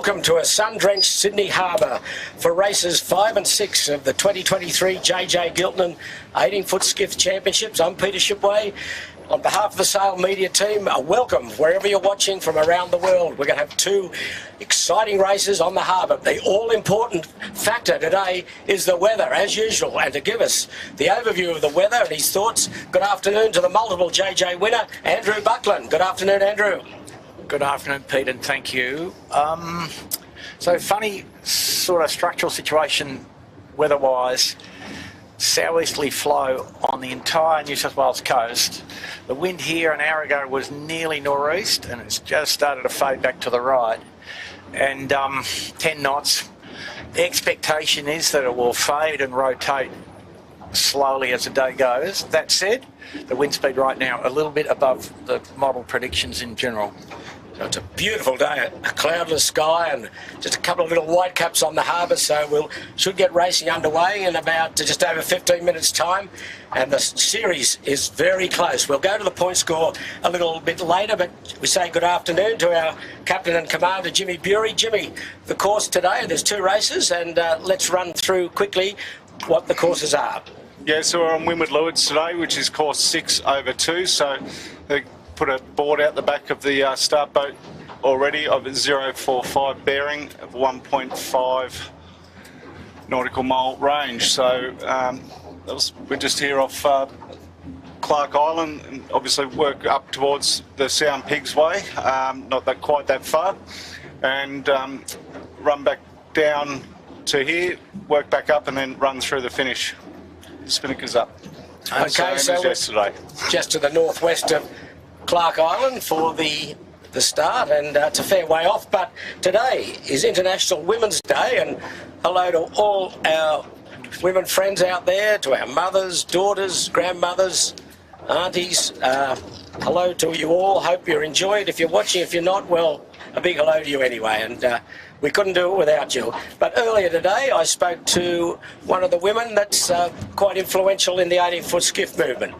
welcome to a sun-drenched Sydney Harbour for races 5 and 6 of the 2023 JJ Giltinan 18-foot skiff championships. I'm Peter Shipway. On behalf of the Sail Media team, a welcome wherever you're watching from around the world. We're going to have two exciting races on the harbour. The all-important factor today is the weather, as usual. And to give us the overview of the weather and his thoughts, good afternoon to the multiple JJ winner, Andrew Buckland. Good afternoon, Andrew. Good afternoon, Pete, and thank you. So funny sort of structural situation weather-wise. Southeasterly flow on the entire New South Wales coast. The wind here an hour ago was nearly northeast, and it's just started to fade back to the right. And 10 knots. The expectation is that it will fade and rotate slowly as the day goes. That said, the wind speed right now a little bit above the model predictions in general. So it's a beautiful day, a cloudless sky and just a couple of little white caps on the harbour, so we should get racing underway in about just over 15 minutes time, and the series is very close. We'll go to the point score a little bit later, but we say good afternoon to our captain and commander, Jimmy Bury. Jimmy, the course today, there's two races, and let's run through quickly what the courses are. Yeah, so we're on Windward Leeward today, which is course 6/2, so they put a board out the back of the start boat already of a 045 bearing of 1.5 nautical mile range. So we're just here off Clark Island, and obviously work up towards the Sound Pigs Way, not that quite that far, and run back down to here, work back up, and then run through the finish. Spinnakers up. Okay, so yesterday. Just to the northwest of Clark Island for the start, and it's a fair way off, but today is International Women's Day, and hello to all our women friends out there, to our mothers, daughters, grandmothers, aunties. Hello to you all. Hope you're enjoying. If you're watching, if you're not, well, a big hello to you anyway, and we couldn't do it without you. But earlier today I spoke to one of the women that's quite influential in the 18-foot skiff movement.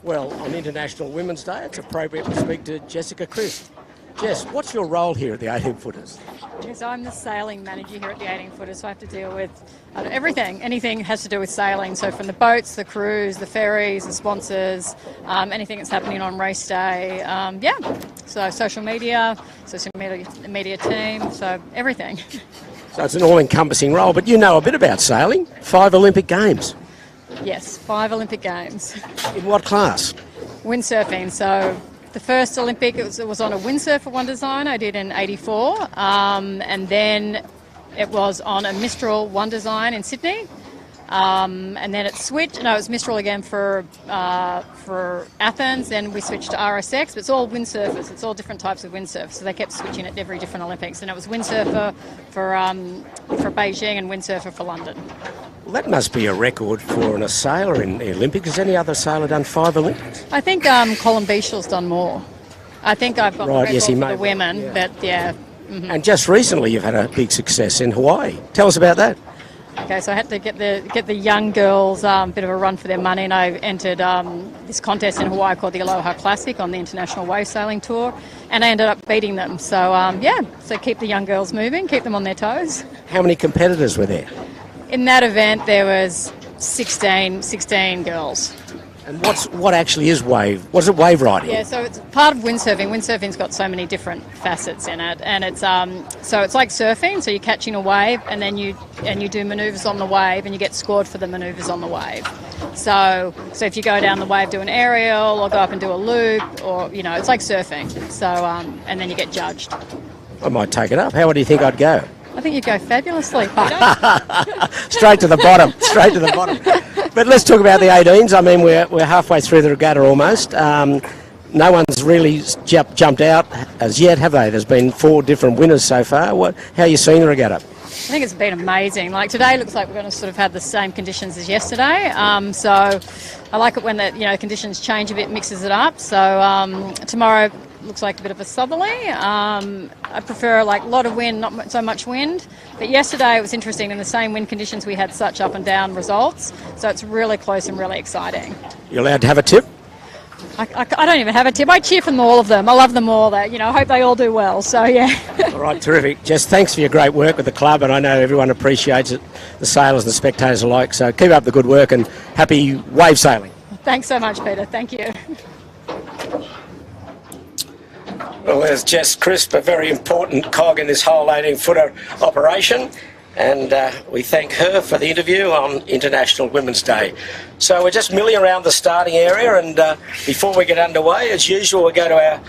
Well, on International Women's Day, it's appropriate to speak to Jessica Crisp. Jess, what's your role here at the 18-footers? Yes, I'm the sailing manager here at the 18-footers, so I have to deal with everything. Anything has to do with sailing, so from the boats, the crews, the ferries, the sponsors, anything that's happening on race day. So social media team, so everything. So it's an all-encompassing role, but you know a bit about sailing. 5 Olympic Games. Yes, 5 Olympic Games. In what class? Windsurfing. So the first Olympic, it was on a windsurfer one design I did in '84, and then it was on a Mistral one design in Sydney, and then it switched. No, it was Mistral again for Athens. Then we switched to RSX, but it's all windsurfers. It's all different types of windsurfers. So they kept switching at every different Olympics, and it was windsurfer for Beijing and windsurfer for London. Well, that must be a record for a sailor in the Olympics. Has any other sailor done 5 Olympics? I think Colin Beachel's done more. I think I've got the record for the women, but yeah. Mm-hmm. And just recently you've had a big success in Hawaii. Tell us about that. Okay, so I had to get the young girls a bit of a run for their money, and I entered this contest in Hawaii called the Aloha Classic on the International Wave Sailing Tour, and I ended up beating them. So so keep the young girls moving, keep them on their toes. How many competitors were there? In that event, there was 16 girls. And what actually is wave? What is it, wave riding? Yeah, so it's part of windsurfing. Windsurfing's got so many different facets in it, and it's so it's like surfing. So you're catching a wave, and then you do manoeuvres on the wave, and you get scored for the manoeuvres on the wave. So if you go down the wave, do an aerial, or go up and do a loop, or it's like surfing. So and then you get judged. I might take it up. How do you think I'd go? I think you'd go fabulously, Peter. Straight to the bottom. Straight to the bottom. But let's talk about the 18s. I mean, we're halfway through the regatta almost. No one's really jumped out as yet, have they? There's been 4 different winners so far. How are you seeing the regatta? I think it's been amazing. Like today looks like we're going to sort of have the same conditions as yesterday. So I like it when the conditions change a bit, mixes it up. So tomorrow looks like a bit of a southerly. I prefer a lot of wind, not so much wind. But yesterday it was interesting. In the same wind conditions, we had such up and down results. So it's really close and really exciting. You allowed to have a tip? I don't even have a tip. I cheer for all of them. I love them all. That I hope they all do well. So yeah. All right, terrific. Jess, thanks for your great work with the club, and I know everyone appreciates it, the sailors and the spectators alike. So keep up the good work and happy wave sailing. Thanks so much, Peter. Thank you. Well, there's Jess Crisp, a very important cog in this whole 18-footer operation. And we thank her for the interview on International Women's Day. So we're just milling around the starting area, and before we get underway, as usual, we go to our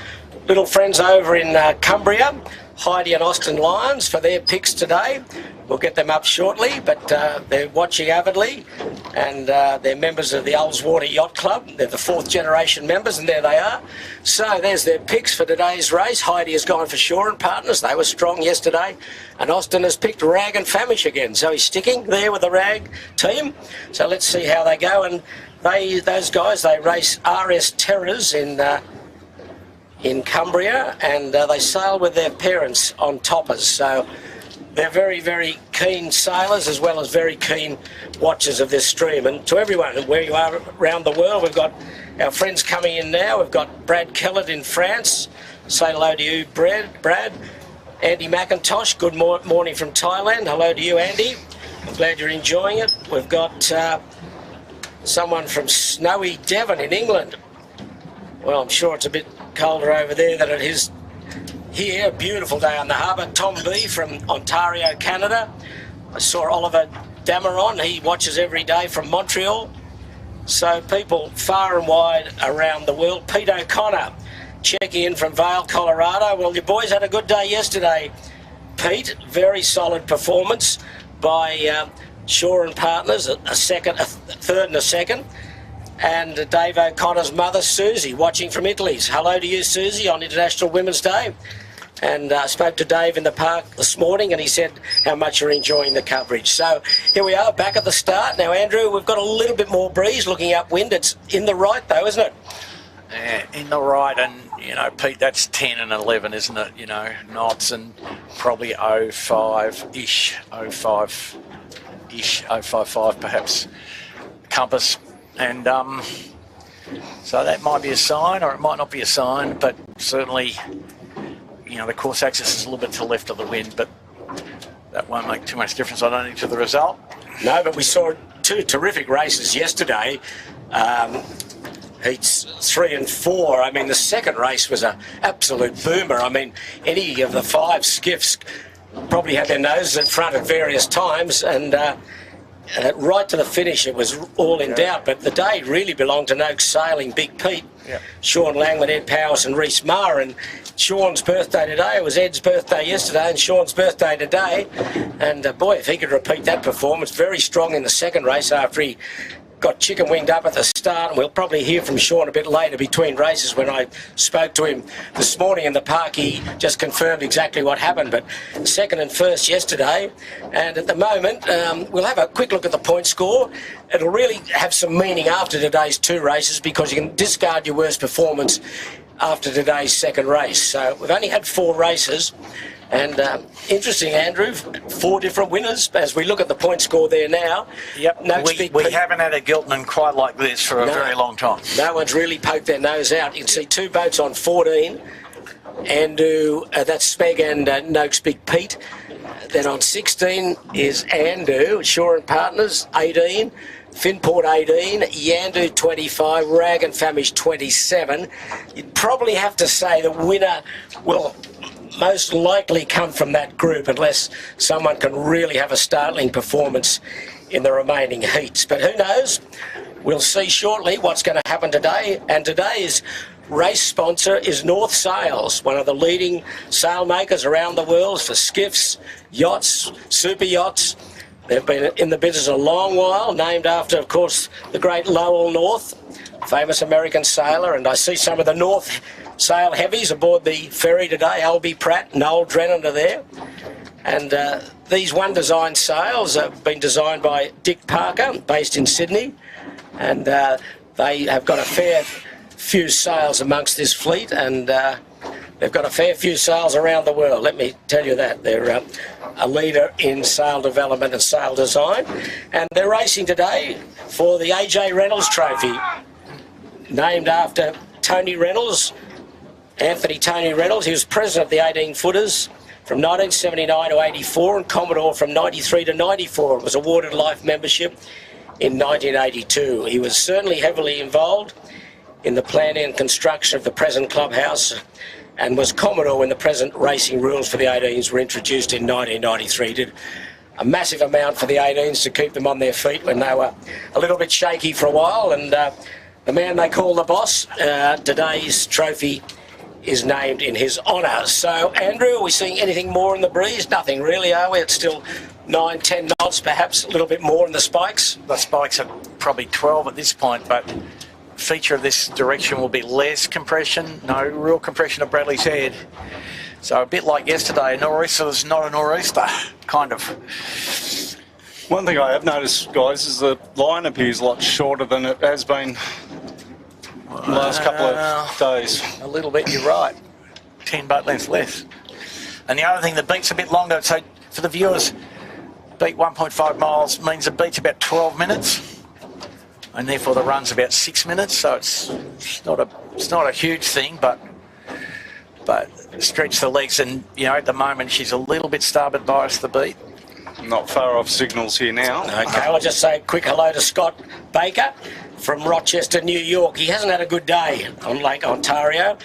little friends over in Cumbria, Heidi and Austin Lyons, for their picks today. We'll get them up shortly, but they're watching avidly, and they're members of the Ullswater Yacht Club. They're the 4th generation members, and there they are. So there's their picks for today's race. Heidi has gone for Shaw and Partners. They were strong yesterday. And Austin has picked Rag and Famish again. So he's sticking there with the Rag team. So let's see how they go. And those guys, they race RS Terrors in Cumbria, and they sail with their parents on toppers. So they're very, very keen sailors, as well as very keen watchers of this stream. And to everyone, where you are around the world, we've got our friends coming in now. We've got Brad Kellett in France. Say hello to you, Brad. Andy McIntosh, good morning from Thailand. Hello to you, Andy. I'm glad you're enjoying it. We've got someone from snowy Devon in England. Well, I'm sure it's a bit colder over there than it is here. A beautiful day on the harbour. Tom B from Ontario, Canada. I saw Oliver Dameron. He watches every day from Montreal. So people far and wide around the world. Pete O'Connor checking in from Vail, Colorado. Well, your boys had a good day yesterday, Pete. Very solid performance by Shaw and Partners, a third and a second. And Dave O'Connor's mother, Susie, watching from Italy. Hello to you, Susie, on International Women's Day. And I spoke to Dave in the park this morning, and he said how much you're enjoying the coverage. So here we are, back at the start. Now, Andrew, we've got a little bit more breeze looking upwind. It's in the right, though, isn't it? Yeah, in the right, and Pete, that's 10 and 11, isn't it? Knots, and probably 05-ish, 055 perhaps, compass. And so that might be a sign, or it might not be a sign, but certainly, the course axis is a little bit to the left of the wind, but that won't make too much difference, I don't think, to the result. No, but we saw 2 terrific races yesterday. Heats 3 and 4. I mean, the second race was an absolute boomer. I mean, any of the 5 skiffs probably had their noses in front at various times, and right to the finish it was all in doubt. But the day really belonged to Noakes Sailing, Big Pete, Sean Langman, Ed Powers and Reese Maher. And Sean's birthday today, it was Ed's birthday yesterday and Sean's birthday today. And boy, if he could repeat that performance, very strong in the second race after he got chicken winged up at the start, and we'll probably hear from Sean a bit later between races. When I spoke to him this morning in the park, he just confirmed exactly what happened. But second and first yesterday, and at the moment we'll have a quick look at the point score. It'll really have some meaning after today's 2 races, because you can discard your worst performance after today's second race. So we've only had 4 races. And interesting, Andrew, 4 different winners as we look at the point score there now. Yep, we haven't had a Giltinan quite like this for a very long time. No one's really poked their nose out. You can see 2 boats on 14. Andu, that's Speg and Noakes Big Pete. Then on 16 is Andu, Shaw and Partners, 18. Finport 18, Yandu 25, Rag and Famish 27. You'd probably have to say the winner will most likely come from that group, unless someone can really have a startling performance in the remaining heats. But who knows? We'll see shortly what's going to happen today. And today's race sponsor is North Sails, one of the leading sail makers around the world for skiffs, yachts, super yachts. They've been in the business a long while, named after, of course, the great Lowell North, famous American sailor. And I see some of the North sail heavies aboard the ferry today. Albie Pratt, Noel Drennan are there. And these One Design sails have been designed by Dick Parker, based in Sydney. And they have got a fair few sails amongst this fleet, and they've got a fair few sails around the world, let me tell you that. They're a leader in sail development and sail design. And they're racing today for the AJ Reynolds Trophy. named after Tony Reynolds, Anthony Tony Reynolds. He was president of the 18-footers from 1979 to 84 and Commodore from 93 to 94. It was awarded life membership in 1982. He was certainly heavily involved in the planning and construction of the present clubhouse and was Commodore when the present racing rules for the 18s were introduced in 1993. He did a massive amount for the 18s to keep them on their feet when they were a little bit shaky for a while, and the man they call the boss, today's trophy is named in his honour. So, Andrew, are we seeing anything more in the breeze? Nothing really, are we? It's still 9, 10 knots, perhaps a little bit more in the spikes. The spikes are probably 12 at this point, but feature of this direction will be less compression, no real compression of Bradley's head. So a bit like yesterday, a nor'easter is not a nor'easter, kind of. One thing I have noticed, guys, is the line appears a lot shorter than it has been the last couple of days. A little bit, you're right. 10 boat lengths less. And the other thing, the beat's a bit longer. So for the viewers, beat 1.5 miles means the beat's about 12 minutes. And therefore the run's about 6 minutes. So it's not a huge thing, but stretch the legs. And, you know, at the moment she's a little bit starboard biased, the beat. Not far off signals here now. Okay, I'll just say a quick hello to Scott Baker from Rochester, New York. He hasn't had a good day on Lake Ontario.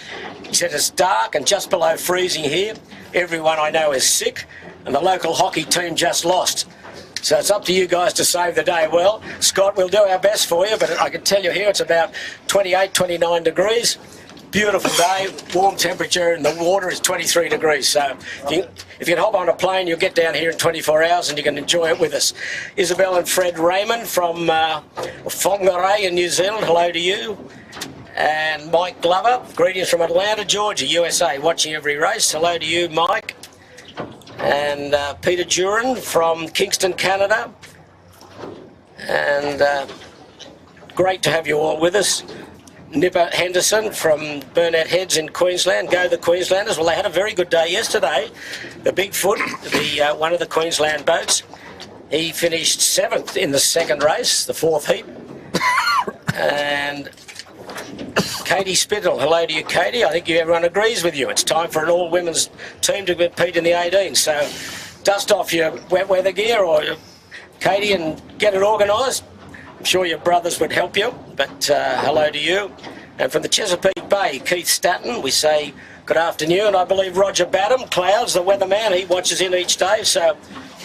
He said it's dark and just below freezing here. Everyone I know is sick and the local hockey team just lost. So it's up to you guys to save the day. Well, Scott, we'll do our best for you, but I can tell you here it's about 28, 29 degrees. Beautiful day, warm temperature, and the water is 23 degrees. So if you can hop on a plane, you'll get down here in 24 hours and you can enjoy it with us. Isabel and Fred Raymond from Whangarei in New Zealand, hello to you. And Mike Glover, greetings from Atlanta, Georgia, USA, watching every race. Hello to you, Mike. And Peter Duran from Kingston, Canada. And great to have you all with us. Nipper Henderson from Burnett Heads in Queensland. Go the Queenslanders. Well, they had a very good day yesterday. The Bigfoot, one of the Queensland boats, he finished 7th in the second race, the 4th heat. And Katie Spittle, hello to you, Katie. I think everyone agrees with you. It's time for an all-women's team to compete in the 18. So dust off your wet weather gear, or Katie, and get it organised. I'm sure your brothers would help you, but hello to you. And from the Chesapeake Bay, Keith Statton, we say good afternoon. I believe Roger Badham, Clouds, the weatherman, he watches in each day, so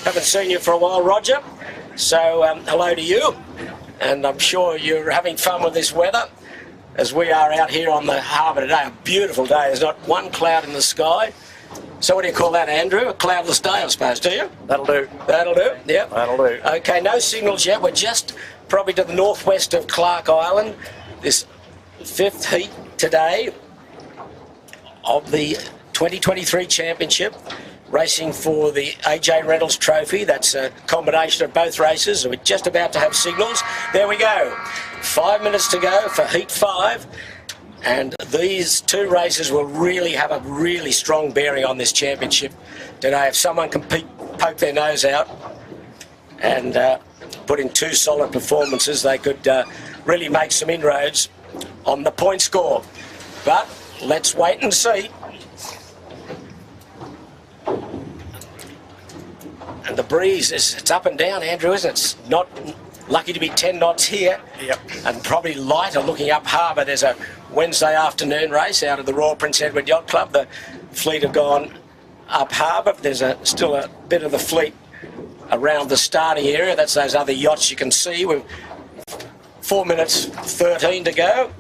haven't seen you for a while, Roger. So hello to you, and I'm sure you're having fun with this weather, as we are out here on the harbour today. A beautiful day, there's not one cloud in the sky. So what do you call that, Andrew? A cloudless day, I suppose, do you? That'll do. That'll do, yep. That'll do. Okay, no signals yet. We're just probably to the northwest of Clark Island. This 5th heat today of the 2023 championship, racing for the AJ Reynolds Trophy. That's a combination of both races. We're just about to have signals. There we go. 5 minutes to go for heat 5. And these two races will really have a really strong bearing on this championship today. If someone can poke their nose out and put in 2 solid performances, they could really make some inroads on the point score. But let's wait and see. And the breeze, it's up and down, Andrew, isn't it? It's not lucky to be 10 knots here. Yep. And probably lighter looking up harbour. There's a Wednesday afternoon race out of the Royal Prince Edward Yacht Club. The fleet have gone up harbour. There's still a bit of the fleet around the starting area. That's those other yachts you can see. We've 4 minutes 13 to go.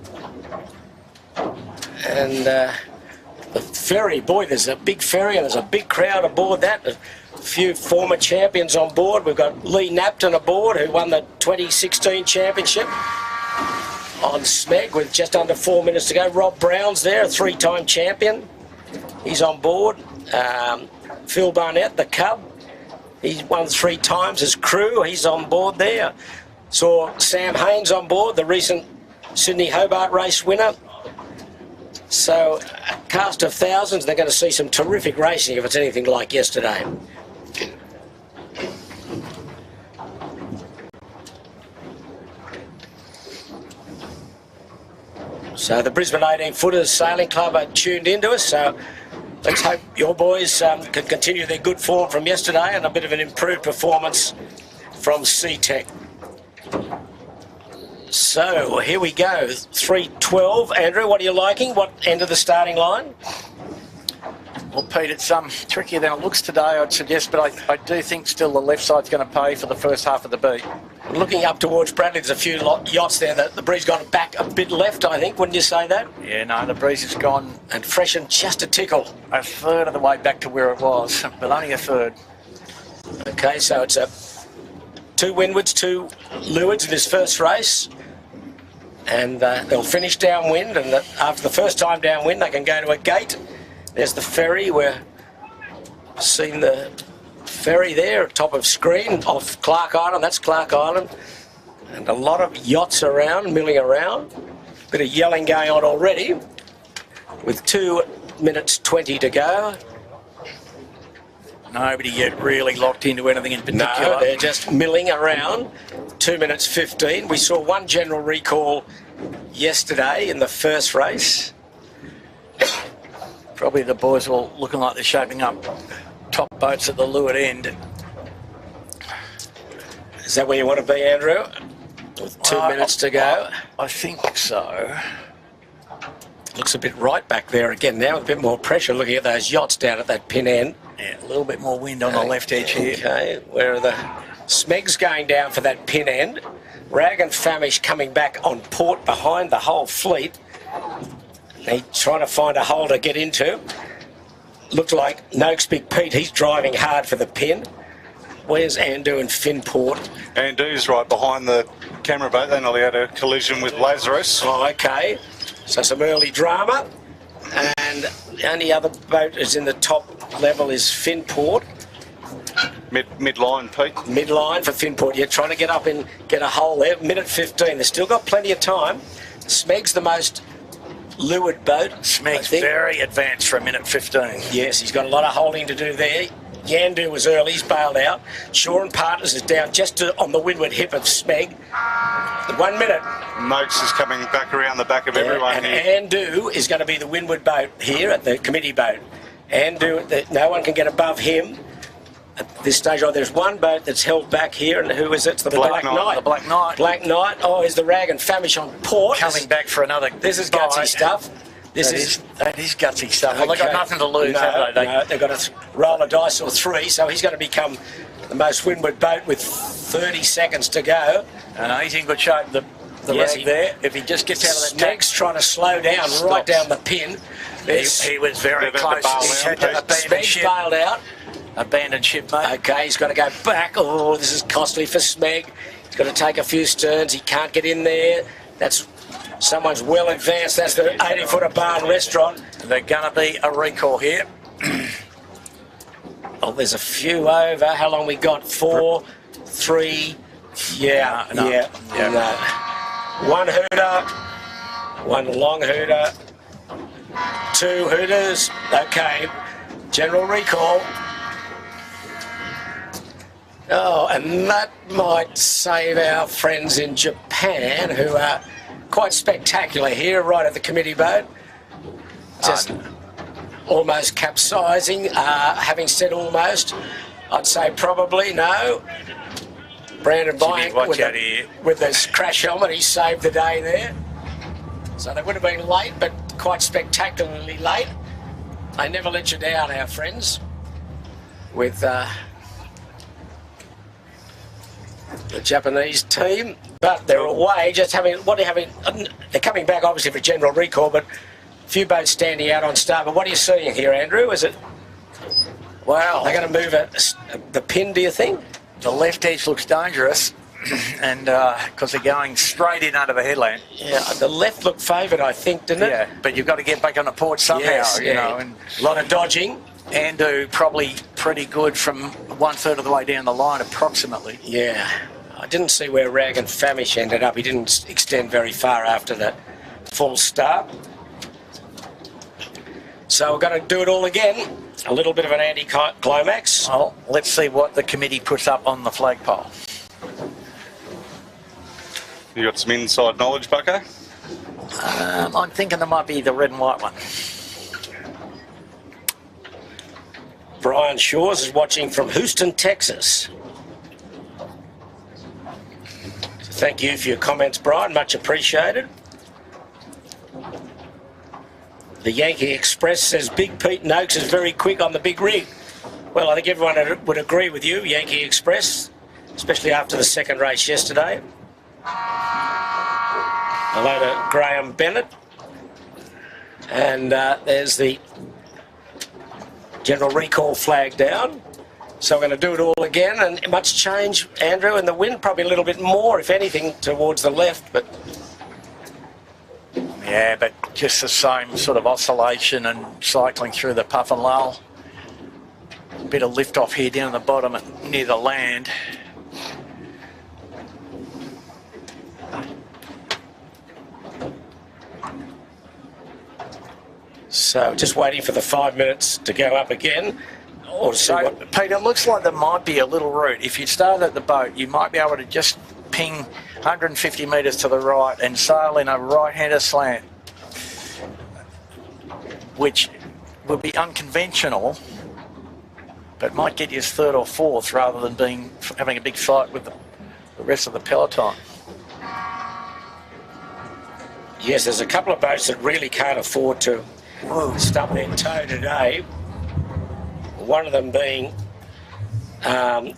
And the ferry, boy, there's a big ferry and there's a big crowd aboard that. A few former champions on board. We've got Lee Napton aboard, who won the 2016 championship on Smeg with just under 4 minutes to go. Rob Brown's there, a 3-time champion. He's on board. Phil Barnett, the Cub, he's won 3 times. His crew, he's on board there. Saw Sam Haynes on board, the recent Sydney Hobart race winner. So a cast of thousands. They're going to see some terrific racing if it's anything like yesterday. So the Brisbane 18-footers Sailing Club are tuned into us, so let's hope your boys can continue their good form from yesterday and a bit of an improved performance from C-Tech. So here we go, 3:12. Andrew, what are you liking? What end of the starting line? Well, Pete, it's trickier than it looks today, I'd suggest, but I do think still the left side's going to pay for the first half of the beat. Looking up towards Bradley, there's a few yachts there that the breeze got back a bit left, I think. Wouldn't you say that? Yeah, no, the breeze has gone and freshened just a tickle. A third of the way back to where it was, but only a third. Okay, so it's 2 windwards, 2 leewards in this first race. And they'll finish downwind, and after the first time downwind, they can go to a gate. There's the ferry. We're seeing the ferry there, top of screen, off Clark Island. That's Clark Island. And a lot of yachts around, milling around. Bit of yelling going on already, with 2 minutes 20 to go. Nobody yet really locked into anything in particular. No, they're just milling around. 2 minutes 15. We saw one general recall yesterday in the first race. Probably the boys are all looking like they're shaping up top boats at the leeward end. Is that where you want to be, Andrew? With 2 minutes to go. I think so. Looks a bit right back there again now, with a bit more pressure looking at those yachts down at that pin end. Yeah, a little bit more wind on the left edge here. Okay, where are the Smegs going down for that pin end? Rag and Famish coming back on port behind the whole fleet. He's trying to find a hole to get into. Looks like Noakes Big Pete, he's driving hard for the pin. Where's Andu and Finport? Andu's right behind the camera boat. They nearly had a collision with Lazarus. Oh, okay. So some early drama. And the only other boat is in the top level is Finport. Midline, Pete. Midline for Finport. You're trying to get up and get a hole there. Minute 15. They've still got plenty of time. Smeg's the most leeward boat. Smeg's very advanced for a minute 15. Yes, he's got a lot of holding to do there. Yandu was early, he's bailed out. Shaw and Partners is down just on the windward hip of Smeg. 1 minute. Noakes is coming back around the back of everyone and here. Andu is going to be the windward boat here at the committee boat. Andu, no one can get above him. At this stage, there's one boat that's held back here, and who is it? It's the Black Knight. The Black Knight. Black Knight. Oh, is the Rag and Famish on port. Coming back for another. This is gutsy stuff. That is gutsy stuff. Well, they've got nothing to lose, have they? No, they've got to roll a dice or 3, so he's going to become the most windward boat with 30 seconds to go. And he's in good shape, the Rag there. If he just gets out of the Smeg's trying to slow down right down the pin. He was very close. Smeg's bailed out. Abandoned ship, mate. Okay, he's got to go back. Oh, this is costly for Smeg. He's got to take a few sterns. He can't get in there. That's someone's well advanced. That's the 80-footer bar and restaurant. They're going to be a recall here. Oh, there's a few over. How long we got? 4, 3. Yeah. 1 hooter. 1 long hooter. 2 hooters. Okay. General recall. Oh, and that might save our friends in Japan, who are quite spectacular here, right at the committee boat. Just almost capsizing. Having said almost, I'd say probably no. Brandon Byank with this crash helmet, he saved the day there. So they would have been late, but quite spectacularly late. They never let you down, our friends, with the Japanese team. But they're away, just having, they're coming back obviously for general recall, but a few boats standing out on starboard. What are you seeing here, Andrew? Is it, wow, they're going to move the pin, do you think? The left edge looks dangerous, and because they're going straight in under the headland. Yeah, the left looked favoured, I think, didn't it? Yeah, but you've got to get back on the port somehow, you know. And a lot of dodging. Andu probably pretty good from 1/3 of the way down the line, approximately. Yeah, I didn't see where Rag and Famish ended up. He didn't extend very far after that full start. So we're going to do it all again. A little bit of an anti-climax. Well, let's see what the committee puts up on the flagpole. You got some inside knowledge, Bucko? I'm thinking there might be the red and white one. Brian Shores is watching from Houston, Texas. So thank you for your comments, Brian. Much appreciated. The Yankee Express says Big Pete Noakes is very quick on the big rig. Well, I think everyone would agree with you, Yankee Express, especially after the second race yesterday. Hello to Graham Bennett. And there's the general recall flag down. So we're going to do it all again. And much change, Andrew, in the wind, probably a little bit more, if anything, towards the left. But yeah, but just the same sort of oscillation and cycling through the puff and lull. Bit of lift off here down the bottom near the land. so just waiting for the 5 minutes to go up again. Or see So, what... Peter, it looks like there might be a little route. If you started at the boat, you might be able to just ping 150 metres to the right and sail in a right-hander slant, which would be unconventional, but might get you third or fourth rather than having a big fight with the rest of the peloton. Yes, there's a couple of boats that really can't afford to stub their toe today. One of them being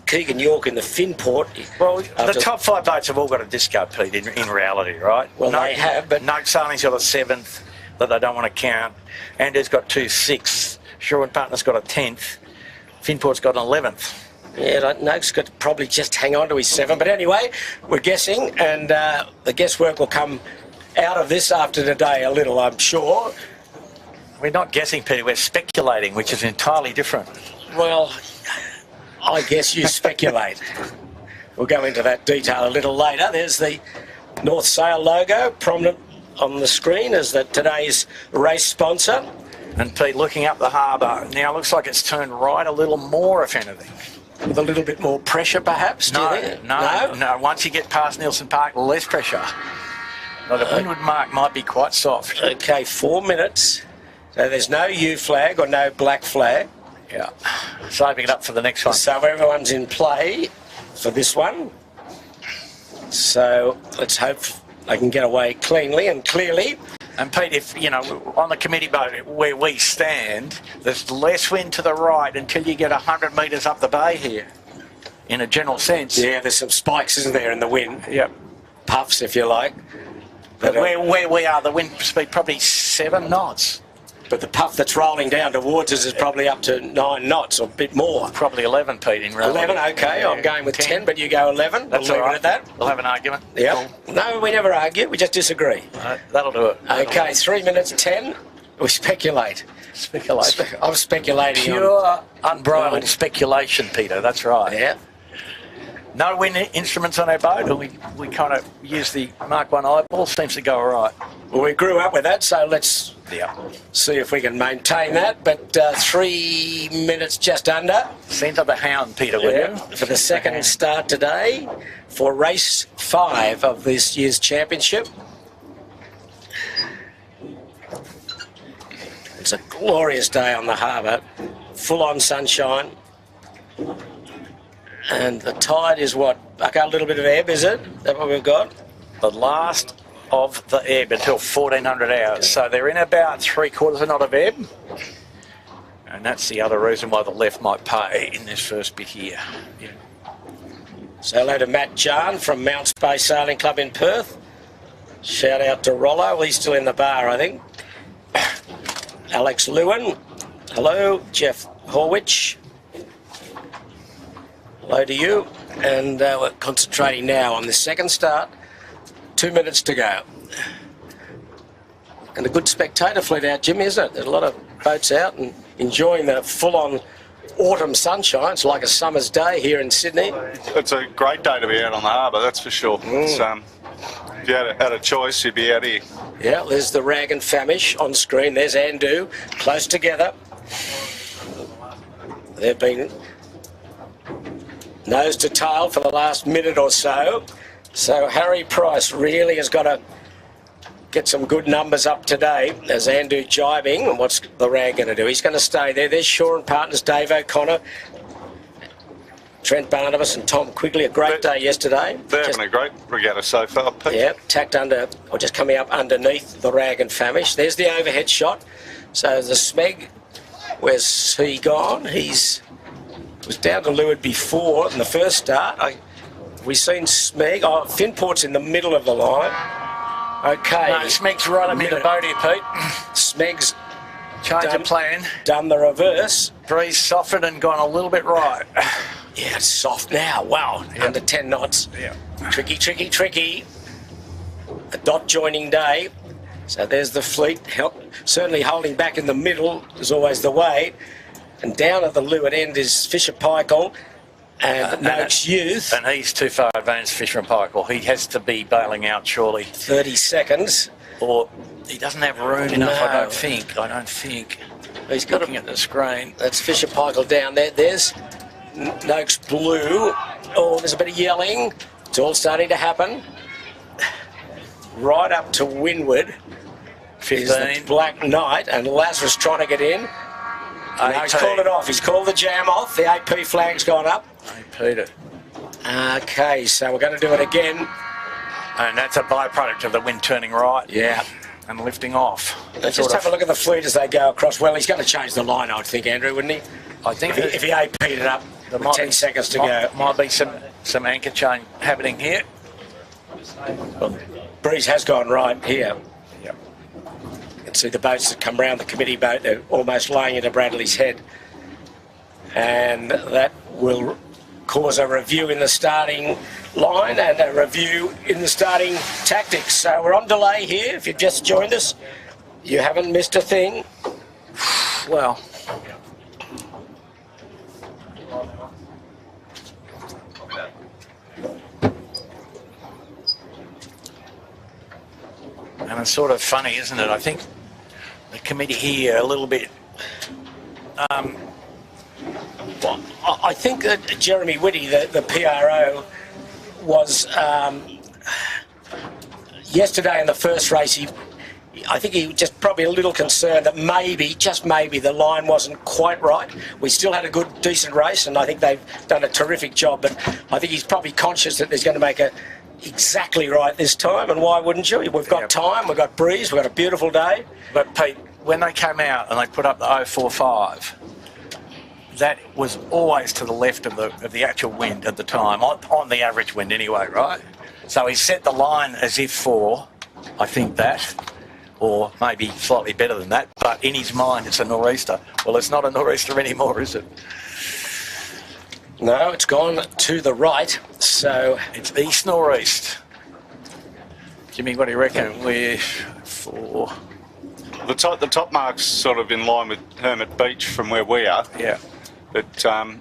Keegan York in the Finport. Well, the top 5 boats have all got a disco, Pete, in reality, right? Well, they have, but... Noakes Sailing's got a 7th that they don't want to count. Andrew's got 2 6ths. Shaw and Partner's got a 10th. Finport's got an 11th. Yeah, Noakes could probably just hang on to his 7. But anyway, we're guessing, and the guesswork will come out of this after today a little, I'm sure. We're not guessing, Peter, we're speculating, which is entirely different. Well, I guess you speculate. We'll go into that detail a little later. There's the North Sail logo, prominent on the screen as today's race sponsor. And Pete, looking up the harbour, now looks like it's turned right a little more, if anything. With a little bit more pressure, perhaps, do you think? No. Once you get past Nielsen Park, less pressure. Well, the windward mark might be quite soft. Okay, 4 minutes. So there's no U flag or no black flag. Yeah. Saving it up for the next one. So everyone's in play for this one. So let's hope they can get away cleanly and clearly. And Pete, if, on the committee boat where we stand, there's less wind to the right until you get 100 metres up the bay here, in a general sense. Yeah, there's some spikes, isn't there, in the wind? Yep. Puffs, if you like. But where we are, the wind speed probably 7 knots. But the puff that's rolling down towards us is probably up to 9 knots or a bit more. Probably 11, Pete, in reality. 11, okay. Yeah. I'm going with 10, but you go 11. That's we'll leave all right. it at that. We'll have an argument. Yeah. Cool. No, we never argue. We just disagree. That'll do it. Okay, 3 minutes 10. We speculate. I'm speculating. Pure, unbridled speculation, Peter. That's right. Yeah. No wind instruments on our boat, and we kind of use the Mark 1 eyeball. Seems to go all right. Well, we grew up with that, so let's see if we can maintain that. But 3 minutes just under. Centre the hound, Peter, will you? For the second start today for race 5 of this year's championship. It's a glorious day on the harbour, full-on sunshine. And the tide is what? Like a little bit of ebb, is it? Is that what we've got? The last of the ebb until 1400 hours. So they're in about 3/4 of a knot of ebb. And that's the other reason why the left might pay in this first bit here. Yeah. So hello to Matt Jarn from Mounts Bay Sailing Club in Perth. Shout out to Rollo. He's still in the bar, I think. Alex Lewin. Hello. Jeff Horwich. Hello to you, and we're concentrating now on the second start. 2 minutes to go. And a good spectator fleet out, Jimmy, isn't it? There's a lot of boats out and enjoying the full-on autumn sunshine. It's like a summer's day here in Sydney. It's a great day to be out on the harbour, that's for sure. It's, if you had a choice, you'd be out here. Yeah, there's the Rag and Famish on screen. There's Andu, close together. They've been nose to tail for the last minute or so. So Harry Price really has got to get some good numbers up today as Andrew jibing. And what's the rag going to do? He's going to stay there. There's Shaw and partners, Dave O'Connor, Trent Barnabas and Tom Quigley. A great day yesterday. They're having a great regatta so far, Pete. Yeah, tacked under, or just coming up underneath the rag and famish. There's the overhead shot. So the Smeg, where's he gone? He was down to leeward before in the first start. We've seen Smeg. Oh, Finport's in the middle of the line. Okay. No, Smeg's right up in the boat here, Pete. Smeg's Change of plan. Done the reverse. Breeze softened and gone a little bit right. Yeah, it's soft now. Wow, under 10 knots. Yeah. Tricky, tricky, tricky. A dot joining day. So there's the fleet. Certainly holding back in the middle is always the way. And down at the leeward end is Fisher Paykel and Noakes Youth. And he's too far advanced, Fisher and Paykel. He has to be bailing out surely. 30 seconds. Or he doesn't have room enough, I don't think. He's got looking at the screen. That's Fisher Paykel down there. There's Noakes Blue. Oh, there's a bit of yelling. It's all starting to happen. Right up to windward 15. Is the Black Knight, and Lazarus trying to get in. No, he's called it off. He's called the jam off. The AP flag's gone up. AP'd it. Okay, so we're going to do it again. And that's a byproduct of the wind turning right. Yeah. And lifting off. Let's just have a look at the fleet as they go across. Well, he's going to change the line, I would think, Andrew, wouldn't he? I think if he AP'd it up with 10 seconds to go. Might be some anchor chain happening here. Breeze has gone right here. Yep. You can see the boats that come round the committee boat. They're almost laying into Bradley's head. And that will cause a review in the starting line and a review in the starting tactics. So we're on delay here. If you've just joined us, you haven't missed a thing. Well, and it's sort of funny, isn't it? I think the committee here a little bit. Well, I think that Jeremy Whitty, the PRO, was yesterday in the first race. I think he was just probably a little concerned that maybe, just maybe, the line wasn't quite right. We still had a good, decent race, and I think they've done a terrific job. But I think he's probably conscious that he's going to make it exactly right this time. And why wouldn't you? We've got time, we've got breeze, we've got a beautiful day. But Pete, when they came out and they put up the 045, that was always to the left of the actual wind at the time, on the average wind anyway, right? So he set the line as if for, I think that, or maybe slightly better than that, but in his mind it's a nor'easter. Well, it's not a nor'easter anymore, is it? No, it's gone to the right, so it's east nor'east. Jimmy, what do you reckon? We're for the top mark's sort of in line with Hermit Beach from where we are. Yeah. But I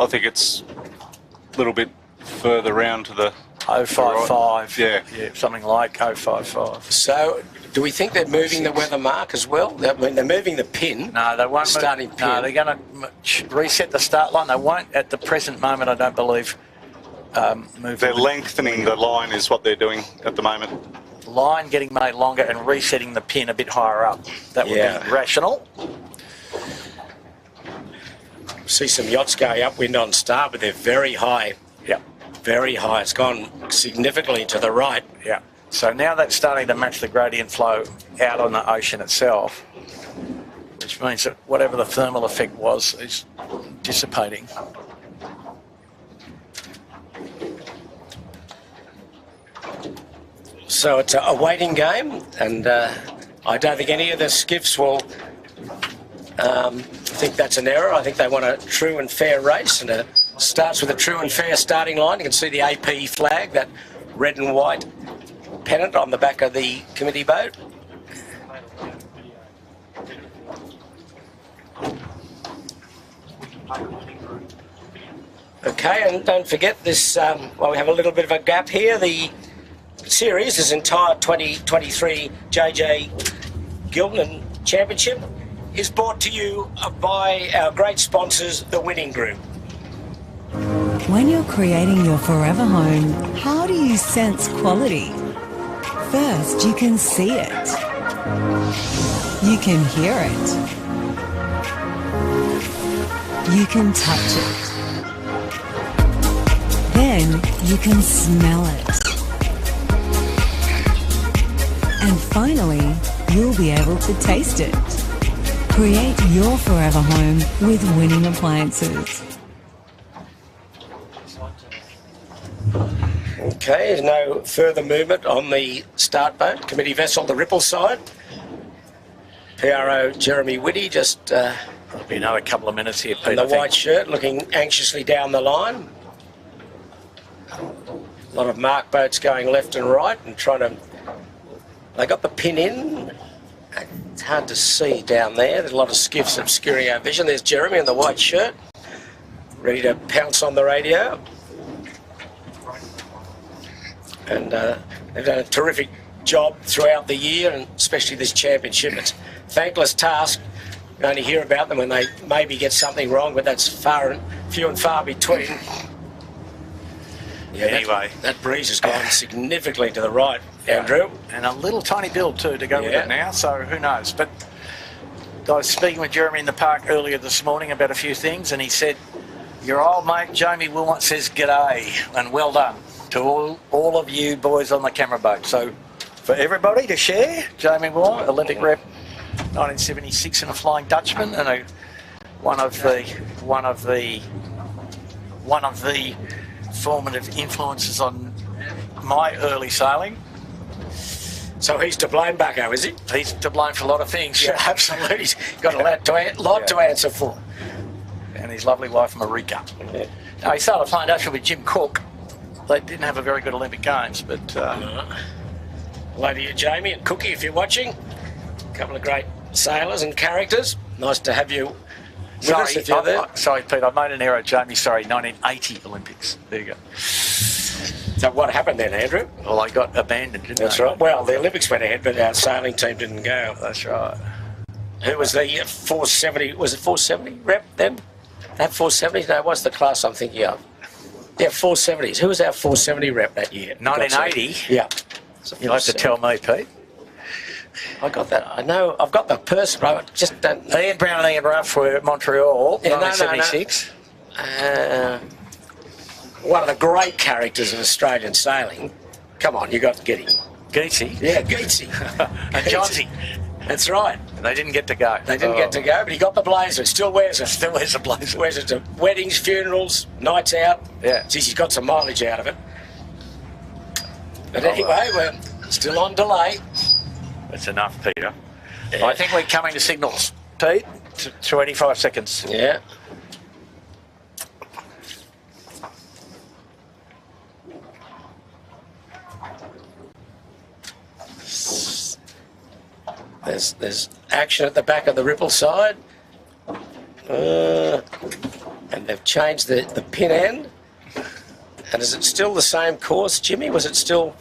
think it's a little bit further round to the 055. Yeah, something like 055. So, do we think they're moving the weather mark as well? I mean, they're moving the pin. No, they won't. Starting pin. No, they're going to reset the start line. They won't at the present moment, I don't believe. Move. They're lengthening the line, is what they're doing at the moment. Line getting made longer and resetting the pin a bit higher up. That would be rational. See some yachts going upwind on star, but they're very high. Yeah. Very high. It's gone significantly to the right. Yeah. So now that's starting to match the gradient flow out on the ocean itself, which means that whatever the thermal effect was is dissipating. So it's a waiting game, and I don't think any of the skiffs will think that's an error. I think they want a true and fair race, and it starts with a true and fair starting line. You can see the AP flag, that red and white pennant on the back of the committee boat. Okay, and don't forget this, while we have a little bit of a gap here, the series, this entire 2023 JJ Giltinan Championship, is brought to you by our great sponsors, the Winning Group. When you're creating your forever home, how do you sense quality? First, you can see it. You can hear it. You can touch it. Then you can smell it. And finally, you'll be able to taste it. Create your forever home with Winning Appliances. Okay, there's no further movement on the start boat. Committee vessel, the Ripple side. PRO Jeremy Whitty just There'll be another couple of minutes here, Pete. in the white shirt, looking anxiously down the line. A lot of mark boats going left and right and trying to... They got the pin in. It's hard to see down there. There's a lot of skiffs obscuring our vision. There's Jeremy in the white shirt, ready to pounce on the radio. And they've done a terrific job throughout the year, and especially this championship. It's a thankless task. You only hear about them when they maybe get something wrong, but that's few and far between. Yeah, anyway, that breeze has gone significantly to the right, Andrew. And a little tiny build too to go with it now, so who knows. But I was speaking with Jeremy in the park earlier this morning about a few things, and he said, your old mate Jamie Wilmot says g'day and well done to all of you boys on the camera boat. So for everybody to share, Jamie Wilmot, Olympic rep 1976 and a Flying Dutchman, and one of the formative influences on my early sailing. So he's to blame, Bucko, is he? He's to blame for a lot of things. Yeah, absolutely. He's got a lot to answer for. And his lovely wife, Marika. Yeah. Now, he started Flying Dutchman with Jim Cook. They didn't have a very good Olympic Games, but... Hello to you, Jamie, and Cookie, if you're watching. A couple of great sailors and characters. Nice to have you with us if you're there. Sorry, Pete, I made an error. Jamie, sorry, 1980 Olympics. There you go. So what happened then, Andrew? Well, I got abandoned, didn't That's I? right. Well, the Olympics went ahead, but our sailing team didn't go. That's right. Who was the 470? Was it 470 rep then? That 470? No, what's the class I'm thinking of? Yeah, 470s. Who was our 470 rep that year? 1980? Yeah. You'll have to tell me, Pete. I got that. I know. I've got the person, but I just don't... Ian Brown and Ian Ruff were at Montreal, Yeah, 1976. One of the great characters in Australian sailing. Come on, you got to get him. Geetsy. Yeah, Geetsy. And Johnsy. That's right. They didn't get to go. They didn't get to go, but he got the blazer. Still wears it. Still wears a blazer. Wears it to weddings, funerals, nights out. Yeah. Geez, he's got some mileage out of it. But anyway, we're still on delay. That's enough, Peter. Yeah. I think we're coming to signals, Pete. 25 seconds. Yeah. There's action at the back of the Ripple side. And they've changed the pin end. And is it still the same course, Jimmy? Was it still...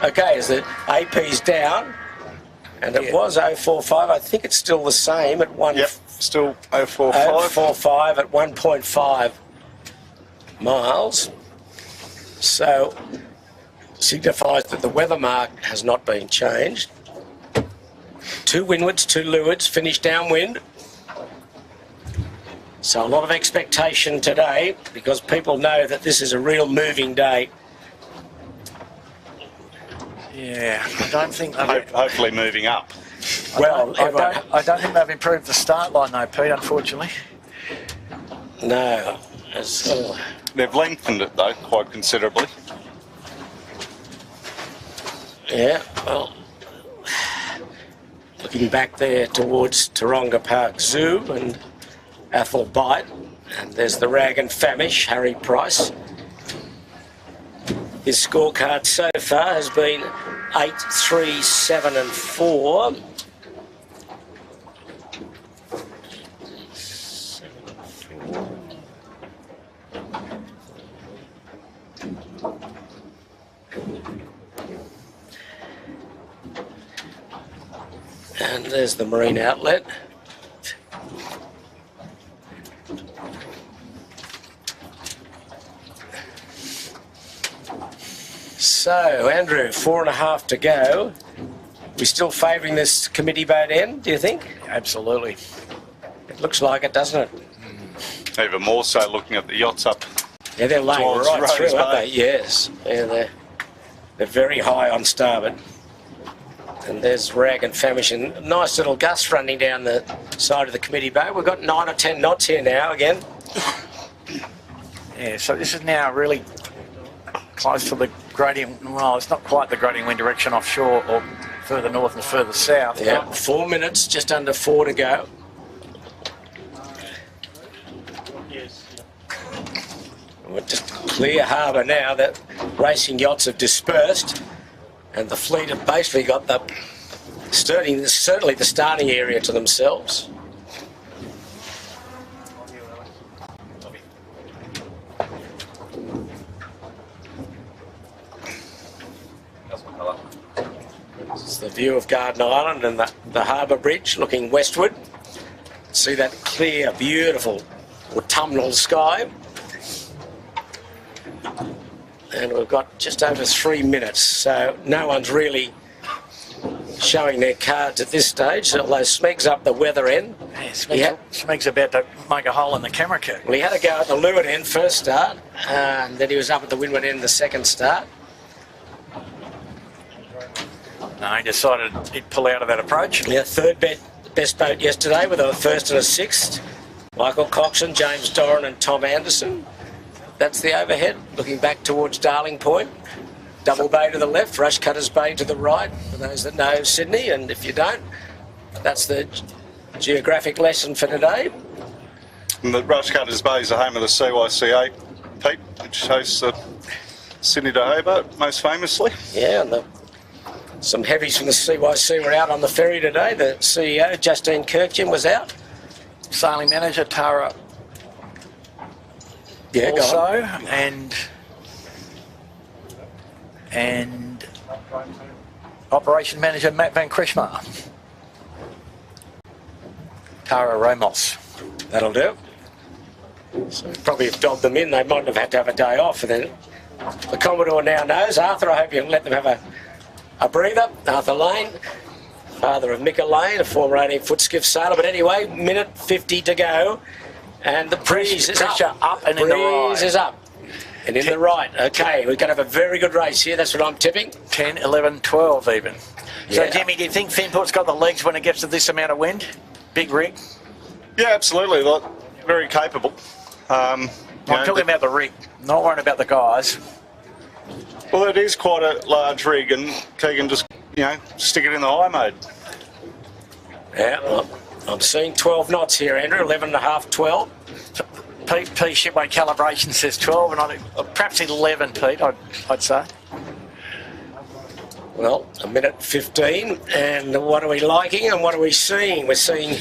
Okay, is the AP's down? And it was 045. I think it's still the same at 1... Yep, still 045. 045 at 1.5 miles. So signifies that the weather mark has not been changed. 2 windwards, 2 leewards, finished downwind. So a lot of expectation today because people know that this is a real moving day. Yeah, I don't think... Hopefully moving up. Well, I don't think they've improved the start line though, Pete, unfortunately. No. They've lengthened it though quite considerably. Yeah, well, looking back there towards Taronga Park Zoo and Athol Bight, and there's the Rag and Famish, Harry Price. His scorecard so far has been 8, 3, 7 and 4. And there's the marine outlet. So, Andrew, 4.5 to go. We still favouring this committee boat end, do you think? Absolutely. It looks like it, doesn't it? Even more so looking at the yachts up. Yeah, they're laying towards right Rose through, aren't Bay. they? Yes. Yeah, they're very high on starboard. And there's Rag and Famish, and nice little gust running down the side of the committee boat. We've got 9 or 10 knots here now again. Yeah, so this is now really close to the gradient. Well, it's not quite the gradient wind direction offshore or further north and further south. Yeah, 4 minutes, just under 4 to go. We're just clear harbour now. The racing yachts have dispersed, and the fleet have basically got the certainly the starting area to themselves. This is the view of Garden Island and the harbour bridge looking westward. See that clear, beautiful autumnal sky. And we've got just over 3 minutes, so no one's really showing their cards at this stage, although Smeg's up the weather end. Yeah, Smeg's about to make a hole in the camera curtain. Well, he had to go at the leeward end first start, and then he was up at the windward end the second start. No, he decided he'd pull out of that approach. Yeah, third best boat yesterday with a first and a sixth. Michael Coxon, James Doran and Tom Anderson. That's the overhead, looking back towards Darling Point. Double Bay to the left, Rushcutters Bay to the right, for those that know Sydney, and if you don't, that's the geographic lesson for today. And the Rushcutters Bay is the home of the CYCA, Pete, which hosts the Sydney to Hobart, most famously. Yeah, and some heavies from the CYC were out on the ferry today. The CEO, Justine Kirkchin, was out. Sailing manager, Tara Yeah, also, go on. and operation manager Matt Van Krishmar. Tara Ramos. That'll do. So probably have dobbed them in. They might have had to have a day off. And then the Commodore now knows. Arthur, I hope you can let them have a breather. Arthur Lane, father of Mika Lane, a former 18-foot skiff sailor. But anyway, minute 50 to go. And the breeze is up and in the right. Breeze is up. And in the right. Okay, we're going to have a very good race here. That's what I'm tipping. 10, 11, 12 even. So, Yeah. Jimmy, do you think Finport's got the legs when it gets to this amount of wind? Big rig? Yeah, absolutely. Like, very capable. I'm talking about the rig, not worrying about the guys. Well, it is quite a large rig, and Keegan just, stick it in the high mode. Yeah, well, I'm seeing 12 knots here, Andrew. 11.5, 12. Pete Shipway calibration says 12, and I think perhaps 11, Pete, I'd say. Well, a minute 15, and what are we liking and what are we seeing? We're seeing...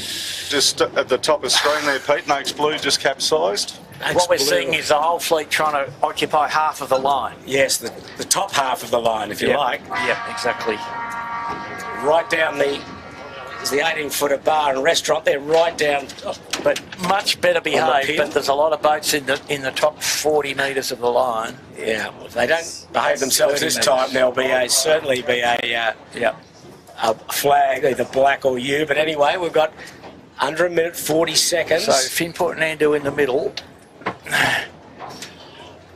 Just at the top of screen there, Pete, Noakes Blue just capsized. What we're seeing is the whole fleet trying to occupy half of the line. Yes, the top half of the line, if you like. Yeah, exactly. Right down the 18-footer bar and restaurant, they're right down... But much better behaved, pier. but there's a lot of boats in the top 40 metres of the line. Yeah, if they don't behave themselves this time, there'll be certainly be a flag, either black or you. But anyway, we've got under a minute, 40 seconds. So Finport and Andu in the middle.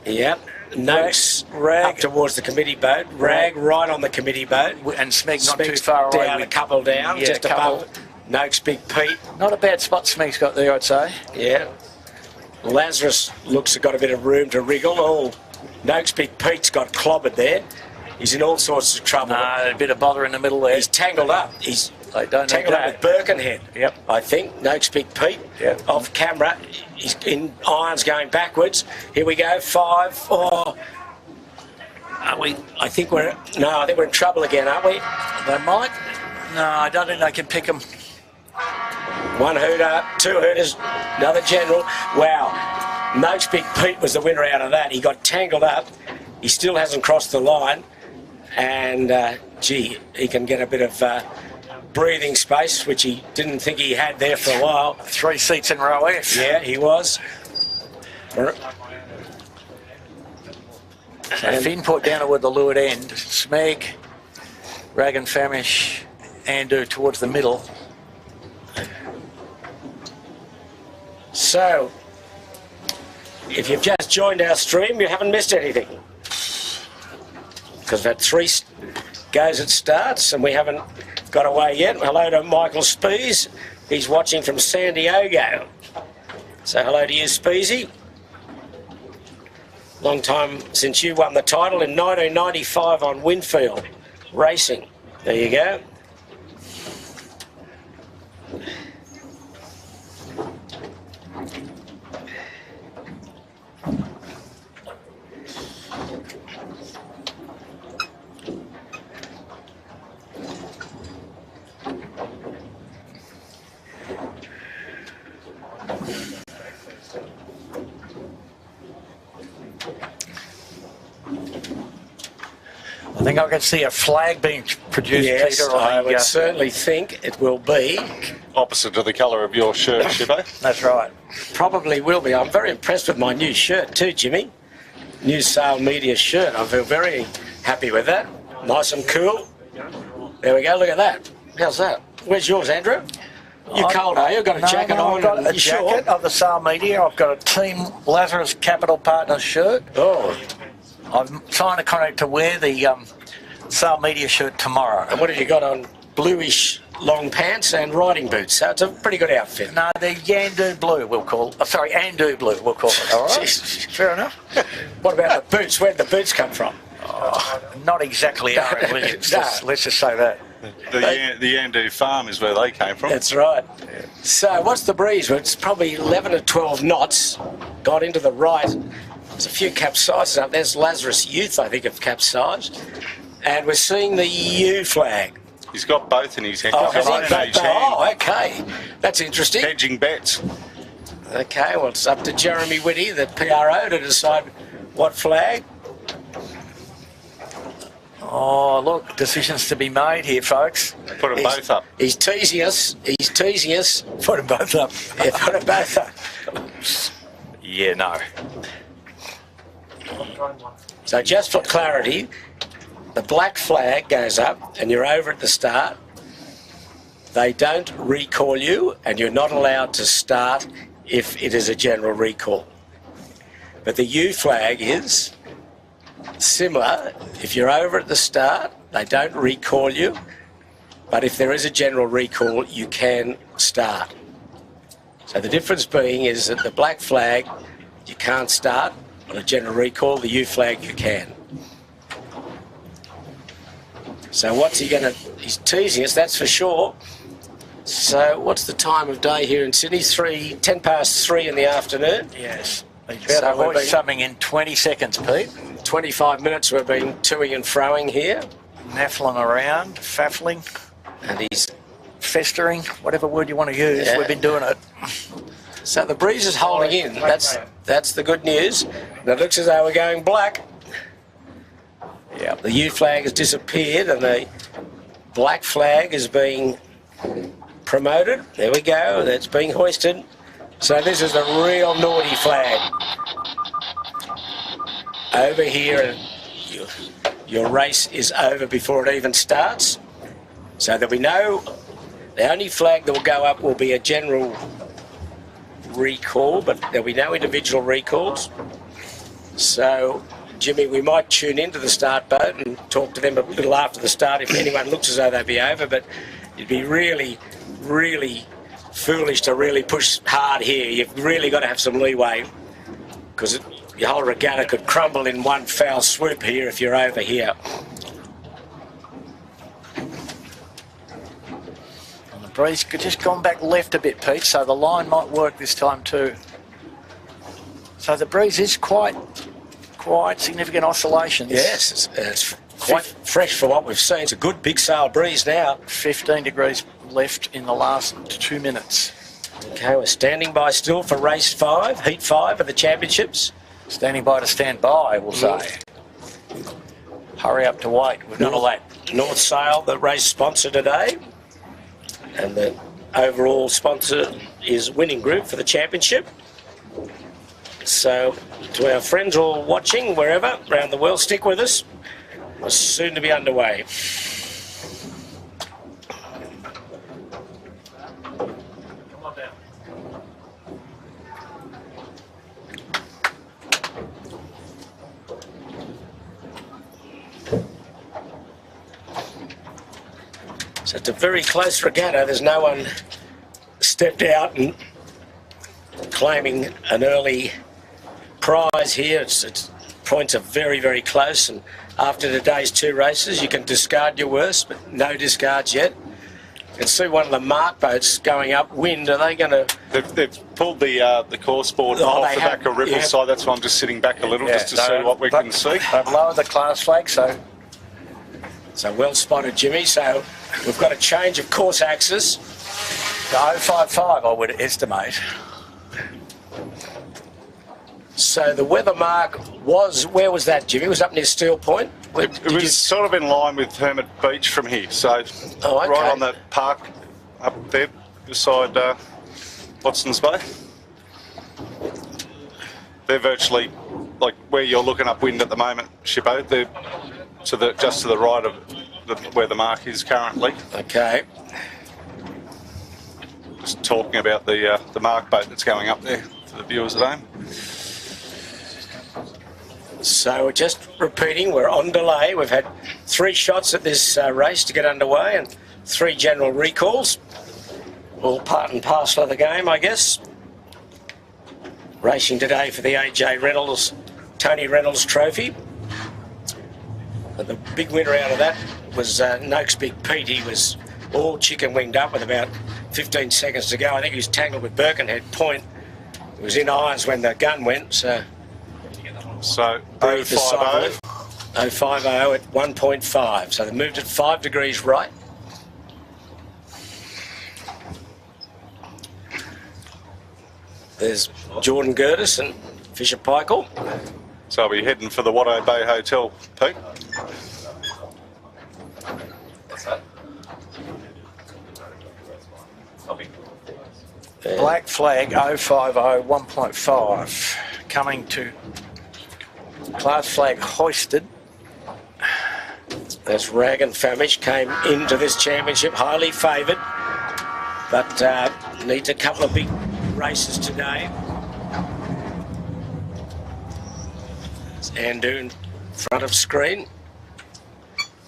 Yep. Noakes Rag up towards the committee boat. Rag right on the committee boat. And Smeg not Smeg's too far away. down, a couple down, Yeah, just a couple. above Noakes Big Pete. Not a bad spot Smeg's got there, I'd say. Yeah. Lazarus looks to have got a bit of room to wriggle. Oh, Noakes Big Pete's got clobbered there. He's in all sorts of trouble. No, a bit of bother in the middle there. He's tangled up. He's They don't tangled need up with that. Birkenhead. Yep. I think. Noakes Big Pete. Yep. Off camera. He's in irons going backwards. Here we go. 5, 4. Are we? I think we're in trouble again, aren't we? They might. No, I don't think they can pick them. One hooter, two hooters, another general. Wow. Noakes Big Pete was the winner out of that. He got tangled up. He still hasn't crossed the line. And, he can get a bit of breathing space, which he didn't think he had there for a while. 3 seats in row F. Yeah, he was. So Finn put down toward the leeward end. Smeg, Rag and Famish, Andu towards the middle. So, if you've just joined our stream, you haven't missed anything. Because we've had 3 goes at starts and we haven't got away yet. Hello to Michael Spees. He's watching from San Diego. So hello to you, Speesy. Long time since you won the title in 1995 on Winfield Racing. There you go. I think I can see a flag being produced, Yes, Peter. I would certainly think it will be. Opposite to the colour of your shirt, Shippo. That's right. Probably will be. I'm very impressed with my new shirt too, Jimmy. New Sale Media shirt. I feel very happy with that. Nice and cool. There we go. Look at that. How's that? Where's yours, Andrew? You cold, are you? You've got a jacket on. I've got a You sure? jacket of the Sale Media. I've got a Team Lazarus Capital Partners shirt. Oh, I'm trying to connect to wear the Sale Media shirt tomorrow. and what have you got on? Bluish long pants and riding boots. So it's a pretty good outfit. No, they're Yandu Blue, we'll call it. Sorry, Andu Blue, we'll call it. All right? Jeez. Fair enough. What about the boots? Where'd the boots come from? Not exactly our religions. No. Let's just say that. The Yandu farm is where they came from. That's right. So what's the breeze? Well, it's probably 11 to 12 knots. Got into the right. There's a few capsizes up. There's Lazarus Youth, I think, have capsized. And we're seeing the EU flag. He's got both in his hand. Oh, has he Both in got each that? hand. Oh, okay. That's interesting. Hedging bets. Okay, well, it's up to Jeremy Whitty, the PRO, to decide what flag. Oh, look, decisions to be made here, folks. Put them both up. He's teasing us. He's teasing us. Put them both up. Yeah, put them both up. Yeah, no. So just for clarity, the black flag goes up and you're over at the start. They don't recall you and you're not allowed to start if it is a general recall. But the U flag is similar. If you're over at the start, they don't recall you. But if there is a general recall, you can start. So the difference being is that the black flag, you can't start. On a general recall, the U flag, you can. So what's he going to... He's teasing us, that's for sure. So what's the time of day here in Sydney? 10 past 3 in the afternoon. Yes. He's So about to we've hoist been- something in 20 seconds, Pete. 25 minutes we've been toing and froing here. Naffling around, faffling, And he's... festering, whatever word you want to use. Yeah. We've been doing it. So the breeze is holding in. That's the good news. And it looks as though we're going black. Yeah. The U flag has disappeared and the black flag is being promoted. There we go. That's being hoisted. So this is a real naughty flag. Over here, and your race is over before it even starts. So that we know the only flag that will go up will be a general recall, but there'll be no individual recalls. So, Jimmy, we might tune into the start boat and talk to them a little after the start if anyone looks as though they'd be over, but it'd be really, really foolish to really push hard here. You've really got to have some leeway because your whole regatta could crumble in one foul swoop here if you're over here. And the breeze could just gone back left a bit, Pete, so the line might work this time too. So the breeze is quite significant oscillations. Yes, it's quite fresh for what we've seen. It's a good big sail breeze now. 15 degrees left in the last 2 minutes. Okay, we're standing by still for race 5, heat 5 of the championships. Standing by to stand by, we'll say. Hurry up to wait. We've done all that. North Sail, the race sponsor today. And the overall sponsor is Winning Group for the championship. So, to our friends all watching, wherever, around the world, stick with us. We're soon to be underway. So it's a very close regatta. There's no one stepped out and claiming an early prize here. It's points are very, very close, and after today's 2 races you can discard your worst, but no discards yet. You can see one of the mark boats going upwind. Are they going to... They've pulled the course board off the back of Ripple side. That's why I'm just sitting back a little just to see what we can see. They've lowered the class flag, so well spotted, Jimmy. So we've got a change of course axis. 055 I would estimate. So the weather mark was, where was that, Jimmy? It was up near Steel Point? It was sort of in line with Hermit Beach from here, so right on the park up there beside Watson's Bay. They're virtually like where you're looking upwind at the moment, Shippo. They're just to the right of where the mark is currently. Okay. Just talking about the mark boat that's going up there for the viewers at home. So we're just repeating, we're on delay. We've had 3 shots at this race to get underway and 3 general recalls. All part and parcel of the game, I guess. Racing today for the AJ Reynolds, Tony Reynolds Trophy. And the big winner out of that was Noakes Big Pete. He was all chicken winged up with about 15 seconds to go. I think he was tangled with Birkenhead Point. He was in irons when the gun went, so 050. 050 at 1.5. So they moved it 5 degrees right. There's Jordan Gertis and Fisher Paykel. So I'll be heading for the Watto Bay Hotel, Pete. Black flag 050 1.5 coming to class flag hoisted. That's Rag and Famish came into this championship highly favoured, but needs a couple of big races today. There's Andu in front of screen.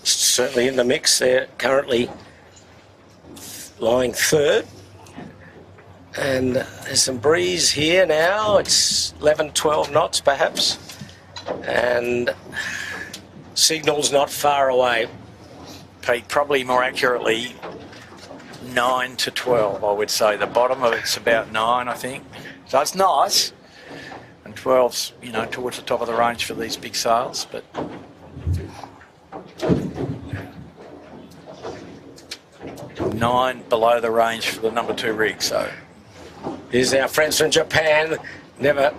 Certainly in the mix. They're currently lying 3rd. And there's some breeze here now. It's 11, 12 knots perhaps. And signal's not far away. Pete, probably more accurately 9 to 12, I would say. The bottom of it's about 9, I think. So it's nice. And 12's, you know, towards the top of the range for these big sails, but 9 below the range for the number 2 rig, so. Here's our friends from Japan. Never.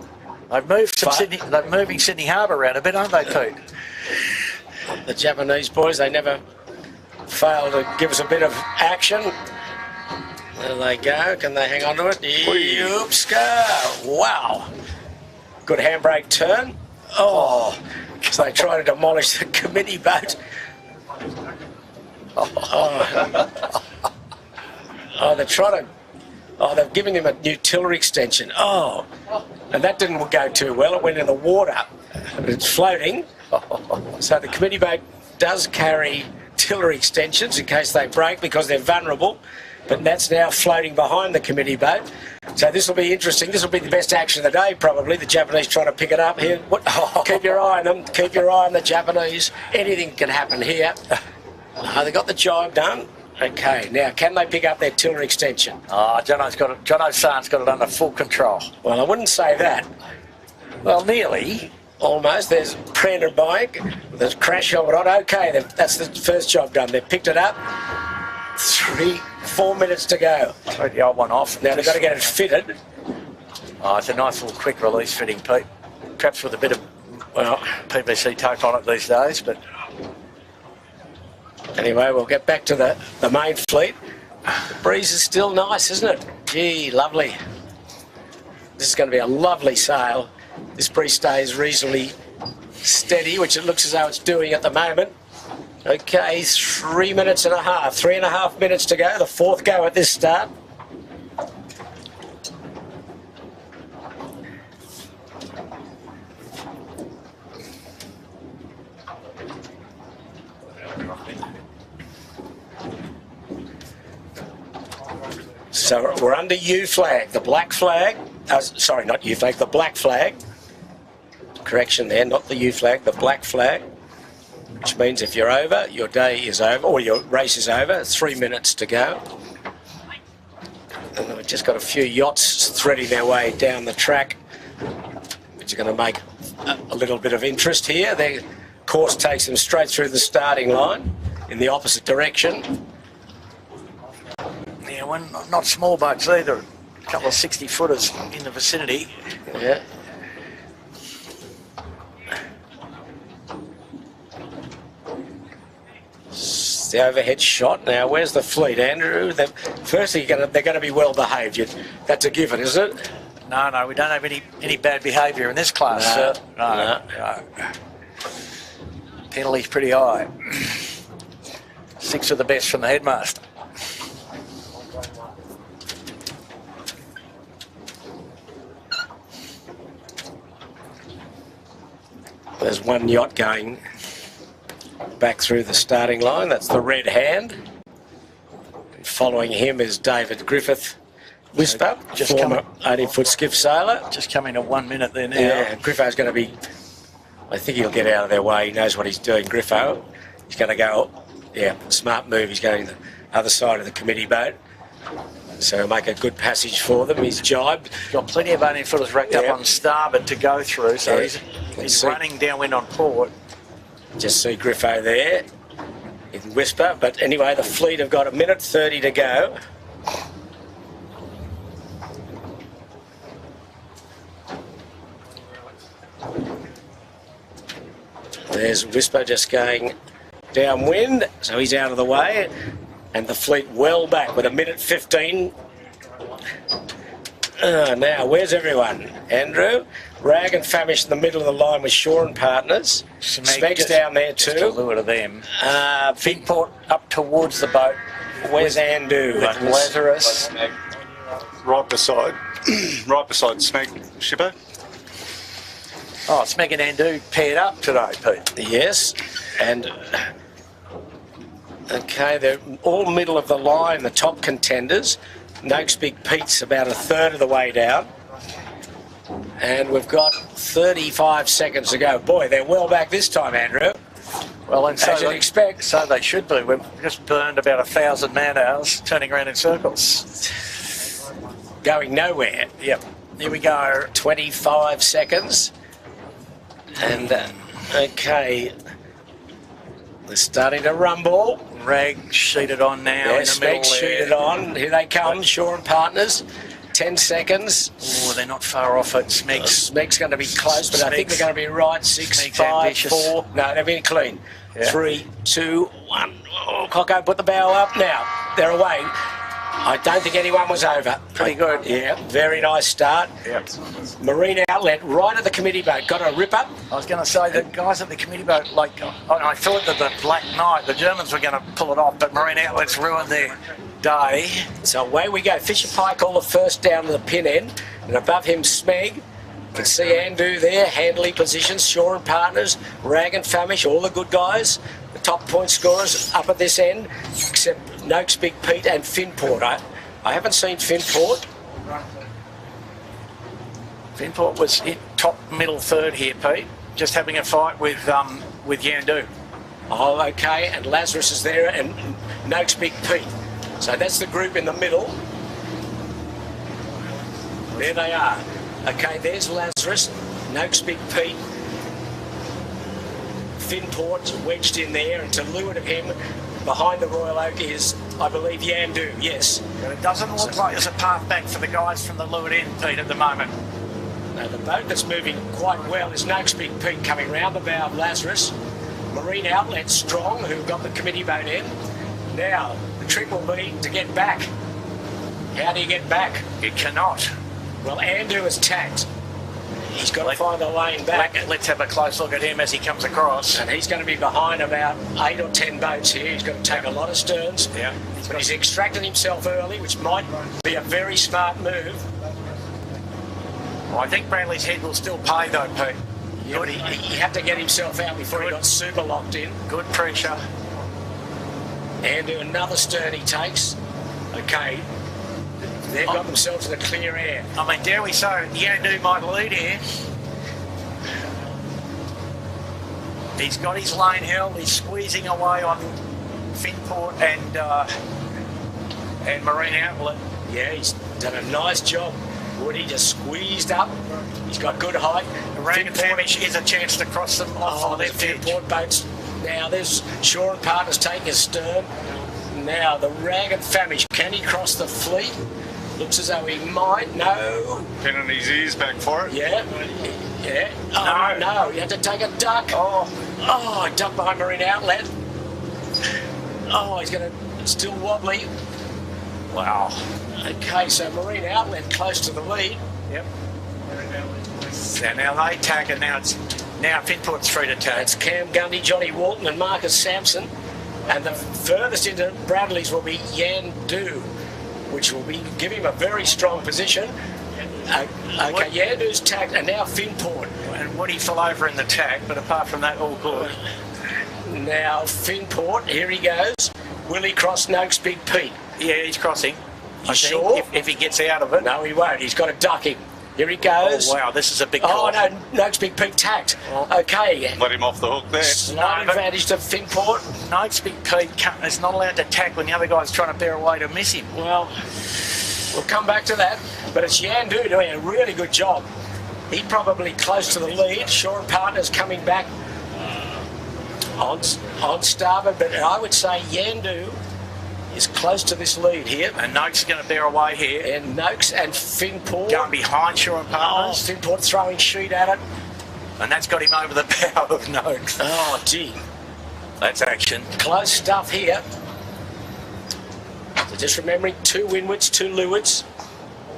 They've moved from Sydney. They're moving Sydney Harbour around a bit, aren't they, Pete? The Japanese boys, they never fail to give us a bit of action. There they go. Can they hang on to it? Oops, go. Wow. Good handbrake turn. Oh, so they try to demolish the committee boat. Oh, they're trying to. Oh, they've given him a new tiller extension. Oh, and that didn't go too well. It went in the water. But it's floating. So the committee boat does carry tiller extensions in case they break because they're vulnerable. But that's now floating behind the committee boat. So this will be interesting. This will be the best action of the day, probably. The Japanese trying to pick it up here. Keep your eye on them. Keep your eye on the Japanese. Anything can happen here. They got the jibe done. Okay, now can they pick up their tiller extension? Oh, Jono San's got it under full control. Well, I wouldn't say that. Well, nearly. Almost. There's Prander bike. There's crash helmet on. Okay, that's the first job done. They've picked it up. 4 minutes to go. Take the old one off. Now they've got to get it fitted. Oh, it's a nice little quick release fitting, Pete. Perhaps with a bit of PVC tape on it these days, but anyway, we'll get back to the main fleet. The breeze is still nice, isn't it? Gee, lovely. This is going to be a lovely sail. this breeze stays reasonably steady, which it looks as though it's doing at the moment. Okay, 3 minutes and a half, 3.5 minutes to go, the fourth go at this start. So we're under U flag, the black flag, sorry, not U flag, the black flag. Correction there, not the U flag, the black flag. Which means if you're over, your day is over, or your race is over. 3 minutes to go. And we've just got a few yachts threading their way down the track, which are going to make a little bit of interest here. Their course takes them straight through the starting line in the opposite direction. Yeah, one not small boats either. A couple of 60-footers in the vicinity. Yeah. The overhead shot. Now, where's the fleet, Andrew? Firstly, they're going to be well behaved. That's a given, isn't it? No, we don't have any bad behaviour in this class. No. Penalty's pretty high. 6 of the best from the headmaster. There's one yacht going back through the starting line. That's the Red Hand. And following him is David Griffith Whisper, just former 18-foot skiff sailor. Just coming to 1 minute there now. Yeah, Griffo's going to be, I think he'll get out of their way. He knows what he's doing, Griffo. He's going to go, yeah, smart move. He's going to the other side of the committee boat. So he'll make a good passage for them. He's jibed. Got plenty of 18-footers racked up on starboard to go through, so he's running downwind on port. Just see Griffo there in Whisper. But anyway, the fleet have got 1:30 to go. There's Whisper just going downwind, so he's out of the way. And the fleet well back with 1:15. Now, where's everyone? Andrew? Rag and Famish in the middle of the line with Shaw and Partners. Smeg's down there too. Just a lure to them. Finport up towards the boat. Where's Andu? With Lazarus. Right beside Smeg, Shipper. Oh, Smeg and Andu paired up today, Pete. Yes, and okay, they're all middle of the line, the top contenders. Noakes Big Pete's about 1/3 of the way down. And we've got 35 seconds to go. Boy, they're well back this time, Andrew. Well, and so as you'd expect. So they should be. We've just burned about 1,000 man-hours turning around in circles. Going nowhere. Yep. Here we go. 25 seconds. And, okay, they're starting to rumble. Rag sheeted on now in the middle there. Sheeted on. Here they come, Shaw and Partners. 10 seconds. Oh, they're not far off it. Smeg's going to be close, but I think they're going to be right. 6, Smeg's 5, ambitious. 4. No, they're being clean. Yeah. 3, 2, 1. Oh, Coco, put the bow up now. They're away. I don't think anyone was over. Pretty good. Yeah, very nice start. Yep. Marine outlet right at the committee boat. Got a ripper. I was going to say the guys at the committee boat, I thought that the Black Knight, the Germans were going to pull it off, but Marine Outlets ruined their day. So away we go. Fisher Pike all the first down to the pin end, and above him Smeg. You can see Andu there, handily positions, Shaw and Partners, Rag and Famish, all the good guys. The top point scorers up at this end, except Noakes Big Pete and Finport. I haven't seen Finport. Finport was in top middle third here, Pete. Just having a fight with Yandu. Oh, okay, and Lazarus is there, and Noakes Big Pete. So that's the group in the middle. There they are. Okay, there's Lazarus, Noakes Big Pete. Finport's wedged in there, and to leeward of him, behind the Royal Oak is, I believe, Yandu, yes. But it doesn't look like there's a path back for the guys from the leeward end, Pete, at the moment. No, the boat that's moving quite well is Noakes Big Pete coming round the bow of Lazarus. Marine Outlet strong, who've got the committee boat in. Now, the trick will be to get back. How do you get back? You cannot. Well, Andu is tacked. He's got to find the lane back. Let's have a close look at him as he comes across. And he's going to be behind about 8 or 10 boats here. He's got to take a lot of sterns. Yeah. But he's extracted himself early, which might be a very smart move. Well, I think Bradley's head will still pay though, Pete. Yeah, but he had to get himself out before he got super locked in. Good pressure. And another stern he takes. Okay. They've got themselves in the clear air. I mean, dare we say, Yandu might lead here. He's got his lane held. He's squeezing away on Finport and Marine Outlet. Yeah, he's done a nice job. Woody just squeezed up. He's got good height. Rag and Famish is a chance to cross them off on their pitch. Finport boats. Now there's Shaw and Partners taking a stern. Now the Rag and Famish. Can he cross the fleet? Looks as though he might. No. Pinning his ears back for it. Yeah. Yeah. Oh, no. You have to take a duck. Oh, duck behind Marine Outlet. Oh, he's going to still wobbly. Wow. Okay, so Marine Outlet close to the lead. Yep. So now they tack, and now Finport's free to tack. It's Cam Gundy, Johnny Walton and Marcus Sampson. And the furthest into Bradley's will be Yandu, which will give him a very strong position. Okay, Yandu's tacked, and now Finport. And Woody fell over in the tack, but apart from that, all good. Now Finport, here he goes. Will he cross Noakes Big Pete? Yeah, he's crossing. You sure? If he gets out of it. No, he won't. He's got to duck him. Here he goes. Oh, wow, this is a big call. Oh, call. no, Noakes Big Pete tacked. Okay. Let him off the hook there. Slight advantage to Finport. Noakes Big Pete is not allowed to tack when the other guy's trying to bear away to miss him. Well, we'll come back to that. But it's Yandu doing a really good job. He's probably close to the lead. Shaw and Partners coming back on starboard. But I would say Yandu is close to this lead here. And Noakes is going to bear away here. And Noakes and Finport. Going behind Shaw and Partners. Oh, Finport throwing sheet at it. And that's got him over the bow of Noakes. Oh, gee. That's action. Close stuff here. So just remembering 2 windwards, 2 leewards.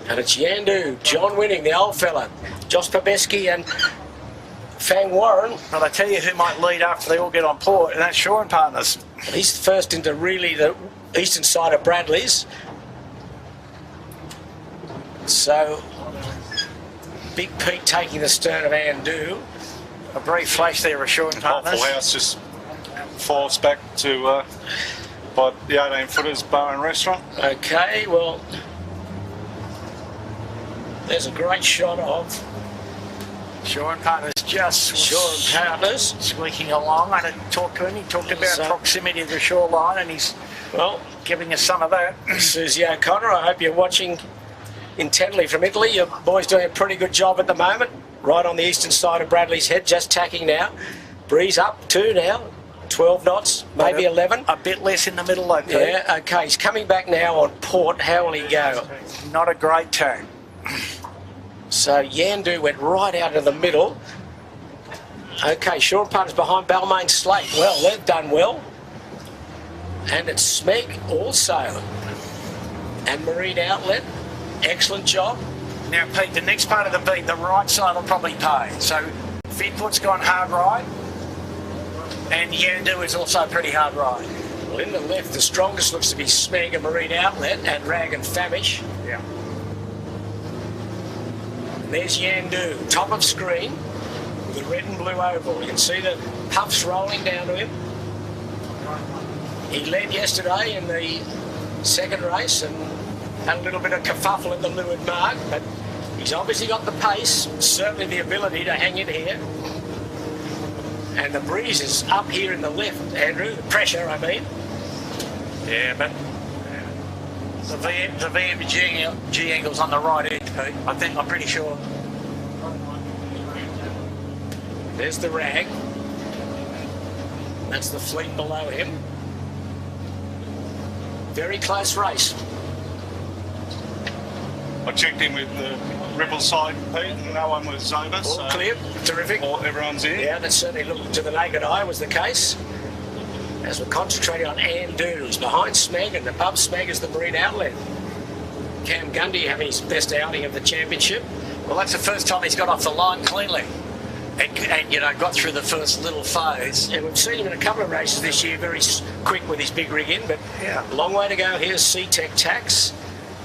And it's Yandu, John Winning, the old fella, Josh Pabeski and Fang Warren. Well, I tell you who might lead after they all get on port, and that's Shaw and Partners. He's first into really the eastern side of Bradley's. So, Big Pete taking the stern of Yandu. A brief flash there of Shaw and Partners. Awful house just forced back to by the 18-footers bar and restaurant. Okay, well, there's a great shot of Shaw and Partners just Shaw and Partners squeaking along. I didn't talk to him. He talked about proximity to the shoreline, and he's giving us some of that. Susie O'Connor, I hope you're watching intently from Italy. Your boy's doing a pretty good job at the moment. Right on the eastern side of Bradley's Head, just tacking now. Breeze up 2 now. 12 knots, maybe 11. A bit less in the middle, though, Pete. Yeah, okay. He's coming back now on port. How will he go? Not a great tack. So Yandu went right out of the middle. Okay, Shaw and Partners behind Balmain Slate. Well, they've done well. And it's Smeg also. And Marine Outlet. Excellent job. Now, Pete, the next part of the beat, the right side will probably pay. So Finport's gone hard right. And Yandu is also pretty hard right. Well, in the left, the strongest looks to be Smeg and Marine Outlet and Rag and Famish. Yeah. And there's Yandu, top of screen, with a red and blue oval. You can see the puffs rolling down to him. He led yesterday in the second race and had a little bit of kerfuffle at the leeward mark, but he's obviously got the pace, certainly the ability to hang in here. And the breeze is up here in the left, Andrew. The pressure, I mean. Yeah, but the VMG angle's on the right edge, Pete. I'm pretty sure. There's the Rag. That's the fleet below him. Very close race. I checked in with the Rebel side, Pete, and no one was over. All so clear. Terrific. Everyone's in. Yeah, that certainly looked to the naked eye was the case. As we're concentrating on Yandu, who's behind Smeg, and above Smeg is the Marine Outlet. Cam Gundy having his best outing of the championship. Well, that's the first time he's got off the line cleanly. And you know, got through the first little phase. Yeah, we've seen him in a couple of races this year, very quick with his big rig in, but Yeah. long way to go. Here's C-Tech Tax,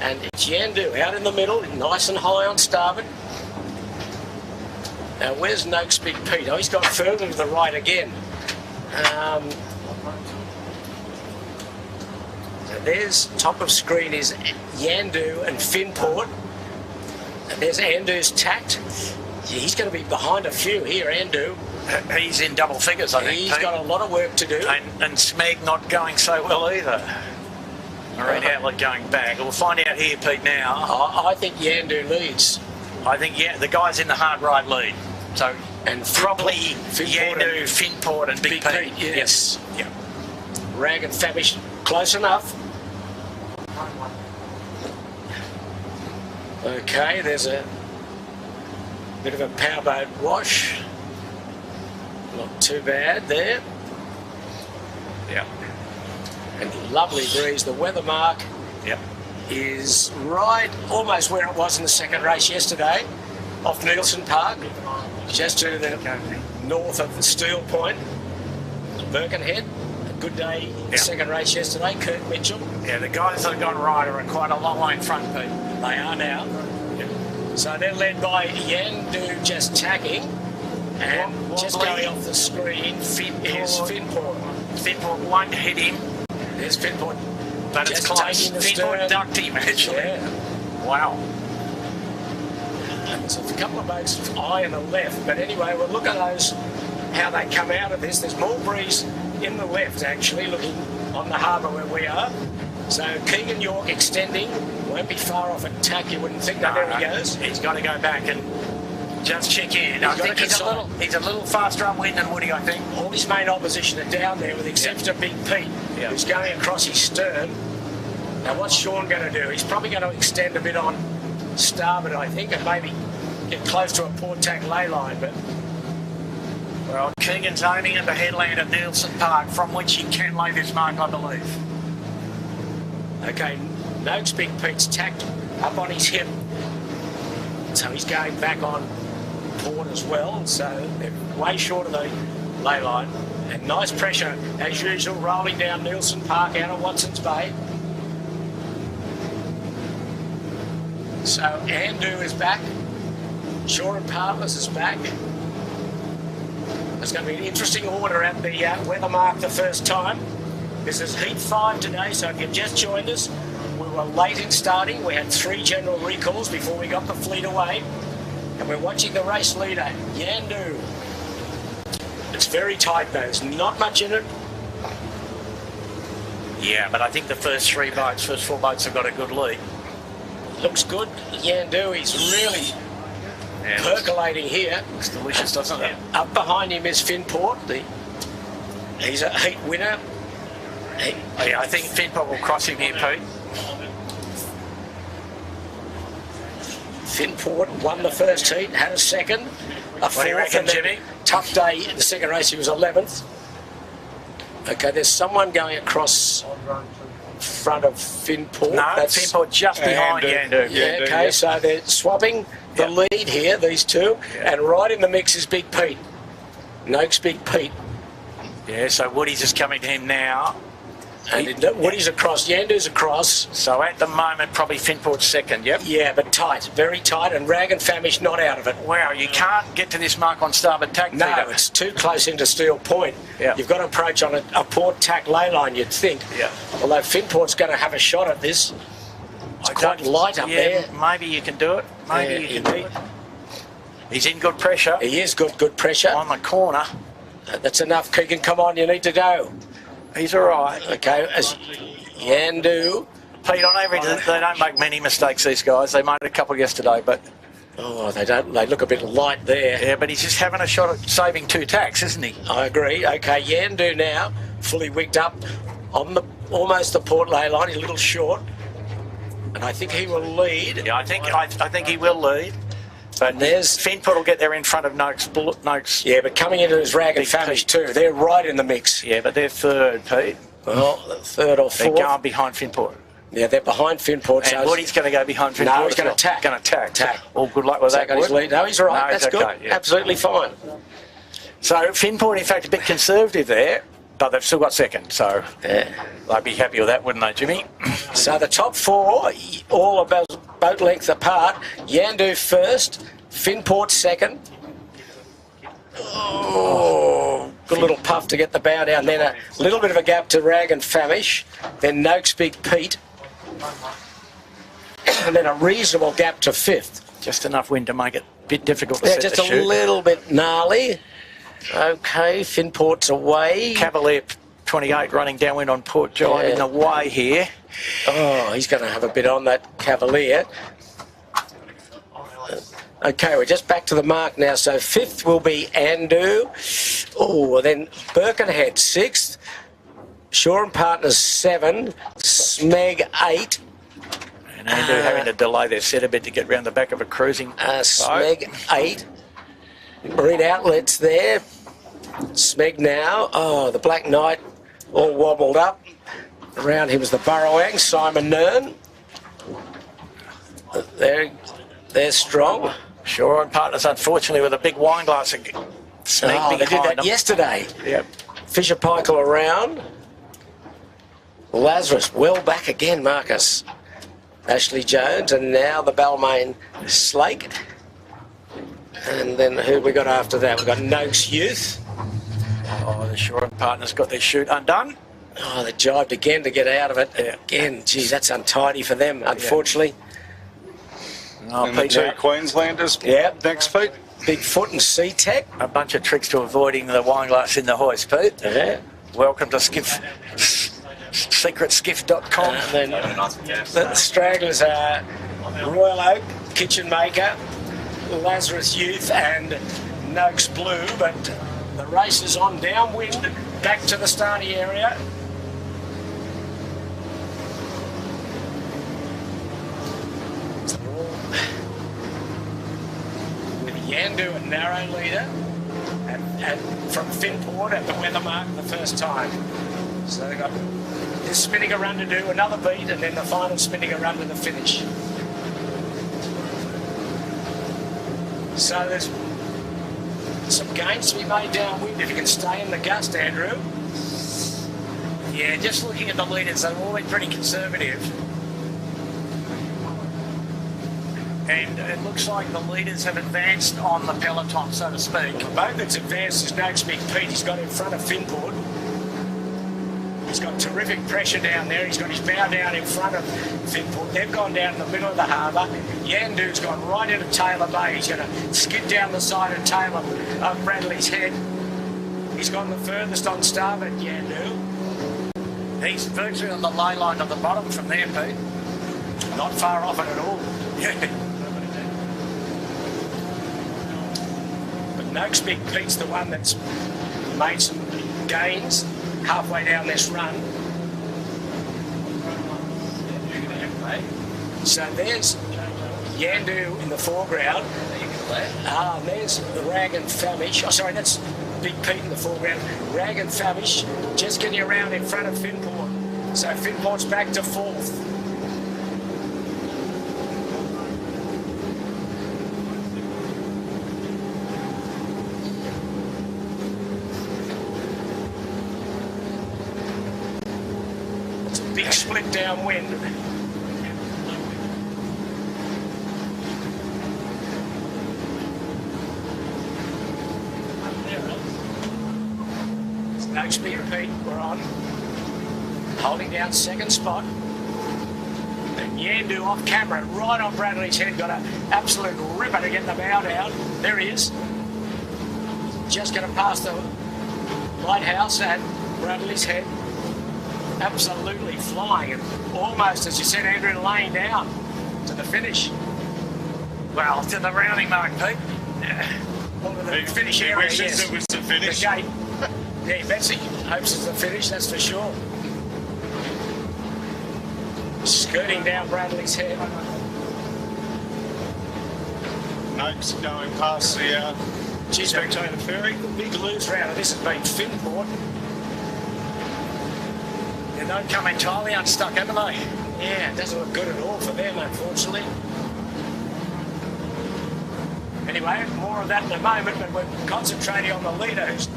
and it's Yandu out in the middle, nice and high on starboard. Now, where's Noakes Big Pete? Oh, he's gone further to the right again. So there's top of screen is Yandu and Finport. And there's Andu's Tact. Yeah, he's going to be behind a few here, Andu. He's in double figures, I think. He's Pete. got a lot of work to do. And Smeg not going so well either. Marine Outlet going back. We'll find out here, Pete, now. I think Yandu leads. I think, yeah, the guy's in the hard right lead. So, And probably Finport Yandu, Finport and Big Pete. yes. Yeah. Rag and Famish, close enough. Okay, there's a bit of a powerboat wash. Not too bad there. Yeah. And lovely breeze. The weather mark Yep. is right almost where it was in the second race yesterday, off Nielsen Park, just to the north of the Steel Point, Birkenhead. A good day, Yeah. second race yesterday, Kurt Mitchell. Yeah, the guys that have gone right are quite a long way in front, Pete. They are now. So they're led by Yandu just tacking, and just going off the screen is Finport. Finport won't hit him, There's Finport. but it's Just close. taking the Finport stern. ducked him, actually. Yeah. Wow. And so there's a couple of boats eye on the left, but anyway, we'll look at those, how they come out of this. There's more breeze in the left, actually, looking on the harbour where we are. So Keegan York extending, won't be far off at tack, you wouldn't think. There he goes. He's got to go back and just check in. I He's think gotta he's a little faster upwind than Woody, I think. All his main opposition are down there, with the exception of Big Pete, Yeah. who's going across his stern. Now, what's Sean going to do? He's probably going to extend a bit on starboard, I think, and maybe get close to a port tack ley line, but Well, Keegan's aiming at the headland at Nielsen Park, from which he can lay this mark, I believe. okay, Noakes Big Pete's tacked up on his hip, so he's going back on port as well, so they're way short of the ley line, and nice pressure as usual rolling down Nielsen Park out of Watson's Bay. So Andu is back, Shaw and Partners is back. It's going to be an interesting order at the weather mark the first time. This is Heat 5 today, so if you've just joined us, we were late in starting. We had 3 general recalls before we got the fleet away. And we're watching the race leader, Yandu. It's very tight though, there's not much in it. Yeah, but I think the first 4 boats have got a good lead. Looks good, Yandu, he's really Yeah, percolating here. it's delicious, doesn't it? Up behind him is Finport. He's a heat winner. Yeah, I think Finport will cross him here, Pete. Finport won the first heat, had a second, a fourth, do you reckon, and then Jimmy? tough day in the second race, he was 11th. Okay, there's someone going across front of Finport. No, Finport just behind Yandu. Yeah, okay, so they're swapping the lead here, these two, and right in the mix is Big Pete. Noakes Big Pete. Yeah, so Woody's just coming to him now. And Woody's across, Yandu's across. So at the moment, probably Finport's second, yep. Yeah, but tight, very tight, and Rag and Famish not out of it. Wow, you can't get to this mark on starboard tack, No, Peter. it's too close into Steel Point. Yeah. You've got to approach on a port tack ley line, you'd think. Yeah. Although Finport's going to have a shot at this. It's quite light up there. Maybe you can do it. Maybe Yeah, you can do it. He's in good pressure He is good pressure. on the corner. That's enough, Keegan. Come on, you need to go. He's all right. Okay, as Yandu. Pete, on average, they don't make many mistakes, these guys. They made a couple yesterday, but Oh, they don't. They look a bit light there. yeah, but he's just having a shot at saving 2 tacks, isn't he? I agree. Okay, Yandu now fully wigged up on the almost the port ley line. He's a little short, and I think he will lead. Yeah, I think he will lead. But There's- Finport will get there in front of Noakes. Yeah, but coming into his Rag and Big Famish Pete. too. They're right in the mix. Yeah, but they're third, Pete. Well, third or They're fourth. going behind Finport. Yeah, they're behind Finport. And Woody's going to go behind Finport. No, he's going to attack. Going to attack. Attack. All good luck with that, Got his Wood. lead. No, he's right. No, That's okay, good. yeah. Absolutely fine. So Finport, in fact, a bit conservative there, but they've still got second. So they'd be happy with that, wouldn't they, Jimmy? So the top four, all about boat length apart. Yandu first, Finport second. Oh, good little puff to get the bow down. Then a little bit of a gap to Rag and Famish. Then Noakes Big Pete. And then a reasonable gap to fifth. Just enough wind to make it a bit difficult to Yeah, set just the a shoot. little bit gnarly. Okay, Finport's away. Cavalier 28 running downwind on Port Giant in the way here. Oh, he's going to have a bit on that Cavalier. Okay, we're just back to the mark now. So fifth will be Andu. Oh, then Birkenhead sixth. Shaw and Partners 7. Smeg 8. And Andu having to delay their set a bit to get round the back of a cruising Smeg 8. Marine Outlets there. Smeg now. Oh, the Black Knight all wobbled up. Around him was the Burrowang, Simon Nern. They're strong. Shaw and Partners, unfortunately, with a big wine glass sneak They did that them. yesterday. Yep. Fisher Paykel around. Lazarus well back again, Marcus. Ashley Jones, and now the Balmain Slake. And then who we got after that? We've got Noakes Youth. Oh, the Shaw and Partners got their shoot undone. Oh, they jibed again to get out of it. Again, geez, that's untidy for them, unfortunately. Oh, And the two Queenslanders next, Pete. Big Foot and Sea-Tech. A bunch of tricks to avoiding the wine glass in the hoist, Pete. Yeah. Welcome to secretskiff.com. And then the stragglers are Royal Oak, Kitchen Maker, Lazarus Youth and Noakes Blue, but the race is on downwind, back to the Starny area. With Yandu a narrow leader and from Finport at the weather mark the first time. So they've got this spinning a run to do, another beat, and then the final spinning a run to the finish. So there's some gains to be made downwind if you can stay in the gust, Andrew. Yeah, just looking at the leaders, they've all been pretty conservative. And it looks like the leaders have advanced on the peloton, so to speak. The boat that's advanced is Noakes Big Pete. He's got in front of Finport. He's got terrific pressure down there. He's got his bow down in front of Finport. They've gone down in the middle of the harbour. Yandu's gone right into Taylor Bay. He's going to skid down the side of Taylor of Bradley's Head. He's gone the furthest on starboard, Yandu. He's virtually on the ley line of the bottom from there, Pete. Not far off it at all. But Noakes Big Pete's the one that's made some gains halfway down this run. So there's Yandu in the foreground. And there's Rag and Famish. Oh, sorry, that's Big Pete in the foreground. Rag and Famish just getting around in front of Finport. So Finport's back to fourth. It's a big split downwind. Noakes Big Pete, we're on. Holding down second spot. And Yandu off camera, right on Bradley's Head, got an absolute ripper to get the bow down. There he is. Just going to pass the lighthouse at Bradley's Head. Absolutely flying, and almost, as you said, Andrew, laying down to the finish. Well, to the rounding mark, Pete. Well, the finish area, yes. It was the finish. The gate. Yeah, Betsy hopes it's the finish, that's for sure. Skirting down Bradley's Head. Noakes going past the Spectator Ferry. The big lose round of this has been Finport. They don't come entirely unstuck, haven't they? Yeah, it doesn't look good at all for them, unfortunately. Anyway, more of that in a moment, but we're concentrating on the leader who's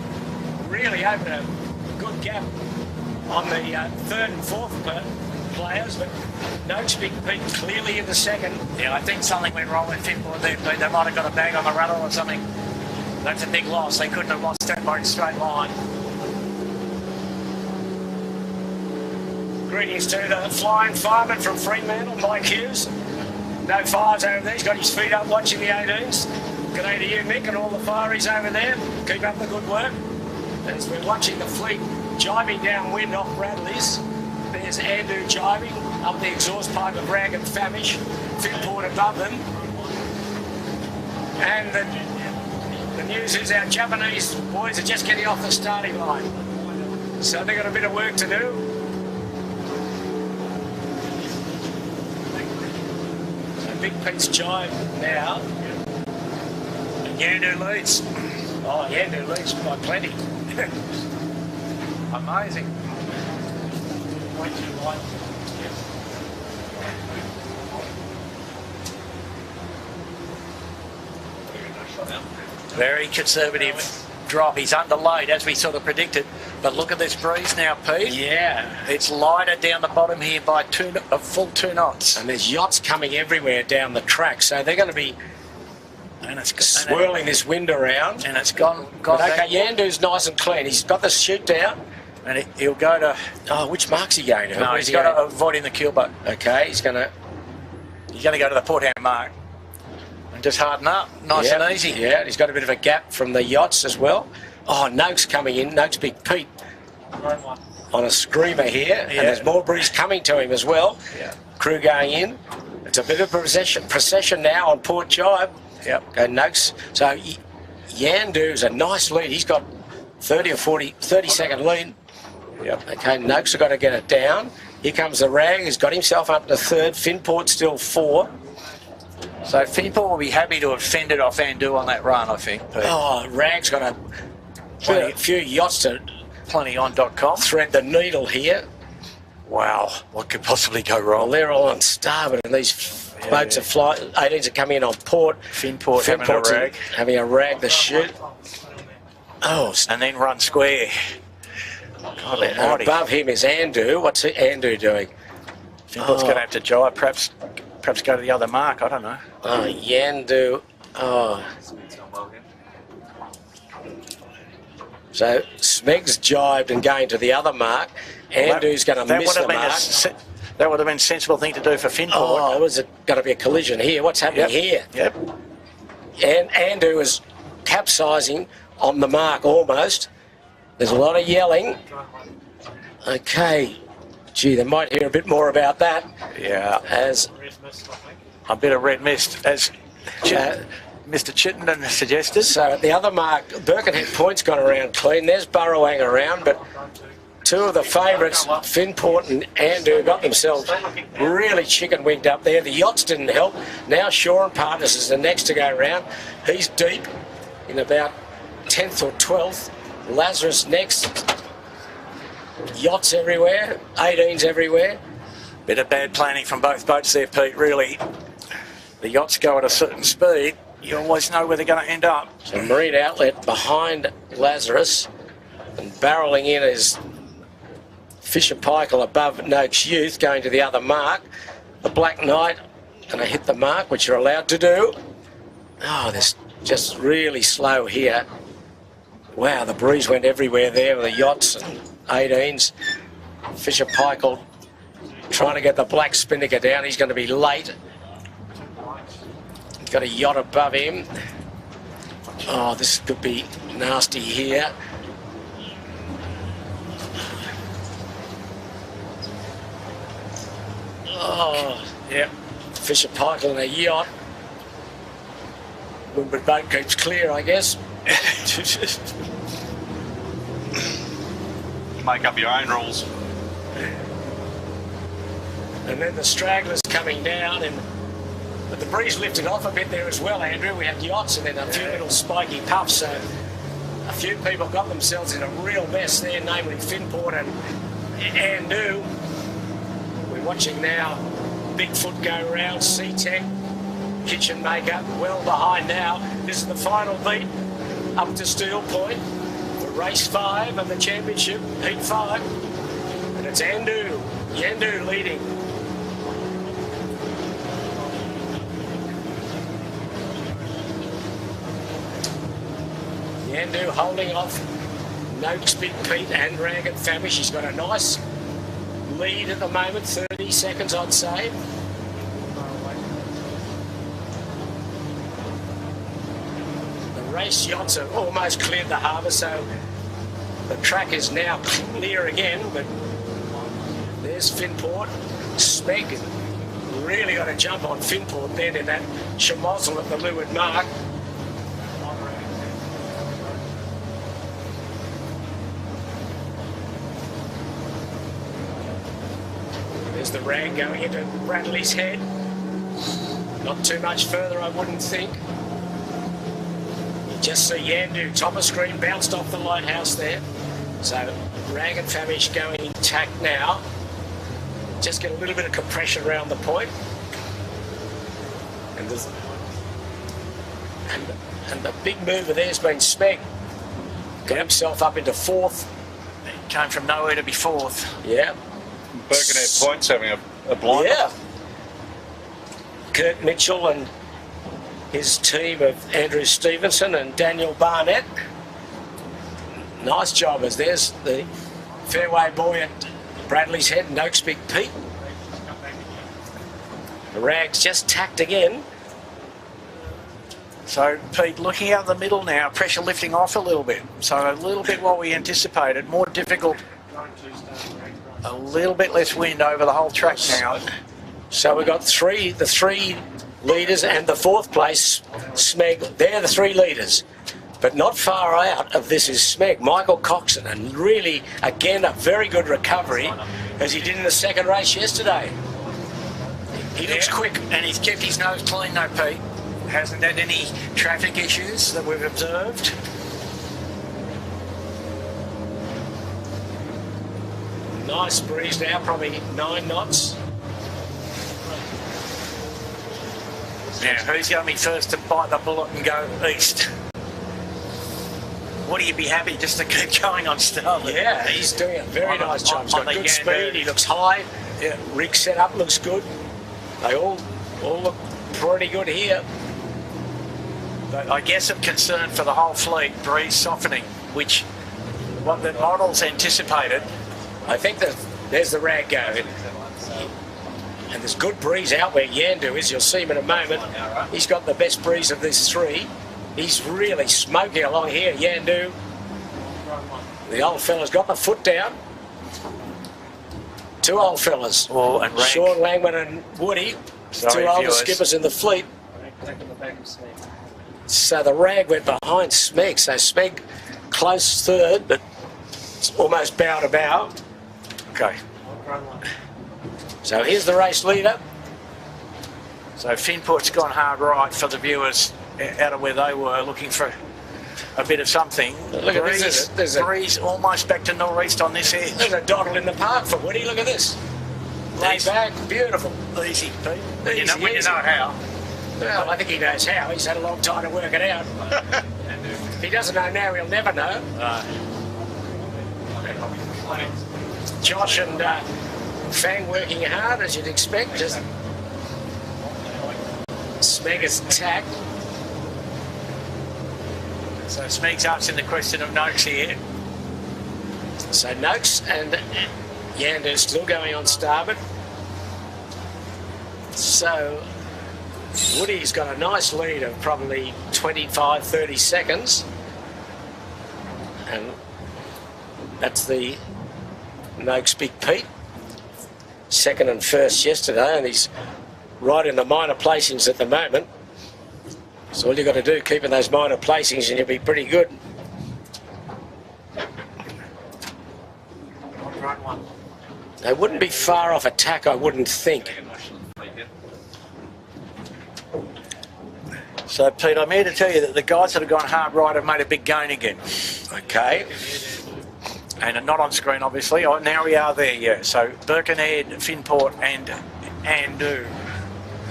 really opened a good gap on the third and fourth players, but Noakes Big Pete clearly in the second. Yeah, I think something went wrong with Finport there, Pete. They might have got a bag on the rudder or something. That's a big loss. They couldn't have lost that boat straight line. Greetings to the flying fireman from Fremantle, Mike Hughes. No fires over there. He's got his feet up watching the 18s. G'day to you, Mick, and all the fireys over there. Keep up the good work. As we're watching the fleet jibing downwind off Bradley's, there's Andrew jibing up the exhaust pipe of Rag and Famish, Finport above them. And the news is our Japanese boys are just getting off the starting line. So they've got a bit of work to do. Big Pete's jibe now. And Yandu leads. Oh, Yandu leads by plenty. Amazing. Way too light. Very conservative drop. He's underlaid as we sort of predicted. But look at this breeze now, Pete. Yeah. It's lighter down the bottom here by a full 2 knots. And there's yachts coming everywhere down the track, so they're going to be swirling this wind around. And it's gone But back. okay, Yandu's nice and clean. He's got the chute down. And he'll go to... Oh, which mark's he going to? No, he's got to avoid in the keel boat. Okay, he's going to go to the port hand mark. And just harden up. Nice and easy. Yeah, he's got a bit of a gap from the yachts as well. Oh, Noakes coming in. Noakes Big Pete on a screamer here. And there's more breeze coming to him as well. Yeah. Crew going in. It's a bit of procession now on port jibe. Yep. Okay, Noakes. So Yandu's a nice lead. He's got 30 second lead. Yep. Okay, Noakes have got to get it down. Here comes the Rag. He's got himself up to third. Finport still 4. So Finport will be happy to have fended off Andu on that run, I think, Pete. Oh, Rag's got a few yachts to Plenty.com. thread the needle here. Wow, what could possibly go Well, wrong? they're all on starboard, and these boats are 18s are coming in on port. Finport having a rag the chute. Oh, and then run square. God and almighty. above him is Andu. What's Andu doing? Finport's going to have to jibe, perhaps go to the other mark, I don't know. Oh, Yandu. Oh. So Smeg's jibed and going to the other mark. Andu's going to miss the mark. That would have been a sensible thing to do for Finport. Oh, there was going to be a collision here. What's happening here? Yep. And Andu is capsizing on the mark almost. There's a lot of yelling. Okay. Gee, they might hear a bit more about that. Yeah. As a bit of red mist, as Mr. Giltinan suggested. So at the other mark, Birkenhead Point's gone around clean. There's Burrowang around, but two of the favourites, Finport and Andu, got themselves really chicken-winged up there. The yachts didn't help. Now Shaw and Partners is the next to go around. He's deep in about 10th or 12th. Lazarus next. Yachts everywhere, 18s everywhere. Bit of bad planning from both boats there, Pete, really. The yachts go at a certain speed. You always know where they're going to end up. So Marine Outlet behind Lazarus, and barrelling in is Fisher Paykel above Noakes Youth, going to the other mark. The Black Knight going to hit the mark, which you're allowed to do. Oh, this just really slow here. Wow, the breeze went everywhere there with the yachts and 18s. Fisher Paykel trying to get the Black Spinnaker down. He's going to be late. He's got a yacht above him. Oh, this could be nasty here. Oh, yeah. Fisher Paykel in a yacht. Windward boat keeps clear, I guess. Make up your own rules. And then the stragglers coming down, but the breeze lifted off a bit there as well, Andrew. We had yachts and then a few little spiky puffs, so a few people got themselves in a real mess there, namely Finport and Andu. We watching now Bigfoot go round, C-Tech, Kitchen Maker, well behind now. This is the final beat up to Steel Point for race 5 of the championship, heat 5. And it's Yandu leading. Yandu holding off Noakes, Big Pete and Ragged Family. She's got a nice lead at the moment, 30 seconds I'd say. The race yachts have almost cleared the harbour, so the track is now clear again, but there's Finport. Smeg really got a jump on Finport then in that Chamozzle at the leeward mark. There's the rag going into Bradley's Head. Not too much further, I wouldn't think. You just see Yandu, top of screen, bounced off the lighthouse there. So Rag and Famish going intact now. Just get a little bit of compression around the point. And the big mover there's been Smeg. Got himself up into 4th. It came from nowhere to be 4th. Yeah. Birkenhead Point's having a blind. Yeah. Kurt Mitchell and his team of Andrew Stevenson and Daniel Barnett. Nice job, as there's the fairway boy at Bradley's Head, Noakes Big Pete. The Rag's just tacked again. So, Pete, looking out the middle now, pressure lifting off a little bit. So a little bit what we anticipated, more difficult. A little bit less wind over the whole track now. So we've got the three leaders and the 4th place, Smeg. They're the 3 leaders. But not far out of this is Smeg, Michael Coxon, and really, again, a very good recovery, as he did in the 2nd race yesterday. He looks quick. And he's kept his nose clean, though, Pete. Hasn't had any traffic issues that we've observed. Nice breeze now, probably 9 knots. Now, who's going to be first to bite the bullet and go east? Would he be happy just to keep going on starboard? Yeah, he's doing a very nice job. He's got good speed, he looks high. Yeah. Rig setup looks good. They all look pretty good here. But I guess of concern for the whole fleet, breeze softening, which what the models anticipated. I think that there's the Rag go. And there's good breeze out where Yandu is. You'll see him in a moment. He's got the best breeze of these 3. He's really smoking along here, Yandu. The old fella's got the foot down. 2 old fellas. Oh, and Sean Langman and Woody. Sorry, 2 older viewers. skippers in the fleet. So the Rag went behind Smeg. So Smeg close 3rd, but it's almost bow to bow. Okay. So here's the race leader. So Finport's gone hard right for the viewers out of where they were, looking for a bit of something. Look at this. There's a breeze almost back to northeast on this edge. There's a doddle in the park for Woody. Look at this. Lay back, beautiful. Easy, Pete. Easy, When you know how. Well, I think he knows how. He's had a long time to work it out. If he doesn't know now, he'll never know. Josh and Fang working hard, as you'd expect. Just Smeg is tacked. So Smeg's asking the question of Noakes here. So Noakes and Yandu still going on starboard. So Woody's got a nice lead of probably 25, 30 seconds. And that's the Noakes Big Pete. 2nd and 1st yesterday, and he's right in the minor placings at the moment. So all you've got to do, keep in those minor placings, and you'll be pretty good. They wouldn't be far off attack, I wouldn't think. So, Pete, I'm here to tell you that the guys that have gone hard right have made a big gain again. Okay. And not on screen, obviously. Oh, now we are there, yeah. So Birkenhead, Finport and Andu.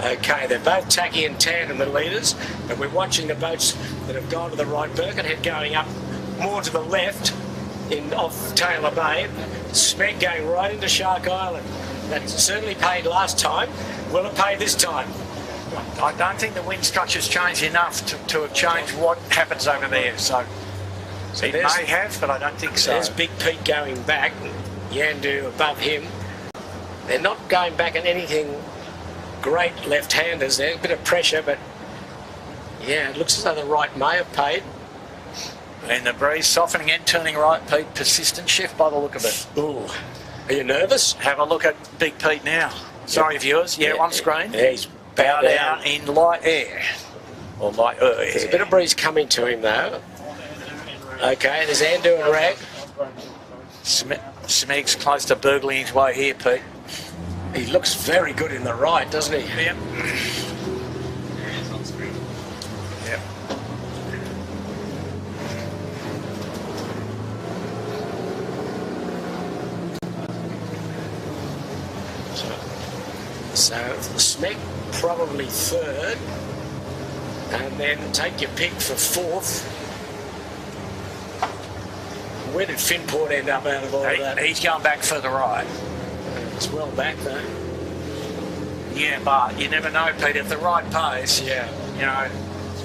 Okay, they're both tacky in tandem, the leaders, but we're watching the boats that have gone to the right. Birkenhead going up more to the left off Taylor Bay. Smeg going right into Shark Island. That certainly paid last time. Will it pay this time? I don't think the wind structure's changed enough to have changed what happens over there. So it may have, but I don't think so. There's Big Pete going back. Yandu above him. They're not going back at anything great left-handers there. A bit of pressure, but yeah, it looks as though the right may have paid. And the breeze softening and turning right, Pete. Persistent shift by the look of it. Ooh. Are you nervous? Have a look at Big Pete now. Sorry, viewers. Yeah, on screen. Yeah, he's bow down in light air. Or light air. There's a bit of breeze coming to him, though. Okay, there's Andu and Rag. Smeg's close to burgling his way here, Pete. He looks very good in the right, doesn't he? Yep. Yep. So Smeg probably third, and then take your pick for fourth. Where did Finport end up out of all of that? He's going back further right. It's well back though. Yeah, but you never know, Pete. If the right pays, Yeah. you know,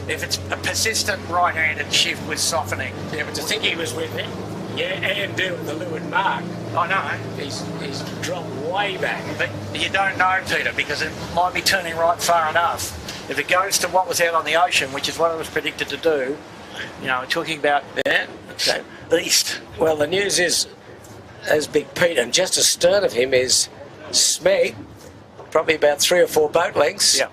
if it's a persistent right-handed shift with softening. Yeah, but to think he was with him, Andu and the Leeward mark. I know. He's dropped way back. But you don't know, Peter, because it might be turning right far enough. If it goes to what was out on the ocean, which is what it was predicted to do, you know, talking about east. Well, the news is, as Big Pete, and just astern of him is Smeg, probably about 3 or 4 boat lengths. Yeah.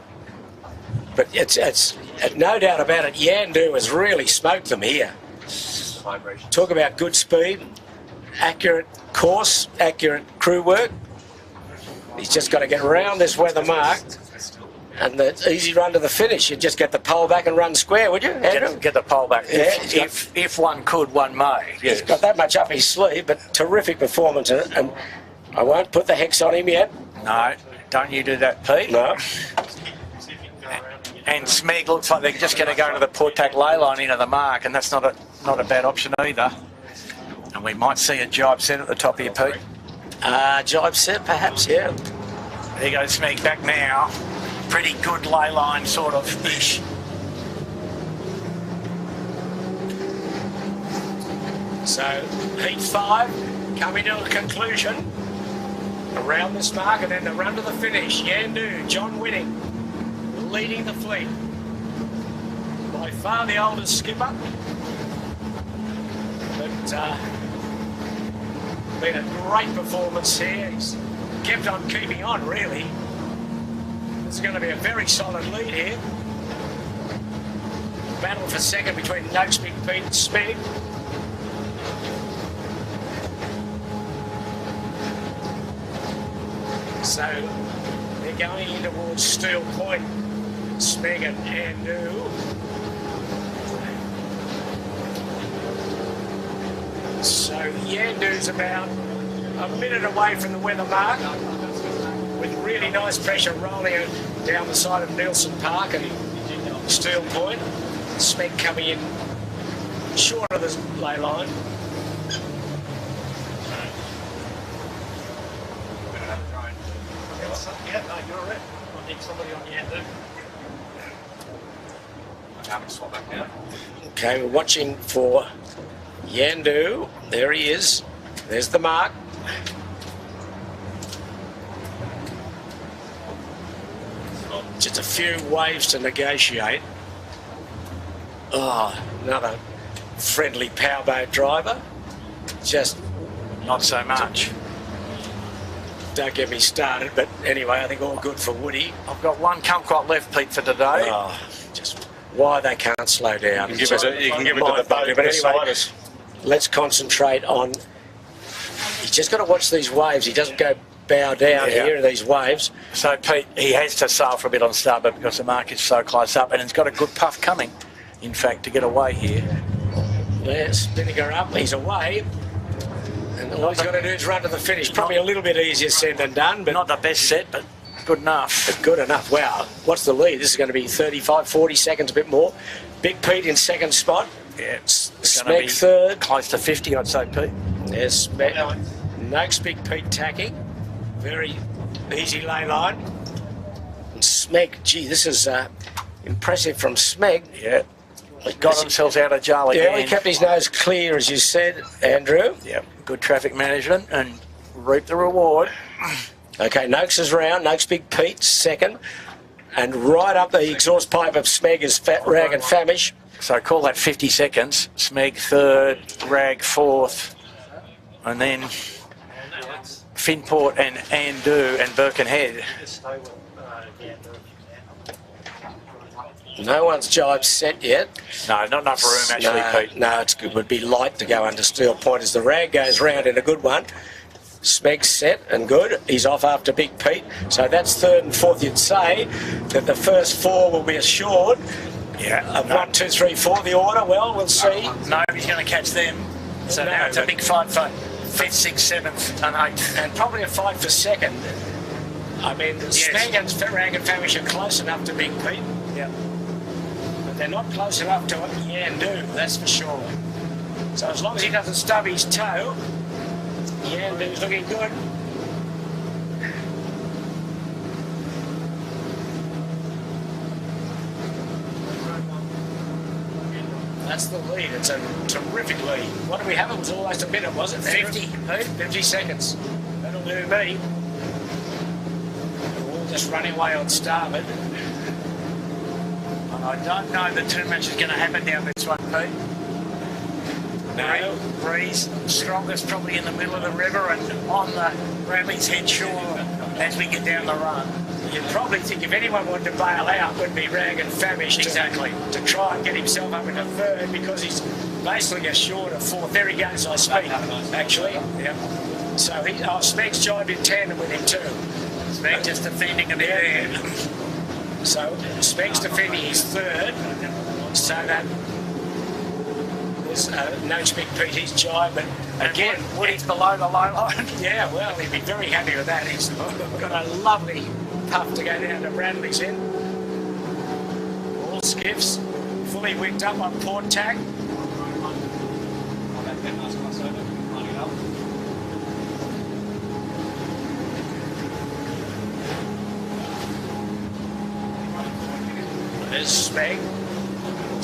But it's no doubt about it, Yandu has really smoked them here. Talk about good speed, accurate course, accurate crew work. He's just got to get around this weather mark, and the easy run to the finish. You just get the pole back and run square, would you, Andrew? Get the pole back. Yeah, if one could, one may. He's got that much up his sleeve, but terrific performance, and I won't put the hex on him yet. No, don't you do that, Pete. No. And Smeg looks like they're just going to go to the port tack ley line into the mark, and that's not a bad option either. And we might see a jibe set at the top here, Pete. Jibe set, perhaps, yeah. There goes Smeg back now. Pretty good ley line, sort of ish. So, heat 5 coming to a conclusion around this mark, and then the run to the finish. Yandu, John Winning, leading the fleet. By far the oldest skipper. But been a great performance here. He's kept on keeping on, really. This is going to be a very solid lead here. Battle for second between Noakes, Big Pete and Smeg. So they're going in towards Steel Point, Smeg and Andu. So Yandu's about a minute away from the weather mark, with really nice pressure rolling down the side of Nelson Park and Steel Point. Smeg coming in short of the ley line. Yeah, no, you're right. I need somebody on Yandu. Okay, we're watching for Yandu. There he is. There's the mark. Just a few waves to negotiate. Oh, another friendly powerboat driver. Just Not so much. don't get me started, but anyway, I think all good for Woody. I've got one kumquat left, Pete, for today. Oh, just why they can't slow down. You can give it to the boat, But anyway, deciders. let's concentrate on. He's just got to watch these waves. He doesn't go bow down here in these waves. So, Pete, he has to sail for a bit on starboard because the mark is so close up, and it's got a good puff coming, in fact, to get away here. Yeah, spinning her up. He's away. All he's got to do is run to the finish. Probably a little bit easier said than done, but not the best set, but good enough. But good enough. Wow. What's the lead? This is going to be 35, 40 seconds, a bit more. Big Pete in second spot. Yeah, it's Smeg third. Close to 50, I'd say, Pete. There's Noakes, Big Pete tacking. Very easy lay line. And Smeg, gee, this is impressive from Smeg. Yeah. He got themselves out of jail again. Yeah, he kept his nose clear, as you said, Andrew. Yeah, good traffic management and reap the reward. Okay, Noakes is round. Noakes, Big Pete second. And right up the exhaust pipe of Smeg is Rag and Famish. So call that 50 seconds. Smeg third, Rag fourth, and then Finport and Andu and Birkenhead. No one's jibe set yet. No, not enough room actually, Pete. No, it's good. Would be light to go under steel point as the Rag goes round in a good one. Smeg's set and good. He's off after Big Pete. So that's third and fourth. You'd say that the first four will be assured. Yeah. Of 1, 2, 3, 4, the order. Well, we'll see. Nobody's going to catch them. So now it's a big fight for 5th, 6th, 7th and 8th. And probably a fight for second. I mean, Yes. Smeg and Rag and Famish are close enough to Big Pete. Yeah. But they're not close enough to Yandu, that's for sure. So as long as he doesn't stub his toe, Yandu's looking good. That's the lead. It's a terrific lead. What do we have? It was almost a minute, was it? 50. 50 seconds. That'll do me. We're all just running away on starboard. I don't know that too much is going to happen down this one, Pete. No. Breeze, strongest probably in the middle of the river and on the Bradley's head shore as we get down the run. You'd probably think if anyone wanted to bail out would be Rag and Famish Exactly. to try and get himself up into third because he's basically assured of fourth. There he goes, I speak, actually. Yeah. So Smeg's jibed in tandem with him too. Smeg just defending a bit there. So Smeg's defending his third, so that there's no Big Pete, he's jibed, but again, Woody's below the low line. yeah, well, he'd be very happy with that. He's got a lovely puff to go down to Bradley's end. All skiffs, fully wicked up on port tack. There's Smeg.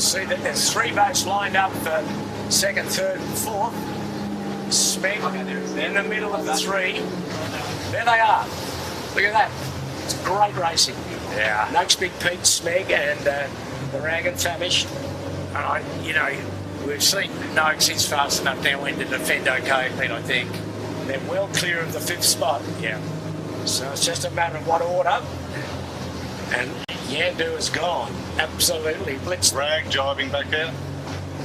See that there's 3 boats lined up for second, third and fourth. Smeg in the middle of the 3. There they are. Look at that. It's great racing. Yeah. Noakes, Big Pete, Smeg and the Rag and Famish. And we've seen Noakes is fast enough downwind to defend okay, Pete, I think. They're well clear of the 5th spot. Yeah. So it's just a matter of what order. And Yandu is gone. Absolutely blitzed. Rag jibing back out.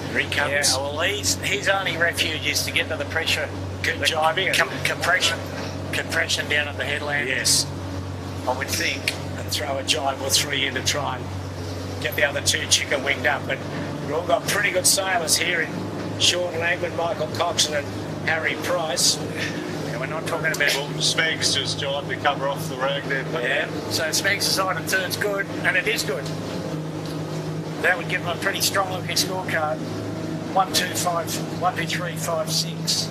Here he comes. Yeah, well, his only refuge is to get to the pressure. Good jibing. Compression down at the headland. Yes. I would think. And throw a jibe or 3 in to try and get the other 2 chicken winged up. But we've all got pretty good sailors here in Sean Langman, Michael Coxon and Harry Price. Yeah, we're not talking about... Well, Smeg's just jibed to cover off the Rag there. Yeah. So Smeg's side and turn's good, and it is good. That would give him a pretty strong looking scorecard. 1, 2, 5, 1, 2, 3, 5, 6.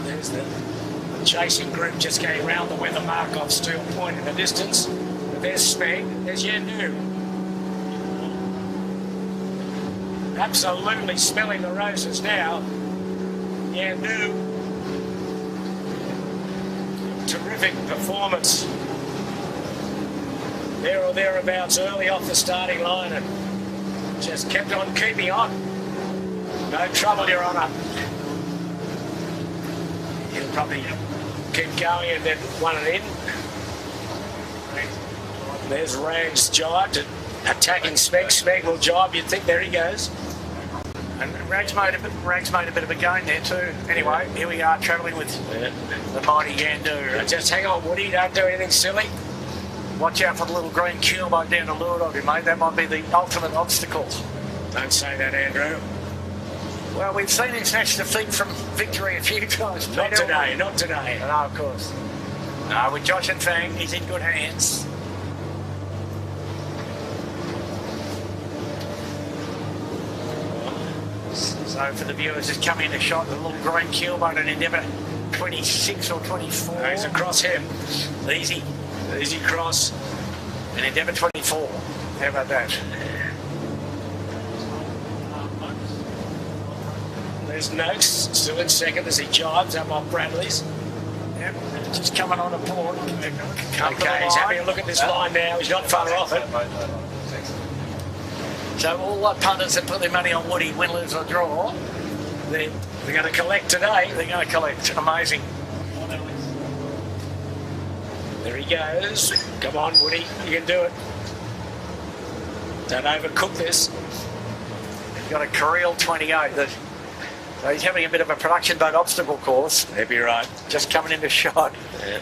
There's the chasing group just getting round the weather mark off Steel Point in the distance. There's Smeg, there's Yandu. Absolutely smelling the roses now. Yandu. Terrific performance. There or thereabouts early off the starting line and just kept on keeping on. No trouble, Your Honour. He'll probably keep going and then one and in. There's Rag's jibe to attacking Smeg. Smeg will jibe, you'd think. There he goes. And Rag's made a bit of a gain there too. Anyway, here we are travelling with the mighty Yandu. Just hang on, Woody, don't do anything silly. Watch out for the little green keelboat down the leeward of you, mate. That might be the ultimate obstacle. Don't say that, Andrew. Well, we've seen him snatch defeat from victory a few times. Not today, not today. No, of course. No, with Josh and Fang, he's in good hands. So for the viewers, just come in a shot with a little green keelboat and Endeavour 26 or 24. No, he's across him. Easy. Easy cross. And Endeavour 24. How about that? There's Noakes still in second as he jibes up off Bradley's. Yep, just coming on a board. Okay, he's having a look at this line now. He's not far off it. So all the punters that put their money on Woody, win, lose or draw, They're going to collect today. they're going to collect. Amazing. There he goes. Come on, Woody. You can do it. Don't overcook this. He's got a Careel 28. So he's having a bit of a production boat obstacle course. He'll be right. Just coming into shot. Yeah.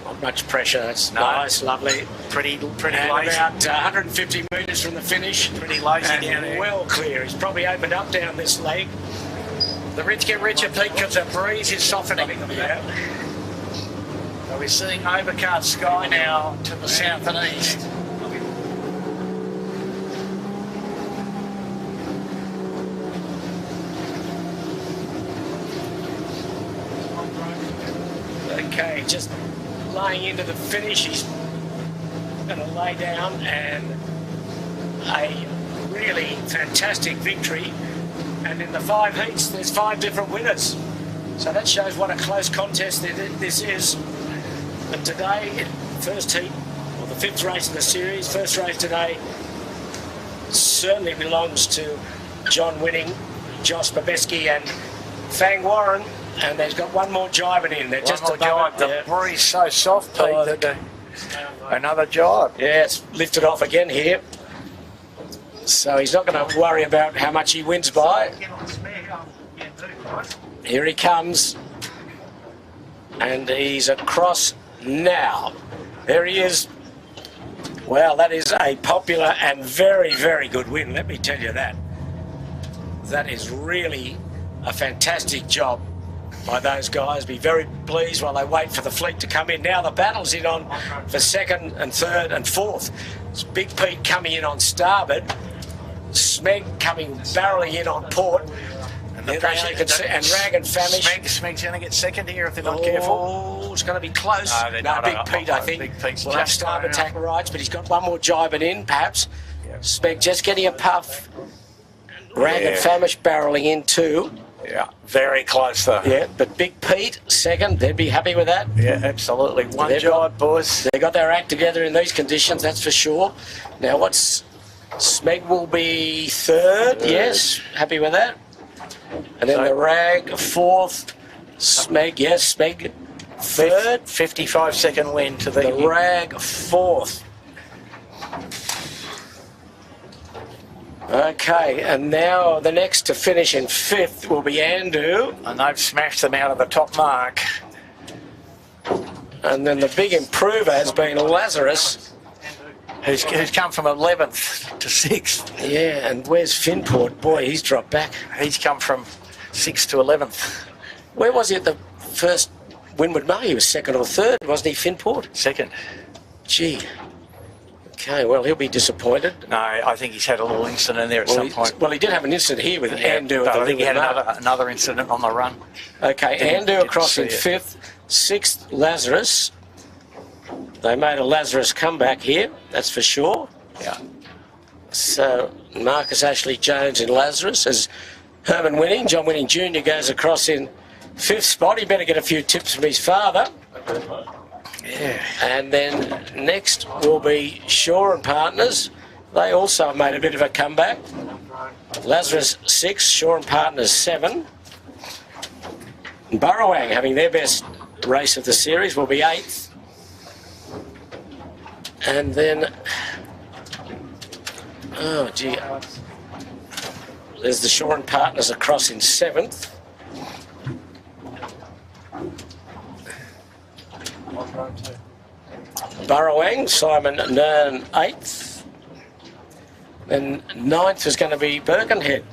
Not much pressure. That's No. nice, lovely. Pretty And lazy. about 150 metres from the finish. Pretty lazy And down there. well clear. He's probably opened up down this leg. The rich get richer, Pete, because the breeze is softening. Yeah. So we're seeing overcast sky now to the south and east. Okay, just laying into the finish. He's going to lay down, and a really fantastic victory. And in the 5 heats, there's 5 different winners. So that shows what a close contest this is. But today, first heat, or the 5th race in the series, first race today, certainly belongs to John Winning, Josh Babeski and Fang Warren. And they've got one more jibing in. They're just One more above jibe. it. The breeze so soft, Pete, Oh, that another jibe. Yeah, it's lifted off again here. So he's not going to worry about how much he wins by. Here he comes. And he's across now. There he is. Well, that is a popular and very, very good win. Let me tell you that. That is really a fantastic job by those guys. Be very pleased while they wait for the fleet to come in. Now the battle's in on for 2nd and 3rd and 4th. It's Big Pete coming in on starboard. Smeg coming barreling in on port. And the pressure you can see, and Rag and Famish. Smeg's going to get second here if they're not careful. Oh, it's going to be close. No, they're not. Big Pete, I think, Big Pete's will have just starboard going out. tack rights, but he's got one more jibing in, perhaps. Smeg just getting a puff. Rag and Famish barreling in too. Yeah, very close though. Yeah, but Big Pete, second, they'd be happy with that. Yeah, absolutely. One They've jibe, boys. They got their act together in these conditions, that's for sure. Now, Smeg will be third, yes, happy with that. And then the Rag, 4th. Smeg, yes, Smeg, 3rd. 55-second win to The Rag, 4th. Okay, and now the next to finish in 5th will be Andu. And they've smashed them out of the top mark. And then the big improver has been Lazarus. Who's come from 11th to 6th. Yeah, and where's Finport? Boy, he's dropped back. He's come from 6th to 11th. Where was he at the first Windward Mar? He was 2nd or 3rd, wasn't he, Finport? 2nd. Gee. Okay, well, he'll be disappointed. No, I think he's had a little incident there at some point. Well, he did have an incident here with Andu. But I think he had another incident on the run. Okay, Andu across in 5th. 6th, Lazarus. They made a Lazarus comeback here, that's for sure. Yeah. So Marcus Ashley Jones in Lazarus as Herman Winning. John Winning Jr. goes across in 5th spot. He better get a few tips from his father. Yeah. And then next will be Shaw and Partners. They also have made a bit of a comeback. Lazarus 6, Shaw and Partners 7. And Burrowang having their best race of the series will be 8th. And then, oh gee, there's the Shaw and Partners across in 7th. Burrowang, Simon Nern 8th. Then 9th is going to be Birkenhead.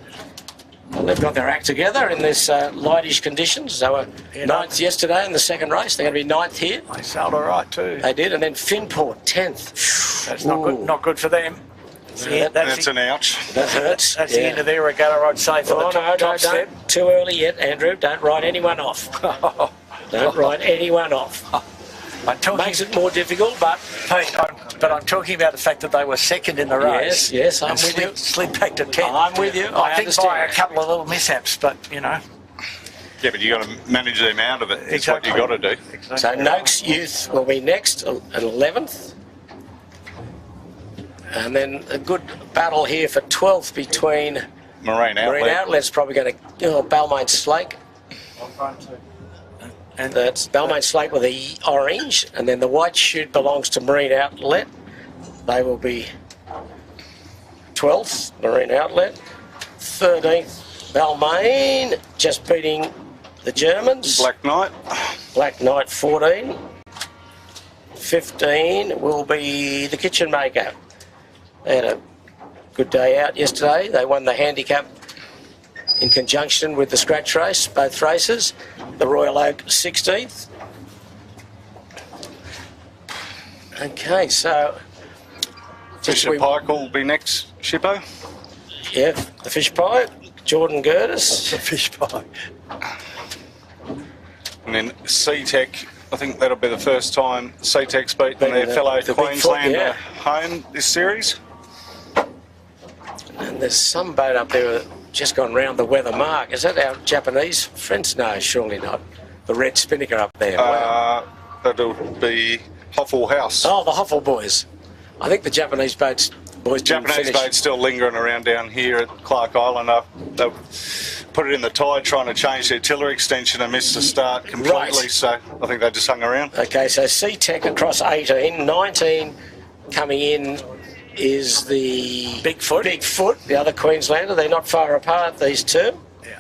Well, they've got their act together in this lightish conditions. They were 9th yesterday in the second race. They're going to be 9th here. They sailed all right too. They did. And then Finport 10th. That's not good. Not good for them. Yeah, That's an ouch. that hurts. That's the end of their regatta, I'd say, for the top step. Don't. Too early yet, Andrew. Don't write anyone off. Don't write anyone off. Makes it more difficult, but... But I'm talking about the fact that they were second in the race. Yes, I'm with you. Slid back to 10th. I'm with you. I think understand. by a couple of little mishaps, but, you know. Yeah, but you got to manage them out of it. That's Exactly. what you got to do. Exactly. So Noakes Youth will be next at 11th. And then a good battle here for 12th between Marine Outlet's probably going to... Balmain Slake. And That's Balmain Slate with the orange, and then the white chute belongs to Marine Outlet. They will be 12th, Marine Outlet. 13th, Balmain, just beating the Germans. Black Knight 14. 15 will be the Kitchen Maker. They had a good day out yesterday. They won the handicap in conjunction with the scratch race, both races. The Royal Oak 16th. Okay, so... Fisher Pike will be next, Shippo. Yeah, the Fish Pie, Jordan Gertis. the fish pie. And then C-Tech, I think that'll be the first time C-Tech's beaten their fellow the Queenslander Bigfoot, home this series. And there's some boat up there that just gone round the weather mark. Is that our Japanese friends? No, surely not. The Red Spinnaker up there. Wow. That'll be Hoffel House. Oh, the Hoffel boys. I think the Japanese boys didn't Japanese finish. boat's still lingering around down here at Clark Island. They put it in the tide trying to change their tiller extension and missed the start completely, Right. So I think they just hung around. Okay, so C-Tech across 18. 19 coming in is the Bigfoot, the other Queenslander. They're not far apart, these two. Yeah.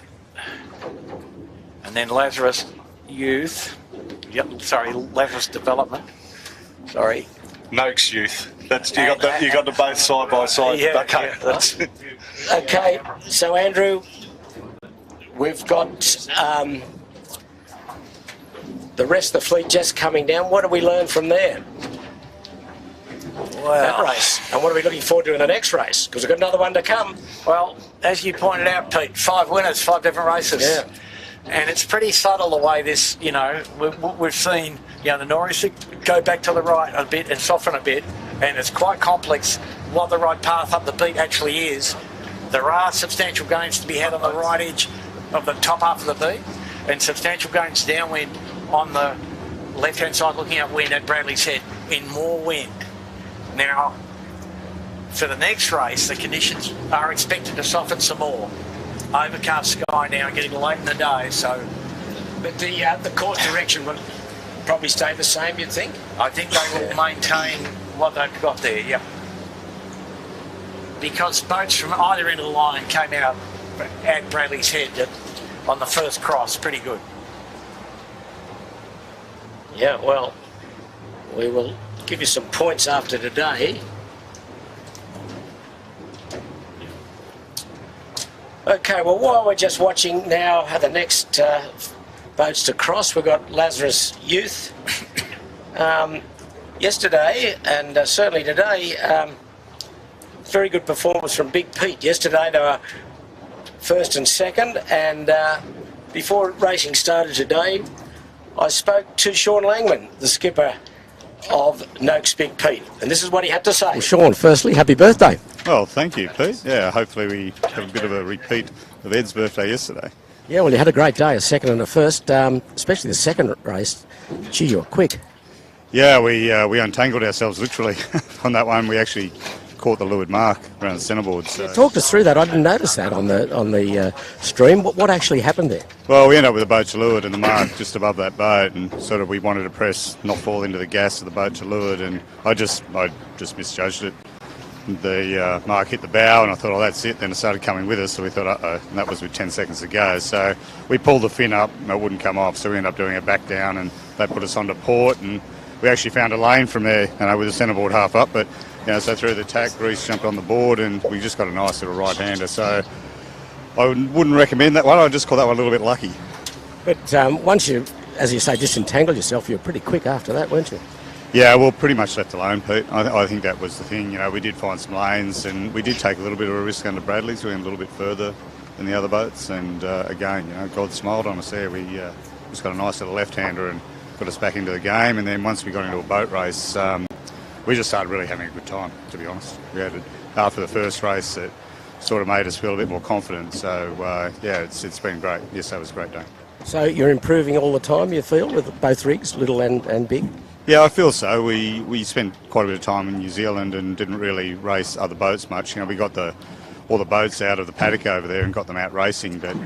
And then Lazarus Youth. Yep, sorry, Lazarus Development. Sorry. Noakes Youth. That's you got the both side by side. Yeah, Okay. yeah, that's Okay, so Andrew, we've got the rest of the fleet just coming down. What do we learn from there? That race. And what are we looking forward to in the next race? Because we've got another one to come. Well, as you pointed out, Pete, 5 winners, 5 different races. Yeah. And it's pretty subtle the way this, we've seen, the Norris go back to the right a bit and soften a bit, and it's quite complex what the right path up the beat actually is. There are substantial gains to be had on the right edge of the top half of the beat, and substantial gains downwind on the left-hand side looking upwind at Bradley's Head in more wind. Now, for the next race, the conditions are expected to soften some more. Overcast sky now, getting late in the day, so... But the course direction will probably stay the same, you'd think? I think they will maintain what they've got there, yep. Because boats from either end of the line came out at Bradley's Head on the first cross, pretty good. Yeah, well, we will give you some points after today. Okay, well, while we're just watching now the next boats to cross, we've got Lazarus Youth. Yesterday, and certainly today, very good performance from Big Pete. Yesterday they were first and second, and before racing started today, I spoke to Sean Langman, the skipper of Noakes Big Pete, and this is what he had to say. Well, Sean, firstly, happy birthday. Well, thank you, Pete. Yeah, hopefully we have a bit of a repeat of Ed's birthday yesterday. Yeah, well, you had a great day, a second and a first, especially the second race. Gee, you were quick. Yeah, we untangled ourselves literally on that one. We actually caught the leeward mark around the centreboard. So. Talk us through that. I didn't notice that on the stream. What actually happened there? Well, we ended up with the boat to leeward and the mark just above that boat, and sort of we wanted to press, not fall into the gas of the boat to leeward, and I just misjudged it. The mark hit the bow, and I thought, oh, that's it. Then it started coming with us, so we thought, uh-oh, and that was with 10 seconds to go. So we pulled the fin up, and it wouldn't come off, so we ended up doing it back down, and they put us onto port, and we actually found a lane from there, with the centreboard half up. But so through the tack, Reece jumped on the board, and we just got a nice little right-hander. So I wouldn't recommend that one. I just call that one a little bit lucky. But once you, as you say, disentangled yourself, you were pretty quick after that, weren't you? Yeah, well, pretty much left alone, Pete. I think that was the thing. We did find some lanes, and we did take a little bit of a risk under Bradley's. We went a little bit further than the other boats, and again, God smiled on us there. We just got a nice little left-hander and got us back into the game. And then once we got into a boat race, we just started really having a good time, to be honest. We had after the first race, it sort of made us feel a bit more confident. So it's been great. Yes, that was a great day. So you're improving all the time, you feel, with both rigs, little and big? Yeah, I feel so. We spent quite a bit of time in New Zealand and didn't really race other boats much. We got all the boats out of the paddock over there and got them out racing, but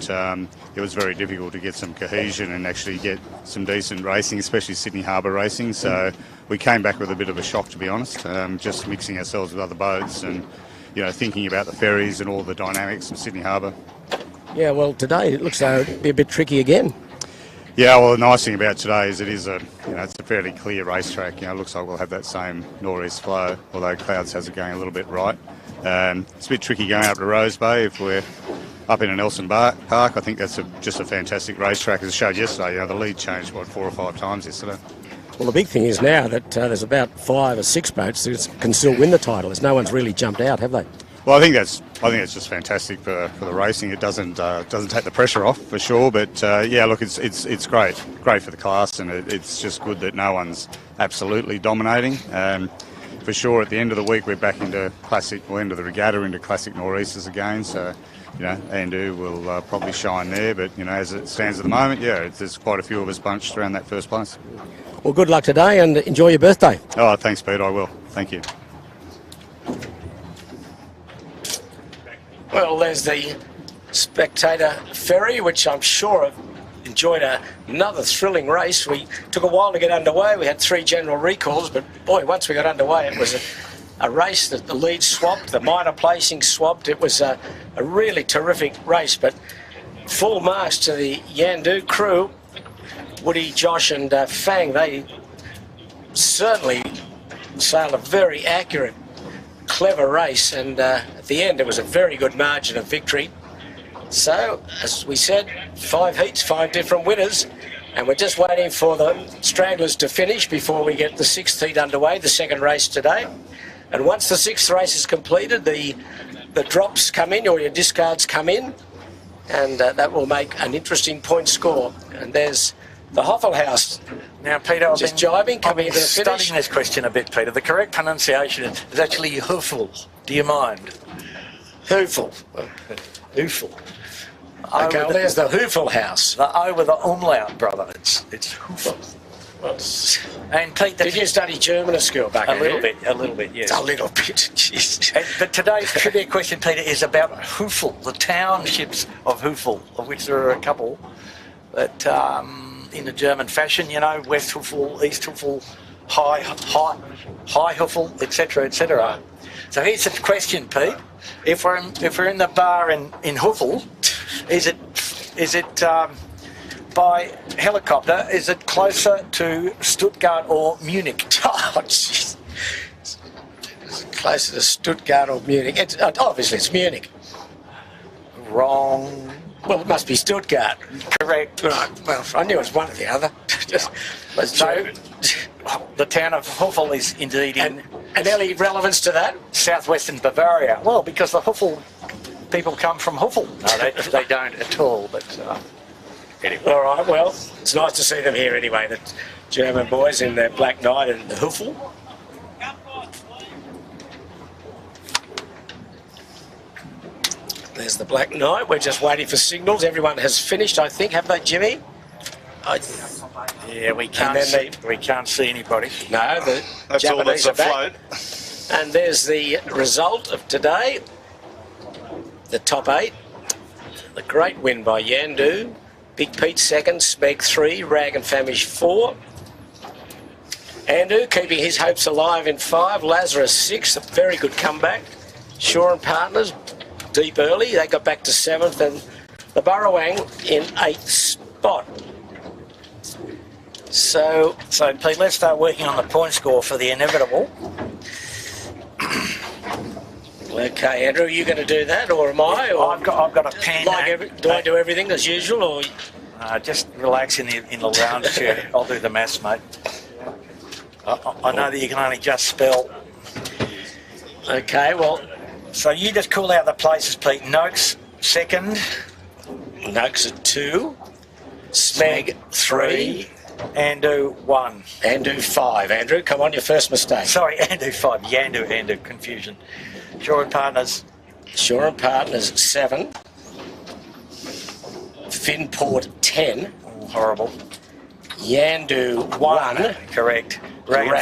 it was very difficult to get some cohesion and actually get some decent racing, especially Sydney Harbour racing. So we came back with a bit of a shock, to be honest, just mixing ourselves with other boats and thinking about the ferries and all the dynamics of Sydney Harbour. Yeah, well, today it looks like it'll be a bit tricky again. Yeah, well, the nice thing about today is it's a fairly clear racetrack. It looks like we'll have that same northeast flow, although Clouds has it going a little bit right. It's a bit tricky going up to Rose Bay if we're up in a Nelson Park. I think that's just a fantastic racetrack. As it showed yesterday, the lead changed, 4 or 5 times yesterday. Well, the big thing is now that there's about 5 or 6 boats that can still win the title. As no one's really jumped out, have they? Well, I think it's just fantastic for the racing. It doesn't take the pressure off for sure, but look, it's great for the class, and it's just good that no one's absolutely dominating. For sure, at the end of the week, we're back into classic, end of the regatta into classic nor'easters again. So, Andu will probably shine there, but as it stands at the moment, there's quite a few of us bunched around that first place. Well, good luck today, and enjoy your birthday. Oh, thanks, Pete. I will. Thank you. Well, there's the spectator ferry, which I'm sure have enjoyed another thrilling race. We took a while to get underway. We had 3 general recalls, but boy, once we got underway, it was a race that the lead swapped, the minor placing swapped. It was a really terrific race, but full marks to the Yandu crew. Woody, Josh and Fang, they certainly sailed a very accurate, clever race, and at the end it was a very good margin of victory. So, as we said, 5 heats, 5 different winners, and we're just waiting for the stragglers to finish before we get the 6th heat underway, the second race today. And once the 6th race is completed, the drops come in, or your discards come in, and that will make an interesting point score. And there's the Hoffel House. Now, Peter, I've been studying this question a bit, Peter. The correct pronunciation is actually Hoofel. Do you mind? Hoofel. Hoofel. Okay, well, there's the Hoofel House. The O with the umlaut, brother. It's Hoofel. Well, and Pete, did you study German at school back a little bit, yes. A little bit, jeez. But today's trivia question, Peter, is about Hoofel, the townships of Hoofel, of which there are a couple that, in the German fashion, West Hoofel, East Hoofel, High Hoofel, etc., etc. So here's the question, Pete. If we're in the bar in Hoofel, is it by helicopter? Is it closer to Stuttgart or Munich? Oh, jeez. Closer to Stuttgart or Munich. Obviously, it's Munich. Wrong. Well, it must be Stuttgart. Correct. Right. Well, I knew it was one or the other. So, the town of Hoofel is indeed in... And any relevance to that? Southwestern Bavaria. Well, because the Hoofel people come from Hoofel. No, they don't at all, but... Anyway. All right, well, it's nice to see them here anyway, the German boys in their Black Knight and the Hoofel. There's the Black Knight. We're just waiting for signals. Everyone has finished, I think. Have they, Jimmy? Yeah, we can't see anybody. No, the that's Japanese all are back. And there's the result of today. The top 8. The great win by Yandu. Big Pete 2nd, Smeg 3, Rag and Famish 4. Andu keeping his hopes alive in 5. Lazarus 6, a very good comeback. Shaw and Partners deep early. They got back to 7th, and the Burrowang in 8th spot. So, Pete, let's start working on the point score for the inevitable. okay, Andrew, are you going to do that, or am I? Or I've got a pen. do I do everything as usual, or? Just relax in the lounge chair. I'll do the maths, mate. I know that you can only just spell. Okay, well, So you just call out the places, Pete. Noakes, second. Noakes at 2, Smeg 3, Andu, 1. Andu 5. Andrew, come on, your first mistake. Sorry, Andu, 5. Yandu, confusion. Shaw and Partners. Shaw and Partners 7, Finport 10, Oh, horrible. Yandu 1, Correct. Rag and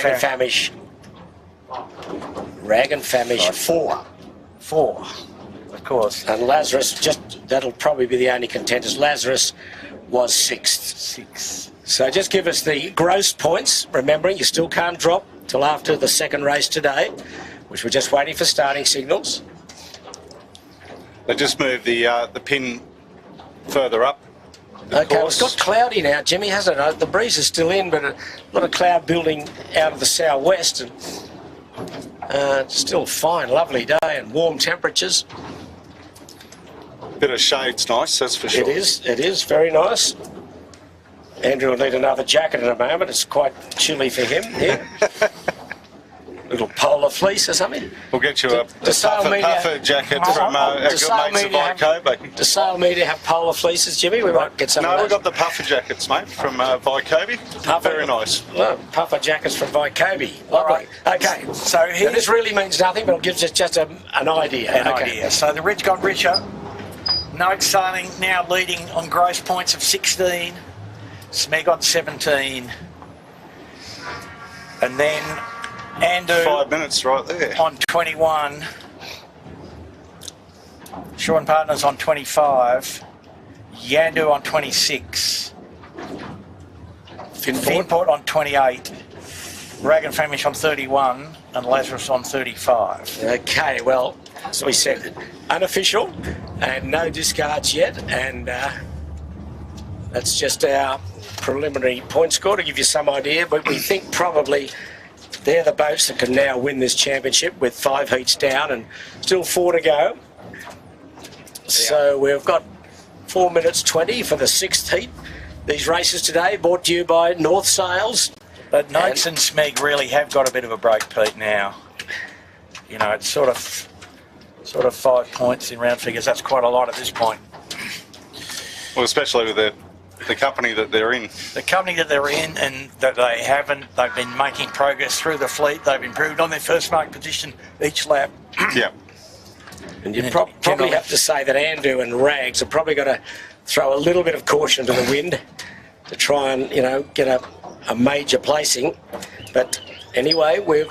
Famish 4. 4. Of course. And Lazarus, that'll probably be the only contenders. Lazarus was 6th. 6. So just give us the gross points, remembering you still can't drop till after the second race today, which we're just waiting for starting signals. They just moved the pin further up. Okay, well, it's got cloudy now, Jimmy, hasn't it? The breeze is still in, but a lot of cloud building out of the southwest, and it's still fine, lovely day and warm temperatures. Bit of shade's nice, that's for sure. It is very nice. Andrew will need another jacket in a moment. It's quite chilly for him here. Little polar fleece or something. We'll get you a puffer jacket from our good mates at Vycobi. Does Sale Media have polar fleeces, Jimmy? We might get some of No, those. we've got the puffer jackets, mate, from Vycobi. Very nice. Well, puffer jackets from Vycobi. Lovely. Okay, So now, here's this really means nothing, but it gives us just an idea. an idea. So the rich got richer. Noakes starting now leading on gross points of 16. Smeg on 17. And then Andu 5 minutes right there. on 21. Shaw and Partners on 25. Yandu on 26. Finport on 28. Rag and Famish on 31. And Lazarus on 35. Okay, well, as we said, unofficial and no discards yet, and that's just our preliminary point score to give you some idea, but we think probably they're the boats that can now win this championship with 5 heats down and still 4 to go. So we've got 4 minutes 20 for the 6th heat. These races today brought to you by North Sails. But Noakes and Smeg really have got a bit of a break, Pete, now. You know, it's sort of 5 points in round figures. That's quite a lot at this point. Well, especially with the company that they're in. The company that they're in and that they've been making progress through the fleet. They've improved on their first mark position each lap. Yeah. And you probably have to say that Andu and Rags have probably got to throw a little bit of caution to the wind to try and, get a major placing. But anyway, we're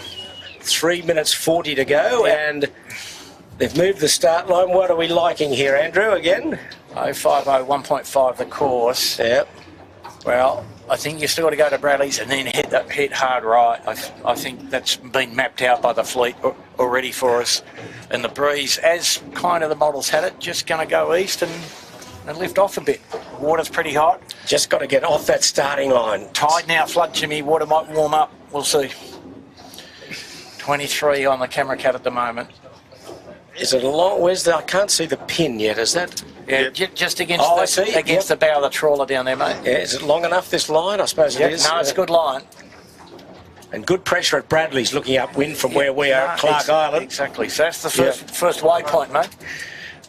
3 minutes 40 to go, and they've moved the start line. What are we liking here, Andrew, again? 050, 1.5 the course. Yep. Well, I think you still got to go to Bradley's and then hit hard right. I think that's been mapped out by the fleet already for us. And the breeze, as kind of the models had it, just going to go east and lift off a bit. Water's pretty hot. Just got to get off that starting line. Tide now, flood, Jimmy. Water might warm up. We'll see. 23 on the camera cat at the moment. Is it along? I can't see the pin yet. Is that? Yeah, just against the bow of the trawler down there, mate. Yeah, is it long enough, this line? I suppose it is. No, it's a good line. And good pressure at Bradley's looking upwind from where we are at Clark Island. Exactly. So that's the first waypoint, mate.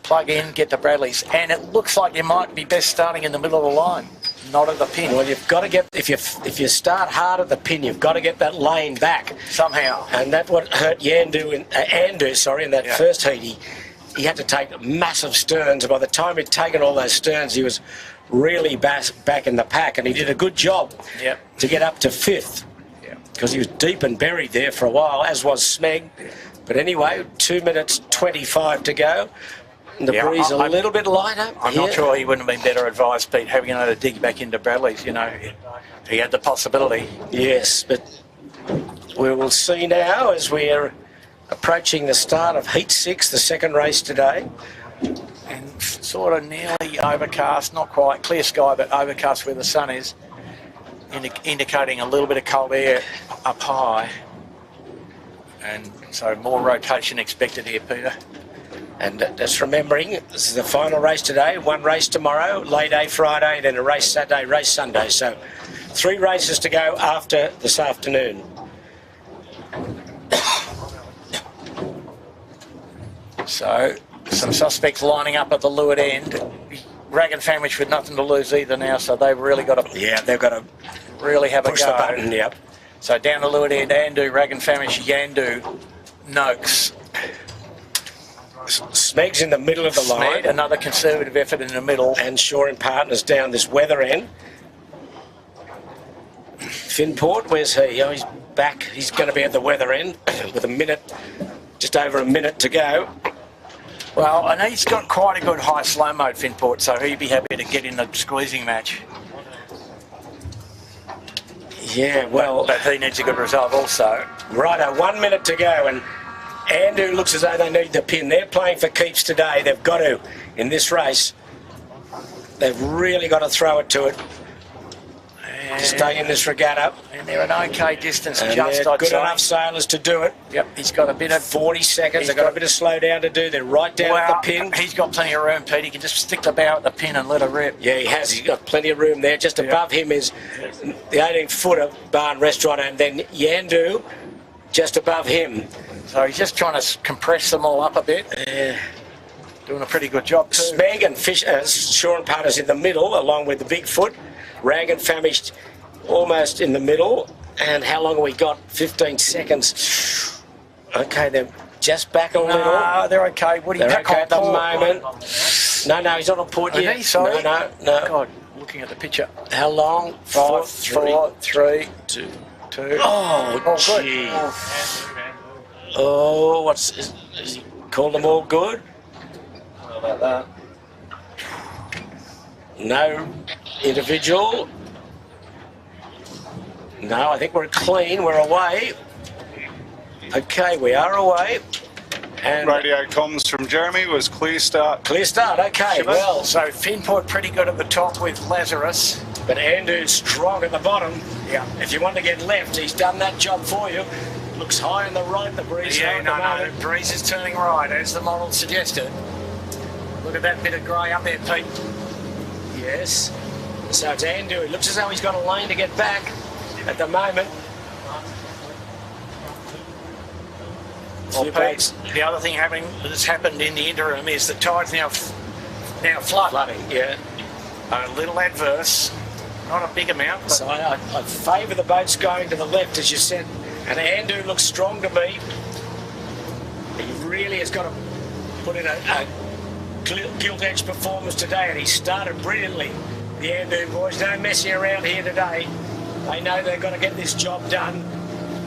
Plug in, get to Bradley's. And it looks like you might be best starting in the middle of the line, not at the pin. Well, you've got to get, if you start hard at the pin, you've got to get that lane back. Somehow. And that's what hurt Andu in that first heat. He had to take massive sterns. By the time he'd taken all those sterns, he was really back in the pack, and he did a good job to get up to 5th. Because he was deep and buried there for a while, as was Smeg. But anyway, 2 minutes 25 to go. And the breeze a little bit lighter. I'm not sure he wouldn't have been better advised, Pete, having another dig back into Bradley's. He had the possibility. Yes, but we will see now as we're approaching the start of Heat 6, the second race today. And sort of nearly overcast, not quite clear sky, but overcast where the sun is. indicating a little bit of cold air up high. And so more rotation expected here, Peter. And just remembering, this is the final race today, one race tomorrow, late day Friday, then a race Saturday, race Sunday. So 3 races to go after this afternoon. So some suspects lining up at the leeward end. Rag and Famish with nothing to lose either now, so they've really got to... Yeah, they've got to really have push a go. the button, yep. So down the leeward end, Andu, Rag and Famish, Yandu, Noakes. Smeg's in the middle of the line. Another conservative effort in the middle. And Shaw and Partners down this weather end. Finport, where's he? Oh, he's back. He's going to be at the weather end with a minute, just over a minute to go. Well, I know he's got quite a good high slow mode, Finport, so he'd be happy to get in the squeezing match. Yeah, well... But he needs a good result also. Righto, 1 minute to go, and Andu looks as though they need the pin. They're playing for keeps today. They've got to, in this race. They've really got to throw it to it to stay in this regatta. And they're an okay distance, and just they're I'd good say. Enough sailors to do it. Yep, he's got a bit of... 40 seconds. They've got a bit of slow down to do. They're right down at the pin. He's got plenty of room, Pete. He can just stick the bow at the pin and let her rip. Yeah, he has. He's got plenty of room there. Just above him is the 18-footer bar and restaurant, and then Yandu just above him. So he's just trying to compress them all up a bit. Doing a pretty good job too. Smeg and Shaw and Partners in the middle, along with the Bigfoot. Rag and Famished almost in the middle. And how long have we got? 15 seconds. Okay, they're just back a little. No, they're okay. Woody, they're back okay on at the port. moment. No, he's not on port yet. He? Sorry? No. God, looking at the picture. How long? 5, 4, 3, 2. Oh, gee. Oh, is he called them all good? How about that? No individual. No, I think we're clean. We're away. Okay, we are away. And radio comms from Jeremy was clear start. Clear start, okay. Well, so Finport pretty good at the top with Lazarus. But Andu's strong at the bottom. Yeah. If you want to get left, he's done that job for you. Looks high on the right, the breeze. Yeah, no, the breeze is turning right, as the model suggested. Look at that bit of grey up there, Pete. Yes. So it's Andu. It looks as though he's got a lane to get back at the moment. Well, Pete, the other thing that's happened in the interim is the tide's now flooding. Yeah. A little adverse, not a big amount. But so I favour the boats going to the left, as you said. And Andu looks strong to me. He really has got to put in a gilt-edged performance today, and he started brilliantly. The Andu boys, no messing around here today. They know they've got to get this job done,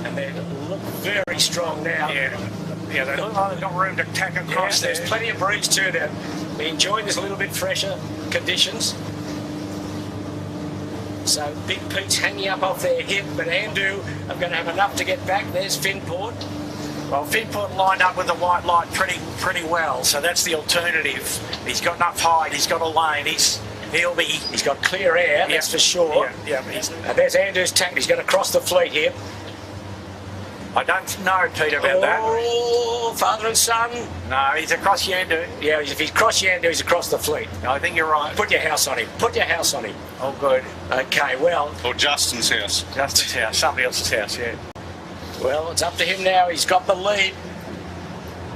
and they look very strong now. Yeah, they look like they've got room to tack across there. There's plenty of breeze too. They're enjoying this a little bit fresher conditions. So Big Pete's hanging up off their hip, but Andu are going to have enough to get back. There's Finport. Well, Finport lined up with the white light pretty well, so that's the alternative. He's got enough height, he's got a lane, he's got clear air, that's for sure. Yeah. And there's Andu's tack. He's going to cross the fleet here. I don't know, Peter, about that. Oh, father and son. No, he's across Yandu. Yeah, if he's across Yandu, he's across the fleet. I think you're right. Put your house on him. Put your house on him. Oh, good. Okay, well. Or Justin's house. Justin's house. Somebody else's house, yeah. Well, it's up to him now. He's got the lead.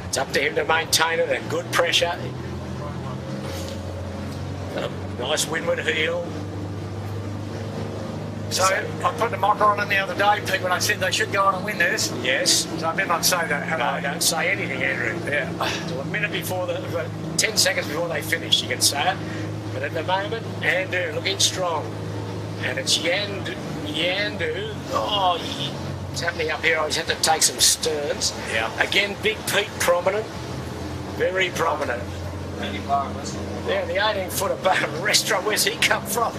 It's up to him to maintain it and good pressure. A nice windward heel. So I put the mocker on them the other day, Pete, when I said they should go on and win this. Yes. So I better not say that, have I? Don't say anything, Andrew. Yeah. Till a minute before 10 seconds before they finish, you can say it. But at the moment, Andu looking strong. And it's Yandu. Oh, it's happening up here. I always had to take some sterns. Yeah. Again, Big Pete prominent. Very prominent. Yeah, the 18-footer bar and restaurant. Where's he come from?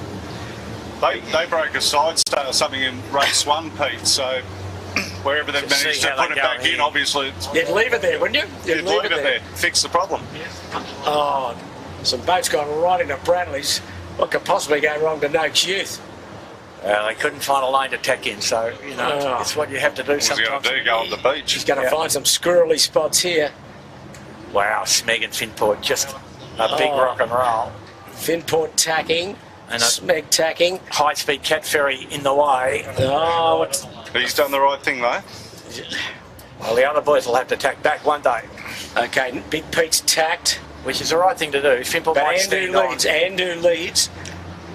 They broke a side stay or something in race 1, Pete, so wherever they've managed to put it back in, obviously... You'd leave it there, wouldn't you? You'd leave it there. Fix the problem. Oh, some boats gone right into Bradley's. What could possibly go wrong to Noakes Youth? They couldn't find a lane to tack in, so, you know, it's what you have to do What's he sometimes. going to do? Go on the beach? He's going to find some squirrely spots here. Wow, Smeg and Finport, just a big rock and roll. Finport tacking, And Smeg tacking. high-speed cat ferry in the way. Oh, He's done the right thing, though. Well, the other boys will have to tack back one day, okay, Big Pete's tacked. which is the right thing to do. Finport But might Andrew stand on. leads. Andrew leads.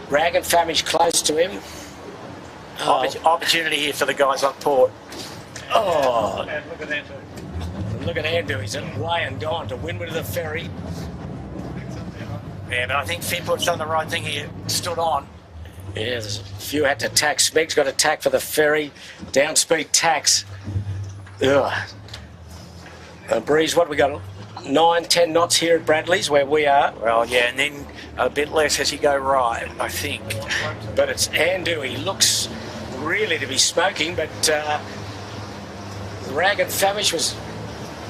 Rag and Famish close to him. Opportunity here for the guys on port. Oh, look at Andrew. He's away and gone to windward of the ferry. Yeah, but I think Finport's done the right thing here. Stood on. Yeah, there's a few had to tack. Smeg's got to tack for the ferry. Downspeed tacks. Ugh. Breeze, what have we got? 9-10 knots here at Bradley's where we are. Well, yeah, and then a bit less as you go right, I think. But it's Andrew. He looks really to be smoking, but Rag and Famish was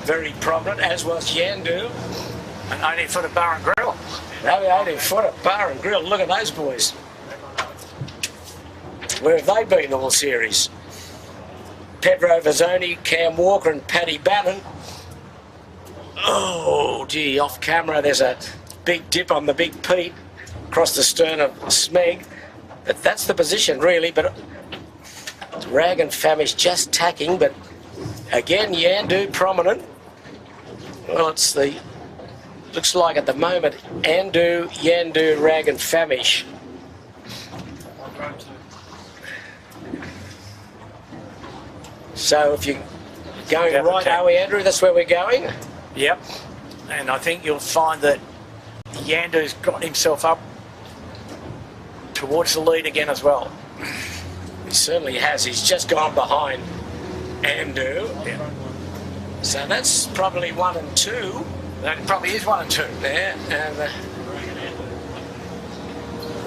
very prominent, as was Yandu. An 18-footer bar and grill. They 18-footer bar and grill. Look at those boys. Where have they been all series? Pedro Vazzoni, Cam Walker and Paddy Bannon. Oh, gee, off camera there's a big dip on the Big Pete across the stern of Smeg. But that's the position, really. But Rag and Famish just tacking, but again, Yandu prominent. Well, it's the... Looks like at the moment, Andu, Yandu, Rag and Famish. So if you're going right, are we, Andrew? That's where we're going? Yep. And I think you'll find that Yandu's got himself up towards the lead again as well. He certainly has. He's just gone behind Andu. Yeah. So that's probably 1 and 2. That probably is 1 and 2. There. And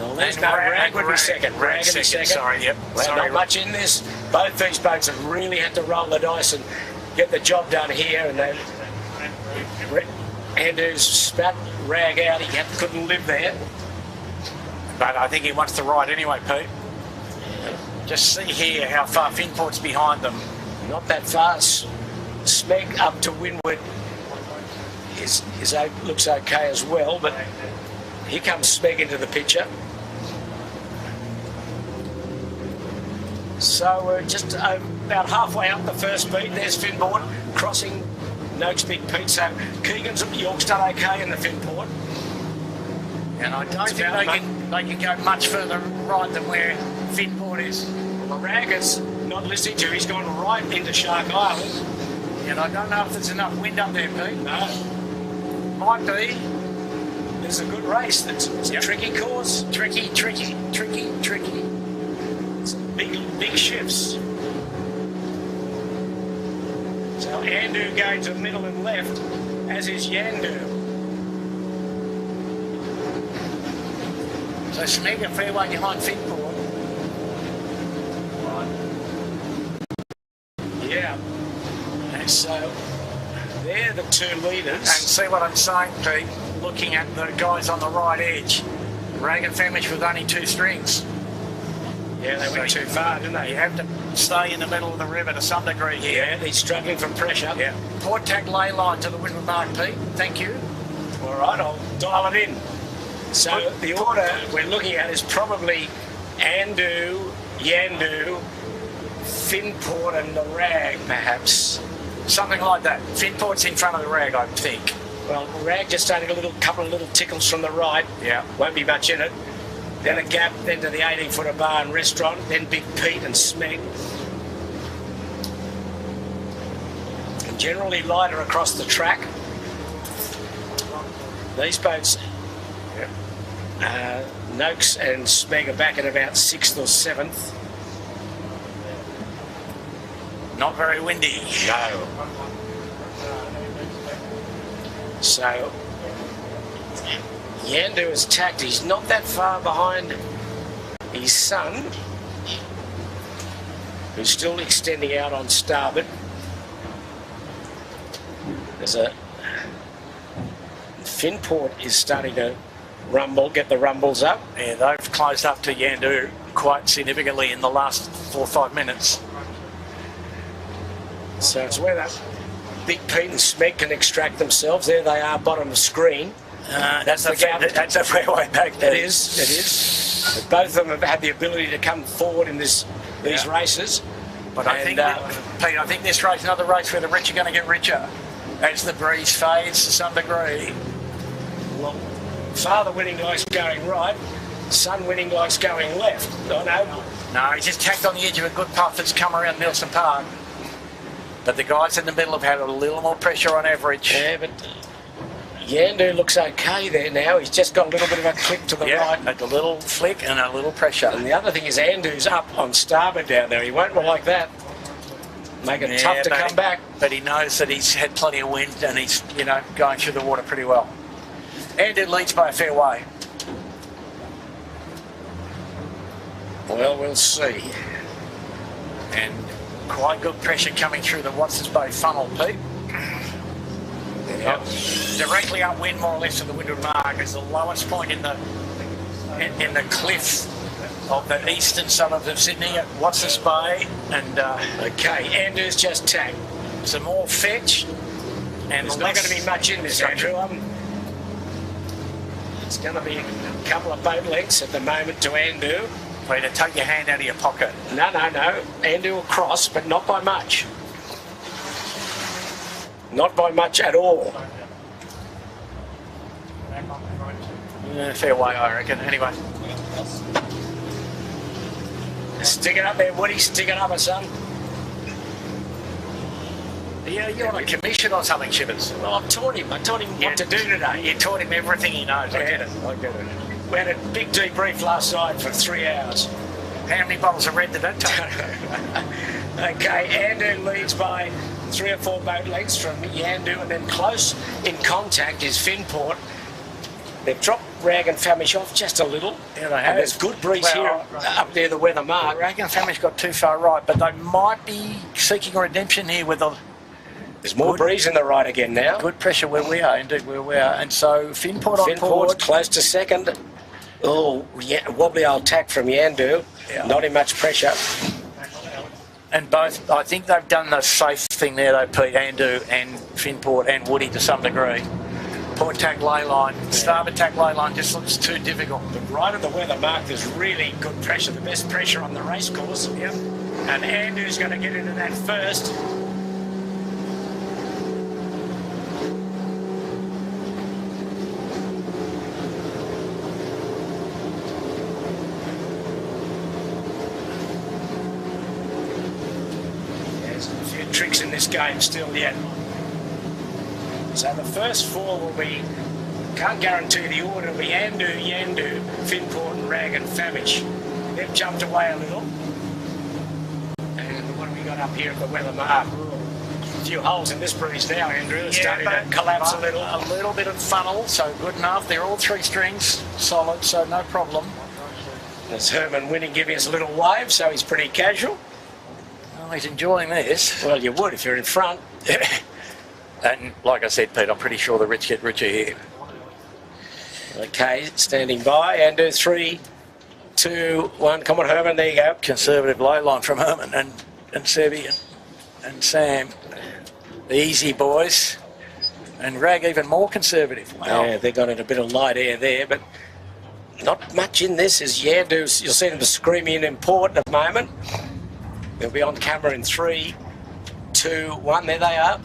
well, there's And no Rag- Rag would be Rag- second. Rag Rag would be second, second. sorry, yep. Well, Sorry. not much in this. Both these boats have really had to roll the dice and get the job done here. And then Andrew's spat Rag out. He couldn't live there. But I think he wants to ride anyway, Pete. Just see here how far Finport's behind them. Not that fast. Smeg up to windward looks okay as well, but here comes Smeg into the picture. So we're just about halfway up the first beat. There's Finport crossing Noakes Big Pete. So Keegan's York's done okay in the Finport. And I don't think they can go much further right than where Finport is. Well, Rag is not listening to. He's gone right into Shark Island. And I don't know if there's enough wind up there, Pete. No. Might be. It's a good race. It's a tricky course. Tricky. It's big shifts. So Andu going to middle and left, as is Yandu. So Smeg a fair way behind Finport. Yeah. And so they're the two leaders. And see what I'm saying, Pete? Looking at the guys on the right edge, Rag and Famish with only 2 strings. Yeah, they went too far, didn't they? You have to stay in the middle of the river to some degree here. Yeah, he's struggling from pressure. Yeah. Port tack lay line to the windward mark, Pete. Thank you. All right, I'll dial it in. So the order we're looking at is probably Andu, Yandu, Finport and the Rag, perhaps. Something like that. Finport's in front of the Rag, I think. Well, Rag just starting a couple of little tickles from the right. Yeah. Won't be much in it. Then a gap, then to the 18-footer bar and restaurant, then Big Pete and Smeg. And generally lighter across the track. These boats, Noakes and Smeg are back at about 6th or 7th. Not very windy. No. So Yandu has tacked. He's not that far behind his son, who's still extending out on starboard. There's a Finport is starting to rumble, get the rumbles up. Yeah, they've closed up to Yandu quite significantly in the last 4 or 5 minutes. So it's where that Big Pete and Smeg can extract themselves. There they are, bottom of screen. That's a fairway back there. It is. But both of them have had the ability to come forward in these races. But I think, Pete, I think this race is another race where the rich are going to get richer as the breeze fades to some degree. Well, father winning likes going right, son winning likes going left. I know. No, he's just tacked on the edge of a good puff that's come around Nelson Park. But the guys in the middle have had a little more pressure on average. Yeah, but Yandu looks okay there now. He's just got a little bit of a clip to the right. A little flick and a little pressure. And the other thing is Andu's up on starboard down there. He won't like that. Make it tough to come back. But he knows that he's had plenty of wind and he's, going through the water pretty well. Andu leads by a fair way. Well, we'll see. And quite good pressure coming through the Watsons Bay funnel, Pete. Yep. Directly upwind, more or less, to the windward mark is the lowest point in the cliff of the eastern suburbs of Sydney at Watsons Bay. And okay, Andrew's just tagged. Some more fetch. And there's not going to be much in this, Andrew. It's going to be a couple of boat lengths at the moment to Andu. Wait, to take your hand out of your pocket. No. Andu will cross, but not by much. Not by much at all. Fair way, I reckon. Anyway. Stick it up there, Woody. Stick it up, my son. Yeah, you're on a commission or something, Shivers. Well, I taught him what to do today. You taught him everything he knows. I get it. We had a big debrief last night for 3 hours. How many bottles of red did that take? Okay, Andu leads by 3 or 4 boat lengths from Yandu, and then close in contact is Finport. They've dropped Rag and Famish off just a little. Yeah, they have. And there's good breeze here up near the weather mark. Rag and Famish got too far right, but they might be seeking redemption here with There's more breeze in the right again now. Good pressure where we are, indeed where we are. And so Finport on board. Close to second. Oh, yeah, wobbly old tack from Yandu. Yeah. Not in much pressure. And both, I think they've done the safe thing there, though, Pete, Andu and Finport and Woody to some degree. Port tack lay line, starboard tack lay line just looks too difficult. But right at the weather mark, there's really good pressure, the best pressure on the race course. Yep. And Andu's going to get into that first. Tricks in this game still yet. So the first 4 will be, can't guarantee the order, will be Andu, Yandu, Finport and Rag and Famish. They've jumped away a little. And what have we got up here at the weather mark? A few holes in this breeze now, Andrew. It's starting to collapse a little. A little bit of funnel, so good enough. They're all 3 strings solid, so no problem. There's Herman Winning giving us a little wave, so he's pretty casual. Well, he's enjoying this. Well, you would if you're in front. And like I said, Pete, I'm pretty sure the rich get richer here. Okay, standing by. Andu 3, 2, 1. Come on, Herman. There you go. Conservative low line from Herman and Sevi and Sam. The easy boys. And Rag even more conservative. Wow. Yeah, they got in a bit of light air there, but not much in this. As Yandu, you'll see them screaming in port at the moment. They'll be on camera in 3, 2, 1. There they are.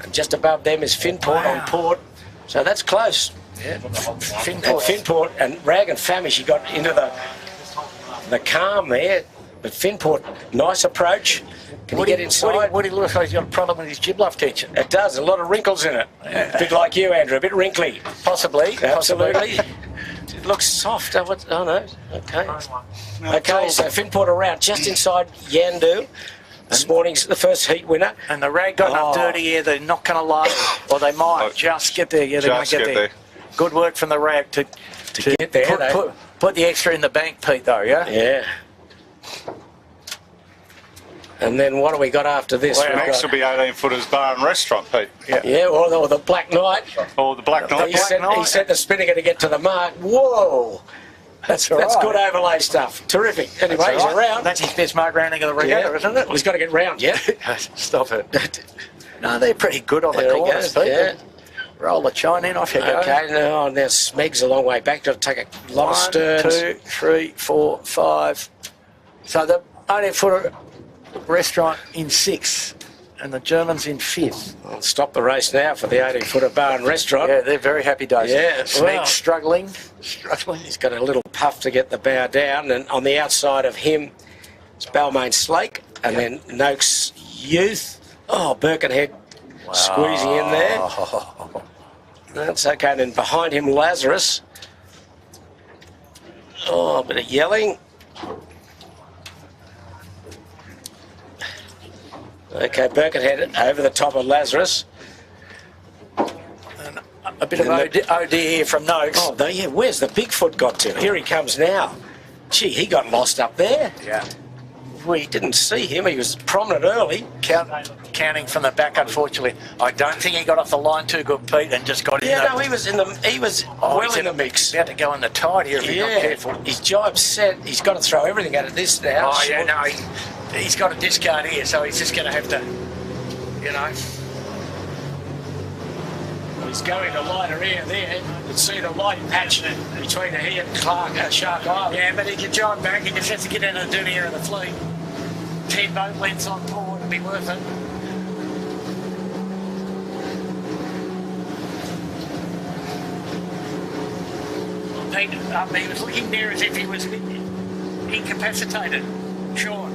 And just above them is Finport on port. So that's close. Yeah. Finport and Rag and Famish, he got into the calm there. But Finport, nice approach. Can he get inside? Woody looks like he's got a problem with his jib luff tension. It does. A lot of wrinkles in it. A bit like you, Andrew. A bit wrinkly. Possibly. Absolutely. It looks soft. Oh no. Okay. Okay, so Finport around just inside Yandu. This morning's the first heat winner. And the Rag got enough dirty here, they're not going to last. Or they might just get there. Yeah, they might get there. Good work from the Rag to get there. Put the extra in the bank, Pete, though, yeah? Yeah. And then what do we got after this? Well, next will be 18-footers bar and restaurant, Pete. Yeah, or the Black Knight. Or the Black Knight. He said the spinnaker to get to the mark. Whoa! That's all That's right. good overlay stuff. Terrific. Anyway, That's he's all right. around. That's his best mark rounding of the regatta, Yeah. isn't it? Well, he's got to get round, yeah. Stop it. No, they're pretty good on There the he corners, goes, Pete. yeah. Roll the chine in, off you go. Okay, now Smeg's a long way back. Got to take a lot of 1, sterns. 2, 3, 4, 5. So the 18-footer restaurant in 6th and the Germans in 5th. I'll stop the race now for the 18-footer bar and restaurant. Yeah, they're very happy days. Yeah, Smeg well. struggling. He's got a little puff to get the bow down, and on the outside of him is Balmain Slake, and then Noakes Youth. Oh, Birkenhead squeezing in there. That's okay. And then behind him, Lazarus. Oh, a bit of yelling. Okay, Birkenhead over the top of Lazarus. And a bit of OD here from Noakes. Oh, yeah, where's the Bigfoot got to? Here he comes now. Gee, he got lost up there. Yeah. We didn't see him. He was prominent early. Counting from the back, unfortunately. I don't think he got off the line too good, Pete, and just got in. Yeah, no, he was well in the mix. About to go in the tide here if he's not careful. His jibe's set. He's got to throw everything at this now. Oh, yeah, no, he's got a discard here, so he's just going to have to, you know. He's going to lighter air there. You can see the light patch between he and Shark Island. Yeah, but he can jibe back. He just has to get into the dirty air of the fleet. 10 boat lengths on board would be worth it. He was looking there as if he was incapacitated. Sean.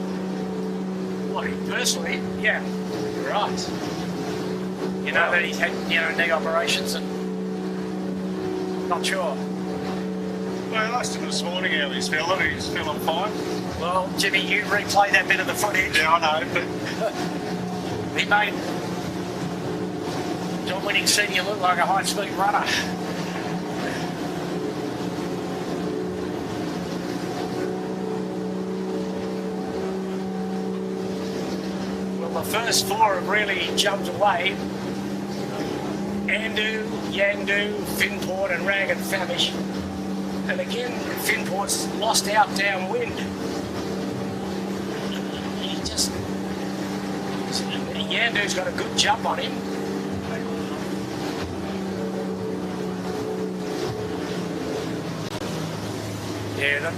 What, personally? Yeah. Right. You know that he's had, knee operations and not sure. Well, I asked him this morning how he's feeling. He's feeling fine. Well, Jimmy, you replay that bit of the footage. Yeah, I know, but He made John Winning Senior look like a high-speed runner. Well, the first four have really jumped away. Andu, Yandu, Finport and Rag and Famish. And again, Finport's lost out downwind. Yandu's got a good jump on him. Yeah,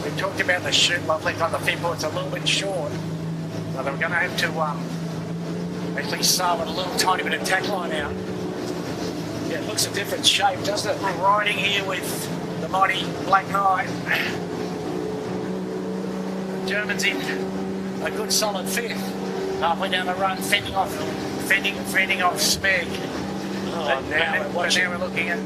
we talked about the shoot lovely on the Finport's a little bit short. So they were going to have to actually sail it a little tiny bit of tack line out. Yeah, it looks a different shape, doesn't it? We're riding here with the mighty Black Knight. The Germans in a good solid fifth. Halfway down the run, fending off Smeg. Oh, now we're looking at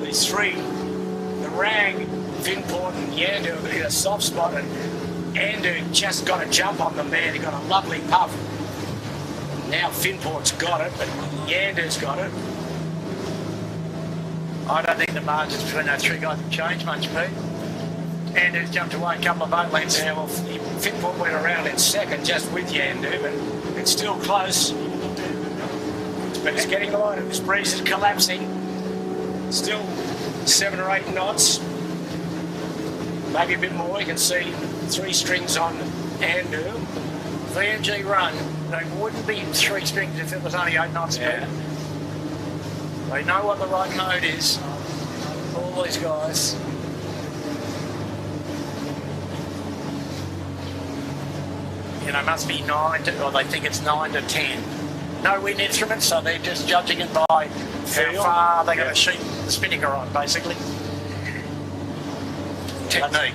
these three. The Rag, Finport and Yandu in a soft spot, and Yandu just got a jump on them there. He got a lovely puff. Now Finport's got it, but Yandu's got it. I don't think the margins between those three guys have changed much, Pete. Yandu's jumped away a couple of boat lengths. Yeah, well, Finport went around in second just with Yandu, but it's still close. But it's getting lighter. This breeze is collapsing. Still 7 or 8 knots. Maybe a bit more. You can see 3 strings on Andu. VMG run, they wouldn't be 3 strings if it was only 8 knots. Yeah. They know what the right mode is. All these guys. Must be 9 to, or they think it's 9 to 10. No wind instruments, so they're just judging it by how far they're going to shoot the spinnaker on, basically. Technique.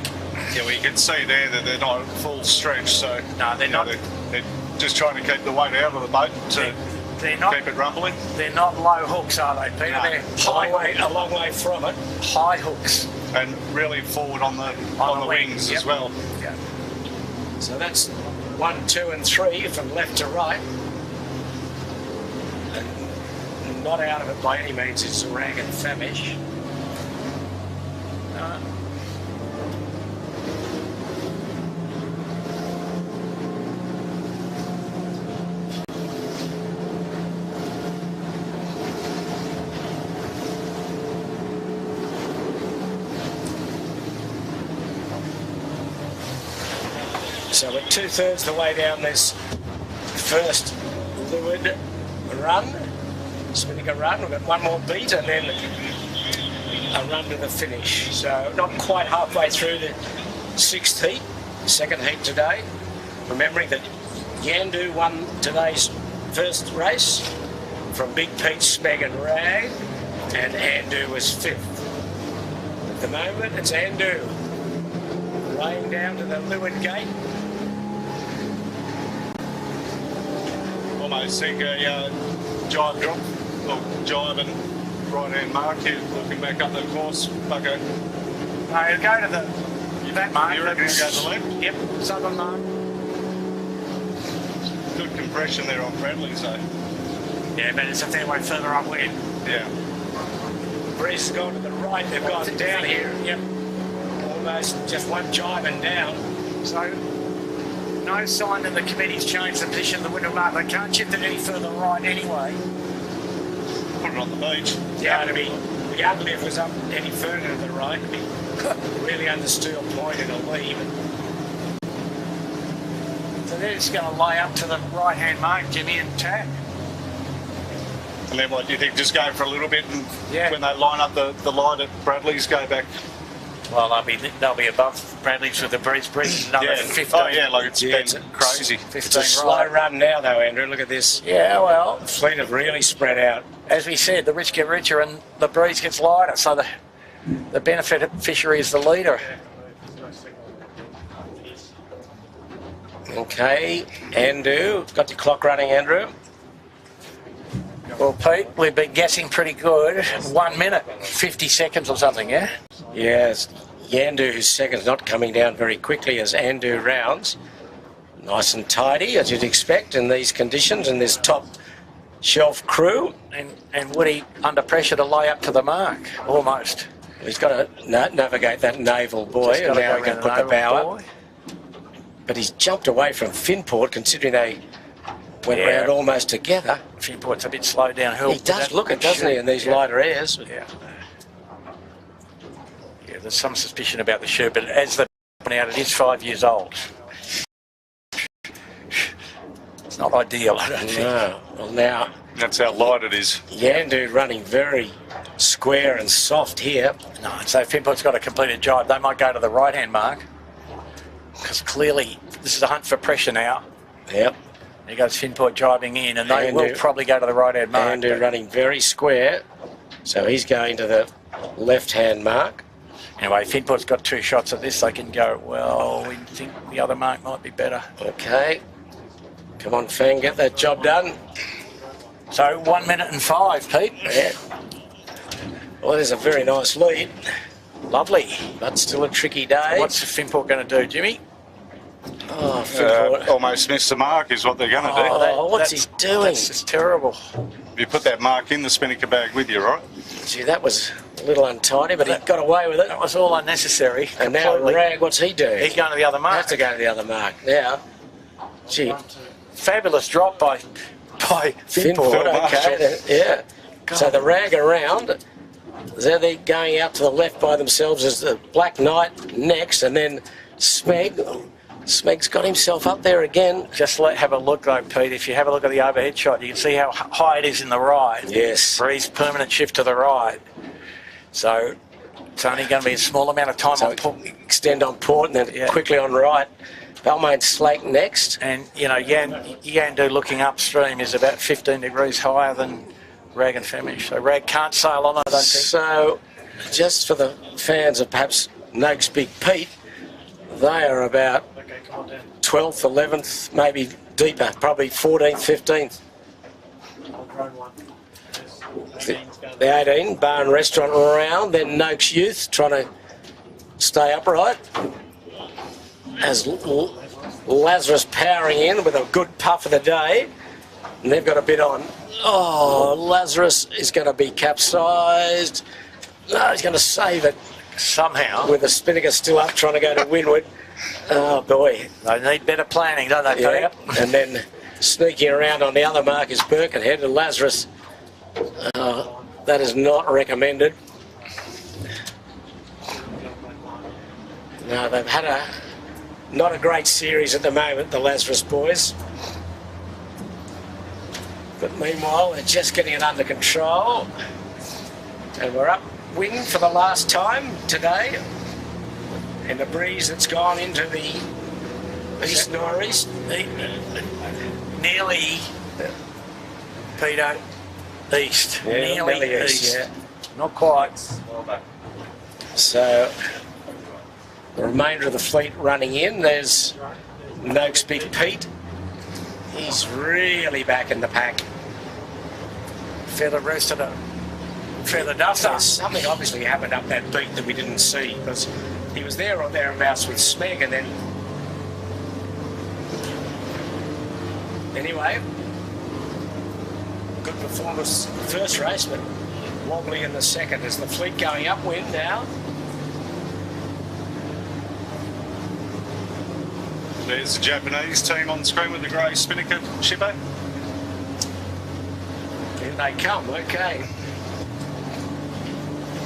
Yeah, well, you can see there that they're not full stretch, so no, they're not. They're just trying to keep the weight out of the boat to keep it rumbling. They're not low hooks, are they, Peter? No, They're a long way from it. High hooks. And really forward on the wings yep. as well. Yeah. So that's 1, 2 and 3 from left to right. And not out of it by any means is Rag and Famish. So we're 2/3 the way down this first leeward run, Spinnaker run. We've got one more beat and then a run to the finish. So not quite halfway through the 6th heat, second heat today. Remembering that Yandu won today's first race from Big Pete, Smeg and Rag, and Andu was 5th. At the moment it's Andu laying down to the leeward gate. Almost think a jive drop, or jive and right hand mark here, looking back up the course. Bucko. No, he'll go to the that mark. You reckon he'll go to the left? Yep, southern mark. Good compression there on Bradley, so. Yeah, but it's a fair way further upwind. Yeah. Breeze has gone to the right, they've gone down here. Yep. Almost just one jive and down. So, no sign that the committee's changed the position of the window mark. They can't shift it any further right anyway. Put it on the beach. Yeah, it'd be ugly if it was up any further to the right. It'd be really under steel point in a lead. So they're just going to lay up to the right-hand mark, Jimmy, and tack. And then what do you think? Just go for a little bit, and Yeah. when they line up the light at Bradley's, go back. Well, they'll be above Bradley's with the breeze another 15. Oh yeah, like it's Yeah, been crazy. 15 It's a slow right. run now though, Andrew. Look at this. Yeah, well, Fleet have really spread out. as we said, the rich get richer and the breeze gets lighter, so the beneficiary is the leader. Okay, Andu. Got your clock running, Andrew. Well, Pete, we've been guessing pretty good. 1 minute, 50 seconds or something, yeah? Yes, Yandu, who's second, not coming down very quickly as Andu rounds. Nice and tidy, as you'd expect in these conditions, in this top shelf crew. And Woody under pressure to lay up to the mark, almost. He's got to navigate that naval buoy, Just and gotta now go he can around put the the bow naval up. But he's jumped away from Finport, considering they went Yeah. round almost together. Finport's a bit slow downhill. He does look it, doesn't he, in these lighter airs? Yeah. Yeah, there's some suspicion about the shoe, but as they're pointing out, it is 5 years old. It's not ideal, I don't think. No. Well, now, That's how light it is. Yandu running very square and soft here. No, so Finport's got a completed jibe. They might go to the right-hand mark, because clearly this is a hunt for pressure now. Yep. There goes Finport driving in, and they will Andu- probably go to the right-hand mark. Andu running very square, so he's going to the left-hand mark. Anyway, Finport's got 2 shots at this. They can go, well, we think the other mark might be better. Okay. Come on, Fang, get that job done. So 1 minute and 5, Pete. Yeah. Well, there's a very nice lead, Lovely. but still a tricky day. What's Finport going to do, Jimmy? Oh, Finport. Almost missed the mark is what they're going to do. Oh, what's he that's- doing? That's just terrible. You put that mark in the Spinnaker bag with you, right? Gee, that was a little untidy, but he got away with it. That was all unnecessary. And now completely. Rag, what's he doing? He's going to the other mark. Has to go to the other mark. Now, gee, Fabulous drop by Finport. Phil Okay, Marshall. yeah. So the Rag around. There they're going out to the left by themselves as the Black Knight next, and then Smeg. Smeg's got himself up there again. Just have a look though, Pete. If you have a look at the overhead shot, you can see how high it is in the right. Yes. Breeze permanent shift to the right. So it's only going to be a small amount of time So on port. extend on port and then Yeah. quickly on right. Balmain Slake next. And, you know, Yandu looking upstream is about 15 degrees higher than Rag and Femish. So Rag can't sail on, I don't think. So, just for the fans of perhaps Noakes Big Pete, they are about 12th, 11th, maybe deeper, probably 14th, 15th. The 18, bar and restaurant around, then Noakes Youth trying to stay upright. As Lazarus powering in with a good puff of the day, and they've got a bit on. Oh, Lazarus is going to be capsized. No, he's going to save it Somehow. with the Spinnaker still up trying to go to windward. Oh, boy. They need better planning, don't they, Pete? Yeah. And then sneaking around on the other mark is Birkenhead and Lazarus. That is not recommended. No, they've had Not a great series at the moment, the Lazarus boys. But meanwhile, they're just getting it under control. And we're upwind for the last time today. And the breeze that's gone into the east-northeast. Nearly, Peter, east. Yeah, nearly east. yeah. Not quite. So the remainder of the fleet running in. There's Noakes Big Pete. He's really back in the pack. Feather rest of the feather duster. Something obviously happened up that beat that we didn't see, because he was there or thereabouts with Smeg, and then anyway, good performance in the first race, but wobbly in the second. Is the fleet going upwind now? There's the Japanese team on screen with the grey Spinnaker shipper. Here they come, okay.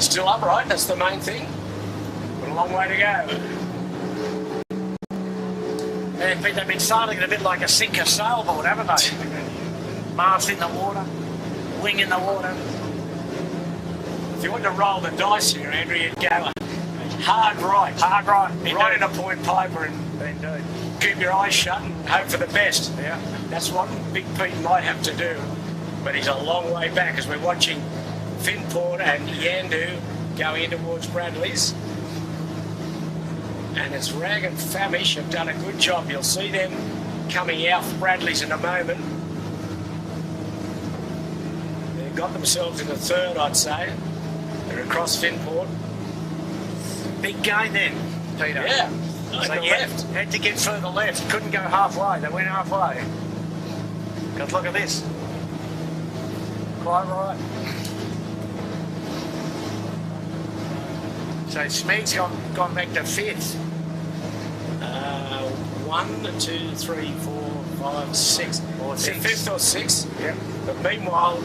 Still upright, that's the main thing. Got a long way to go. Yeah, Pete, they've been sailing it a bit like a sinker sailboard, haven't they? Mast in the water, wing in the water. If you want to roll the dice here, Andrew, you'd go hard right. Hard right. Right in a point piper and keep your eyes shut and hope for the best. Yeah. That's what Big Pete might have to do. But he's a long way back as we're watching Finport and Yandu going in towards Bradley's. And it's Rag and Famish have done a good job. You'll see them coming out for Bradley's in a moment. They've got themselves in the third, I'd say. They're across Finport. Big gain then, Peter. Yeah. So To the you left. had to get further left. Couldn't go halfway. They went halfway. Because look at this. Quite right. So Smeg's gone back to fifth. 1, 2, 3, 4, 5, 6. Or six. Fifth or sixth. Yep. But meanwhile,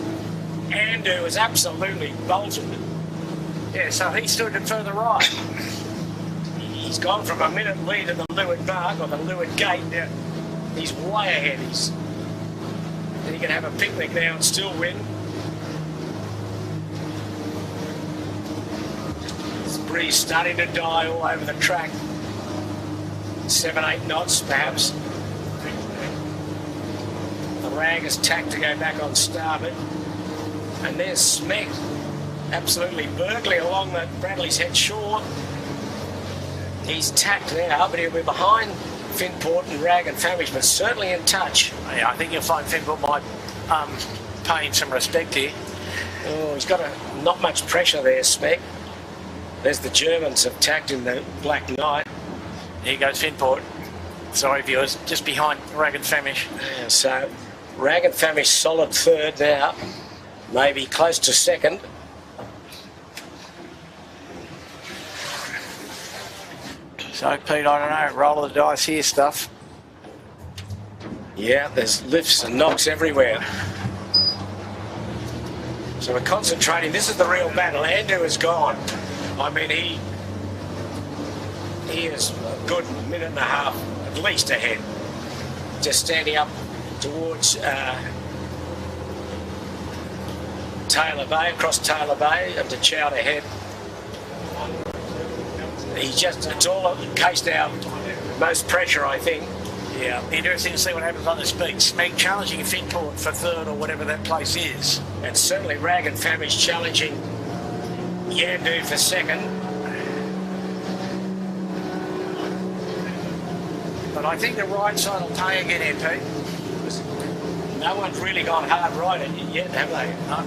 Andu is absolutely bolted. Yeah, so he stood it further right. He's gone from a minute lead at the Leeward Mark, or the Leeward Gate. Yeah. He's way ahead. He can have a picnic now and still win. This breeze starting to die all over the track. 7, 8 knots, perhaps. The Rag is tacked to go back on starboard. And there's Smeg, absolutely burgling along the Bradley's Head shore. He's tacked now, but he'll be behind Finport and Rag and Famish, but certainly in touch. Yeah, I think you'll find Finport might pay him some respect here. Oh, he's got not much pressure there, Smeg. There's the Germans have tacked in the Black Knight. Here goes Finport. Sorry, viewers, just behind Rag and Famish. Yeah, so Rag and Famish solid third now, maybe close to second. So, Pete, I don't know, roll of the dice here stuff. Yeah, there's lifts and knocks everywhere. So we're concentrating. This is the real battle. Andu is gone. I mean, he is a good minute and a half at least ahead. Just standing up towards Taylor Bay, across Taylor Bay up to Chowder Head. It's all cased out. Most pressure, I think. Yeah, interesting to see what happens on the speed. Smeg challenging Finport for third or whatever that place is. And certainly Rag and Famish challenging Yandu for second. But I think the right side will pay again here, Pete. No one's really gone hard right at it yet, have they? No.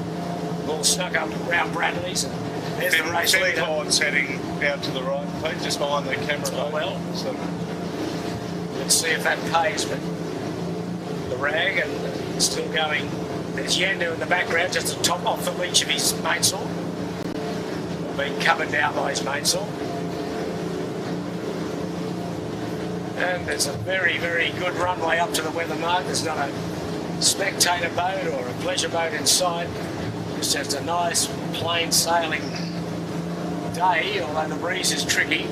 All snuck up around Bradley's. And there's the race leader. Finport's heading out to the right, Pete, just behind the camera. Oh, well. So, let's see if that pays, but the Rag and still going. There's Yandu in the background, just to top off the leech of his mainsail. Being covered down by his mainsail. And there's a very, very good runway up to the weather mark. There's not a spectator boat or a pleasure boat in sight. It's just a nice, plain sailing day, although the breeze is tricky.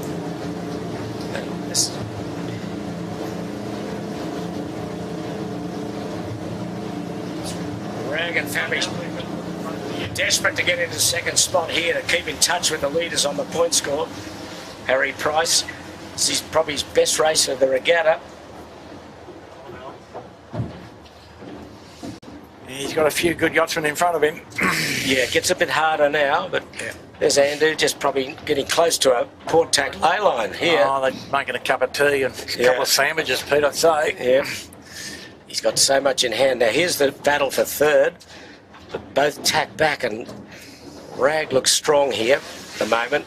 And this Rag and Famish. You're desperate to get into second spot here to keep in touch with the leaders on the point score. Harry Price, this is probably his best race of the regatta. He's got a few good yachtsmen in front of him. Yeah, it gets a bit harder now, but there's Andrew just probably getting close to a port tack ley line here. Oh, they're making a cup of tea and a couple of sandwiches, Pete, I'd say. Yeah. He's got so much in hand. Now, here's the battle for third. But both tack back, and Rag looks strong here at the moment.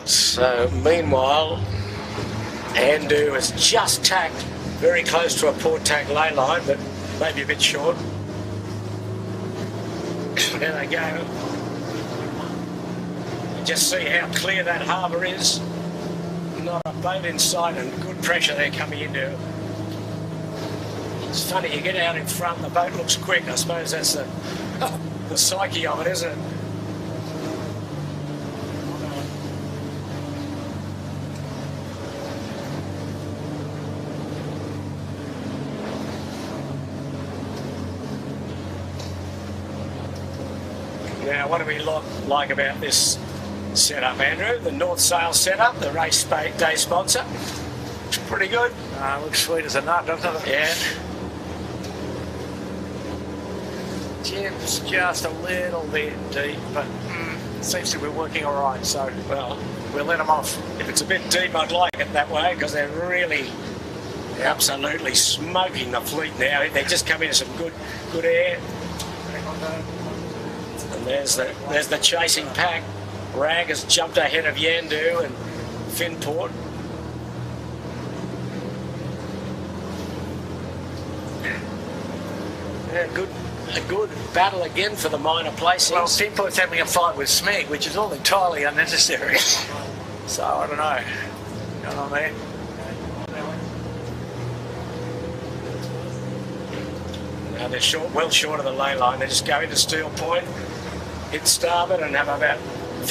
So, meanwhile, Andu has just tacked very close to a port tack ley line, but maybe a bit short. There they go. You just see how clear that harbour is. Not a boat in sight, and good pressure they're coming into. It's funny, you get out in front, the boat looks quick. I suppose that's the psyche of it, isn't it? Now, what do we like about this setup, Andrew? The North Sail setup, the race day sponsor. It's pretty good. Looks sweet as a nut, doesn't it? Yeah. Jim's just a little bit deep, but seems to be working all right, so, well, we'll let them off. If it's a bit deep, I'd like it that way, because they're really absolutely smoking the fleet now. They just come into some good air. And there's the chasing pack. Rag has jumped ahead of Yandu and Finport. Yeah, a good battle again for the minor placings. Well, Finport's having a fight with Smeg, which is all entirely unnecessary. So, I don't know. You know what I mean? Now they're well short of the ley line. They just go into Steel Point, hit starboard, and have about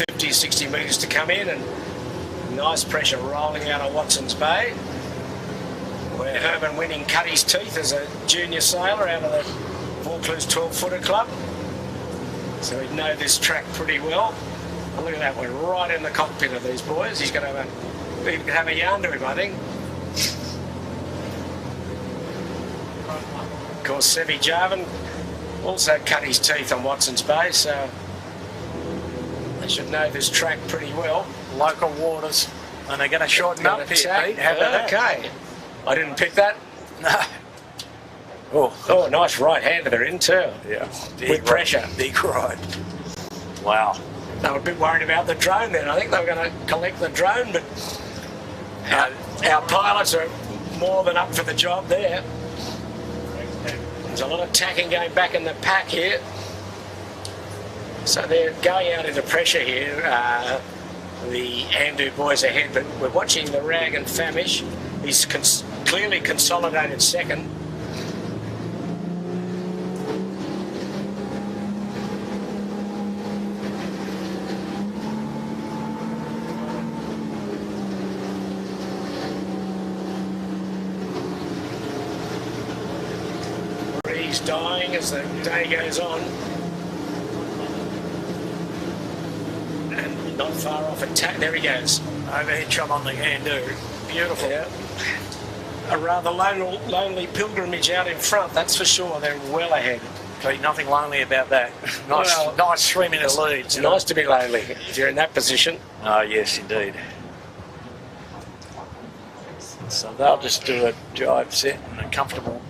50, 60 metres to come in, and nice pressure rolling out of Watson's Bay, where Herman Winning cut his teeth as a junior sailor out of the Vaucluse 12-footer club. So he'd know this track pretty well. And look at that one, right in the cockpit of these boys. He's going to have a yarn to him, I think. Of course, Sevi Jarvan also cut his teeth on Watson's Bay, so they should know this track pretty well. Local waters, and they're going to shorten up here, Pete. How about that? Okay. I didn't pick that. No. Oh, nice right-hander they're in too. Yeah. With pressure. Big ride. Wow. They were a bit worried about the drone then. I think they were going to collect the drone, but our pilots are more than up for the job there. There's a lot of tacking going back in the pack here. So they're going out into pressure here, the Andu boys ahead, but we're watching the Rag and Famish. He's clearly consolidated second. Breeze dying as the day goes on. And not far off attack. There he goes. Overhead shot on the Andu. Beautiful. Yeah. A rather lonely pilgrimage out in front, that's for sure. They're well ahead. Pete, nothing lonely about that. Nice 3-minute lead. It's nice to be lonely if you're in that position. Oh, yes, indeed. So they'll just do a jibe set and a comfortable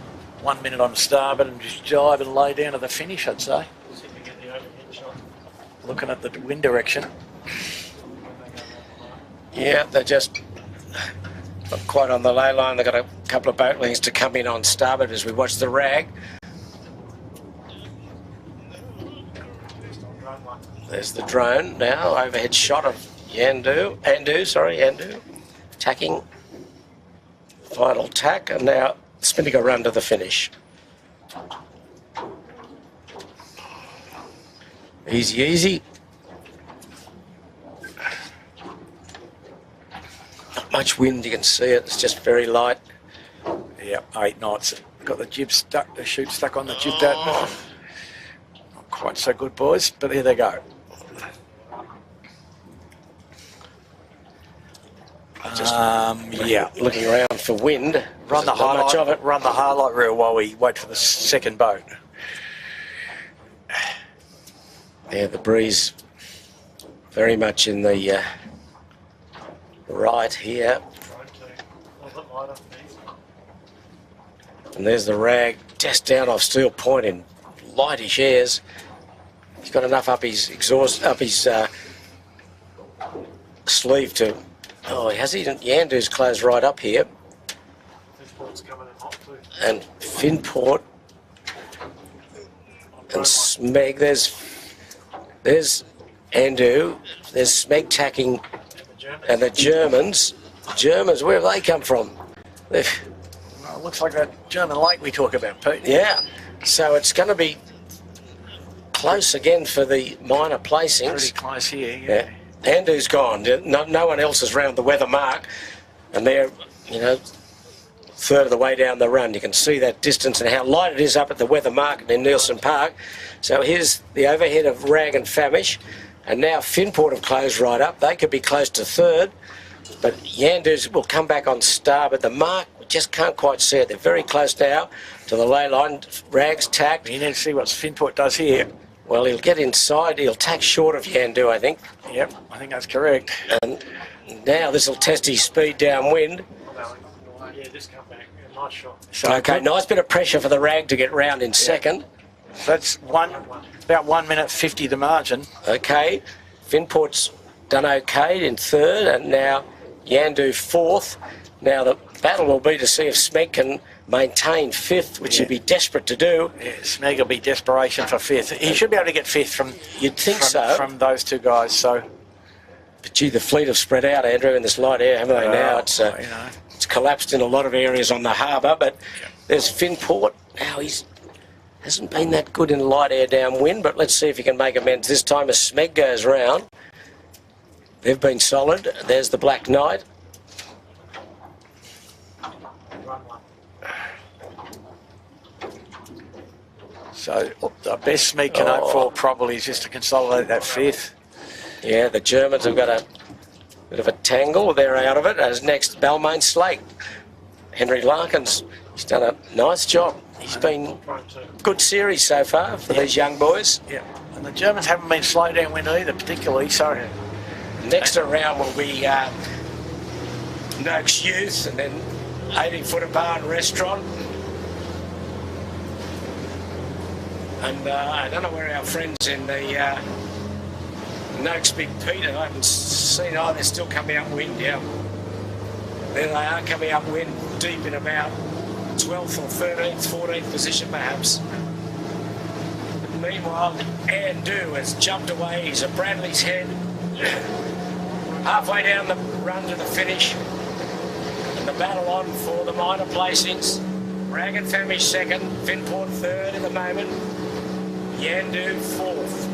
1 minute on starboard and just jibe and lay down to the finish, I'd say. Looking at the wind direction. Yeah, they're just not quite on the ley line. They've got a couple of boat lengths to come in on starboard as we watch the Rag. There's the drone now, overhead shot of Andu, tacking, final tack, and now spinning a run to the finish. Easy, easy. Not much wind, you can see it, it's just very light. Yep, 8 knots. Got the jib stuck, the chute stuck on the jib dad. Not quite so good, boys, but here they go. Yeah, Looking around for wind. run the Not much of highlight. it. Run the highlight reel while we wait for the second boat. Yeah, the breeze very much in the right here. And there's the rag just down off Steel Point in lightish airs. He's got enough up his exhaust, up his sleeve to. Oh, he has he? Yandu's closed right up here. And Finport and Smeg. There's Andu. There's Smeg tacking, and the Germans. Germans, where have they come from? Well, it looks like that German lake we talk about, Pete. Yeah. So it's going to be close again for the minor Pretty placings. close here. Yeah. Andu's gone. No one else is round the weather mark, and they're, third of the way down the run. You can see that distance and how light it is up at the weather mark in Nielsen Park. So here's the overhead of Rag and Famish, and now Finport have closed right up. They could be close to third, but Yandu's will come back on starboard. The mark, we just can't quite see it. They're very close now to the ley line. Rag's tacked. You need to see what Finport does here. Well, he'll get inside. He'll tack short of Yandu, I think. Yep, I think that's correct. And now this will test his speed downwind. Yeah, just come back. Yeah, nice shot. So Okay, nice bit of pressure for the Rag to get round in second. that's about 1 minute 50 the margin. Okay, Finport's done okay in third, and now Yandu fourth. Now the battle will be to see if Smeg can maintain fifth, which he'd be desperate to do. Yeah, Smeg will be desperation for fifth. He should be able to get fifth from You'd think so. from those two guys. So But gee, the fleet have spread out, Andrew, in this light air, haven't they? Now you know. it's collapsed in a lot of areas on the harbour, but there's Finport. Now hasn't been that good in light air downwind, but let's see if he can make amends this time as Smeg goes round. They've been solid. There's the Black Knight. So the best Smeg can hope for probably is just to consolidate that fifth. Yeah, the Germans have got a bit of a tangle. They're out of it. As next, Balmain Slate. Henry Larkins, he's done a nice job. He's been good series so far for these young boys. Yeah, and the Germans haven't been slow downwind either, particularly. So Next around will be Noakes Youth, and then 80-footer bar and restaurant. And I don't know where our friends in the Noakes Big Peter, I haven't seen, they're still coming upwind, yeah. There they are, coming upwind, deep in about 12th or 13th, 14th position perhaps. But meanwhile, Andu has jumped away, he's at Bradley's head. Halfway down the run to the finish. And the battle on for the minor placings. Rag and Famish second, Finport third at the moment. Yandu fourth.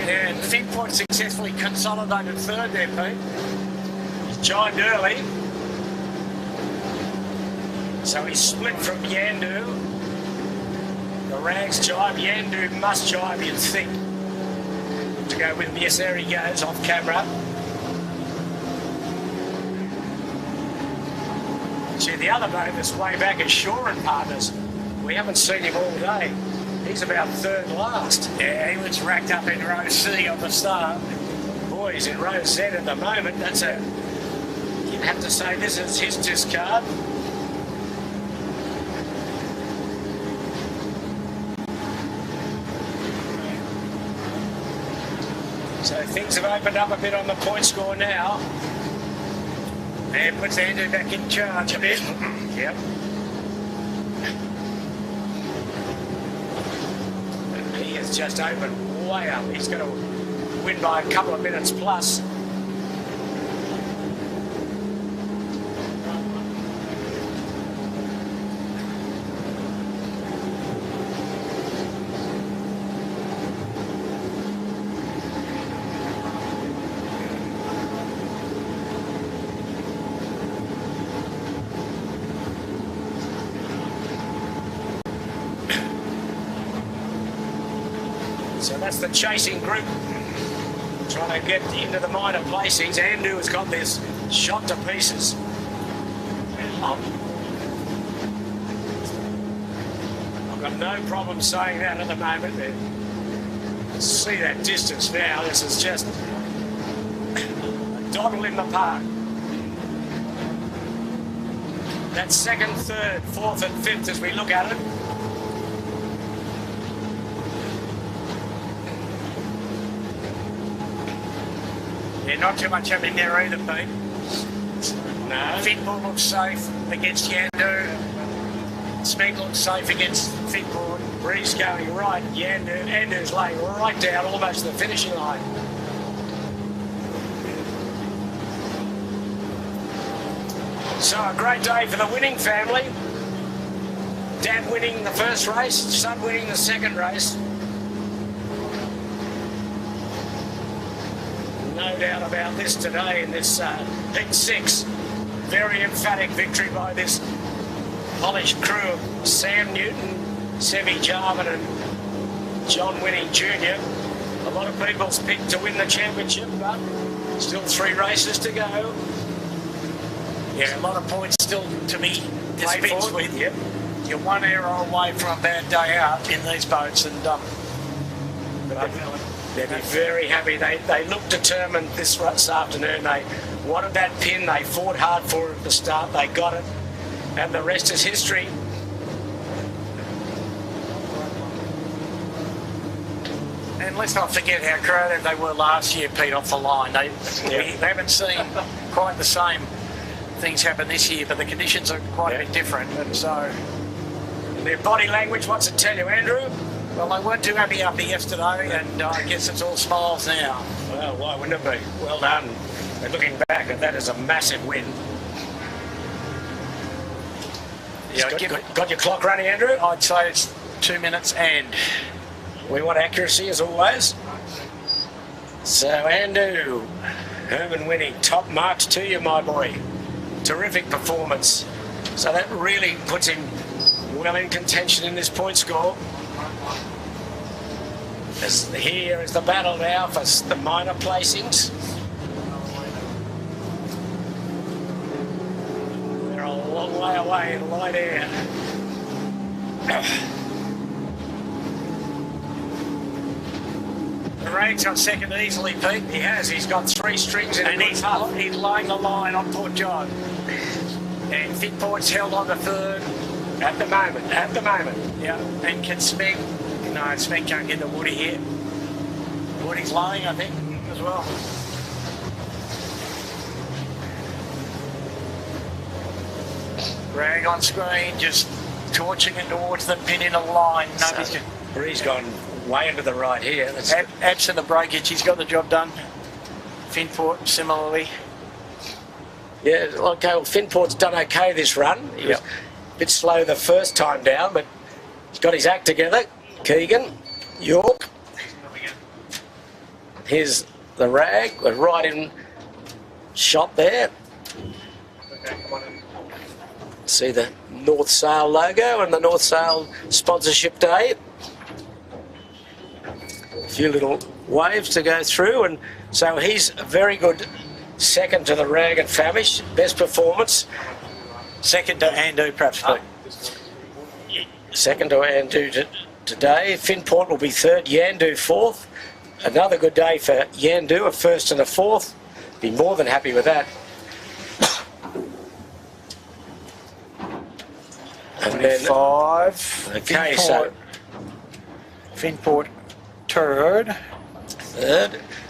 And Finport successfully consolidated third there, Pete. He's joined early. So he's split from Yandu. The Rags jibe. Yandu must jibe, you'd think. To go with him. Yes, there he goes off camera. See, the other boat that's way back is Shore and Partners. We haven't seen him all day. He's about third last. Yeah, he was racked up in row C on the start. Boy, he's in row Z at the moment. You'd have to say this is his discard. So things have opened up a bit on the point score now. And puts Andrew back in charge a bit. Yep. And he has just opened way up. He's going to win by a couple of minutes plus. So that's the chasing group trying to get into the minor placings. Andu has got this shot to pieces. I've got no problem saying that at the moment. See that distance now. This is just a doddle in the park. That's second, third, fourth and fifth as we look at it. Yeah, not too much happening there either, Pete. No. Fitball looks safe against Yandu. Smeg looks safe against Fitball. Breeze going right. Yandu's laying right down almost to the finishing line. So a great day for the winning family. Dad winning the first race, son winning the second race. No doubt about this today in this Heat 6. Very emphatic victory by this polished crew of Sam Newton, Sevi Jarman and John Winning Jr. A lot of people's picked to win the championship, but still 3 races to go. Yeah, a lot of points still to be dispensed with. Yep. You're 1 error away from a bad day out in these boats, and they'd be very happy. They looked determined this afternoon. They wanted that pin. They fought hard for it at the start. They got it, and the rest is history. And let's not forget how creative they were last year, Pete, off the line. We haven't seen quite the same things happen this year, but the conditions are quite a bit different. And so, their body language, what's it tell you, Andrew? Well, they weren't too happy after yesterday, and I guess it's all smiles now. Well, why wouldn't it be? Well done. And looking back at that as a massive win. Yeah, got your clock running, Andrew? I'd say it's 2 minutes and. We want accuracy as always. So, Andrew, Herman Winning, top marks to you, my boy. Terrific performance. So that really puts him well in contention in this point score. Here is the battle now for the minor placings. They're a long way away in light air. The Rag's got second easily, Pete. He has. He's got 3 strings in and he's laying the line on Port John. And Fitport's held on the third. At the moment. Yeah. And can Smeg? No, Smeg can't get the Woody here. Woody's laying, I think, as well. Rag on screen, just torching it towards the pin in a line. Bree's gone way into the right here. Absent the breakage, he's got the job done. Finport, similarly. Yeah, okay, well, Finport's done okay this run. He was a bit slow the first time down, but he's got his act together. Keegan, York. Here's the Rag, a right in shot there. See the North Sail logo and the North Sail sponsorship day. A few little waves to go through, and so he's a very good second to the Rag and Famish. Best performance. Second to Andu, perhaps. Second to Andu today. Finport will be third. Yandu fourth. Another good day for Yandu, a first and a fourth. Be more than happy with that. And then 5. Okay, so Finport third.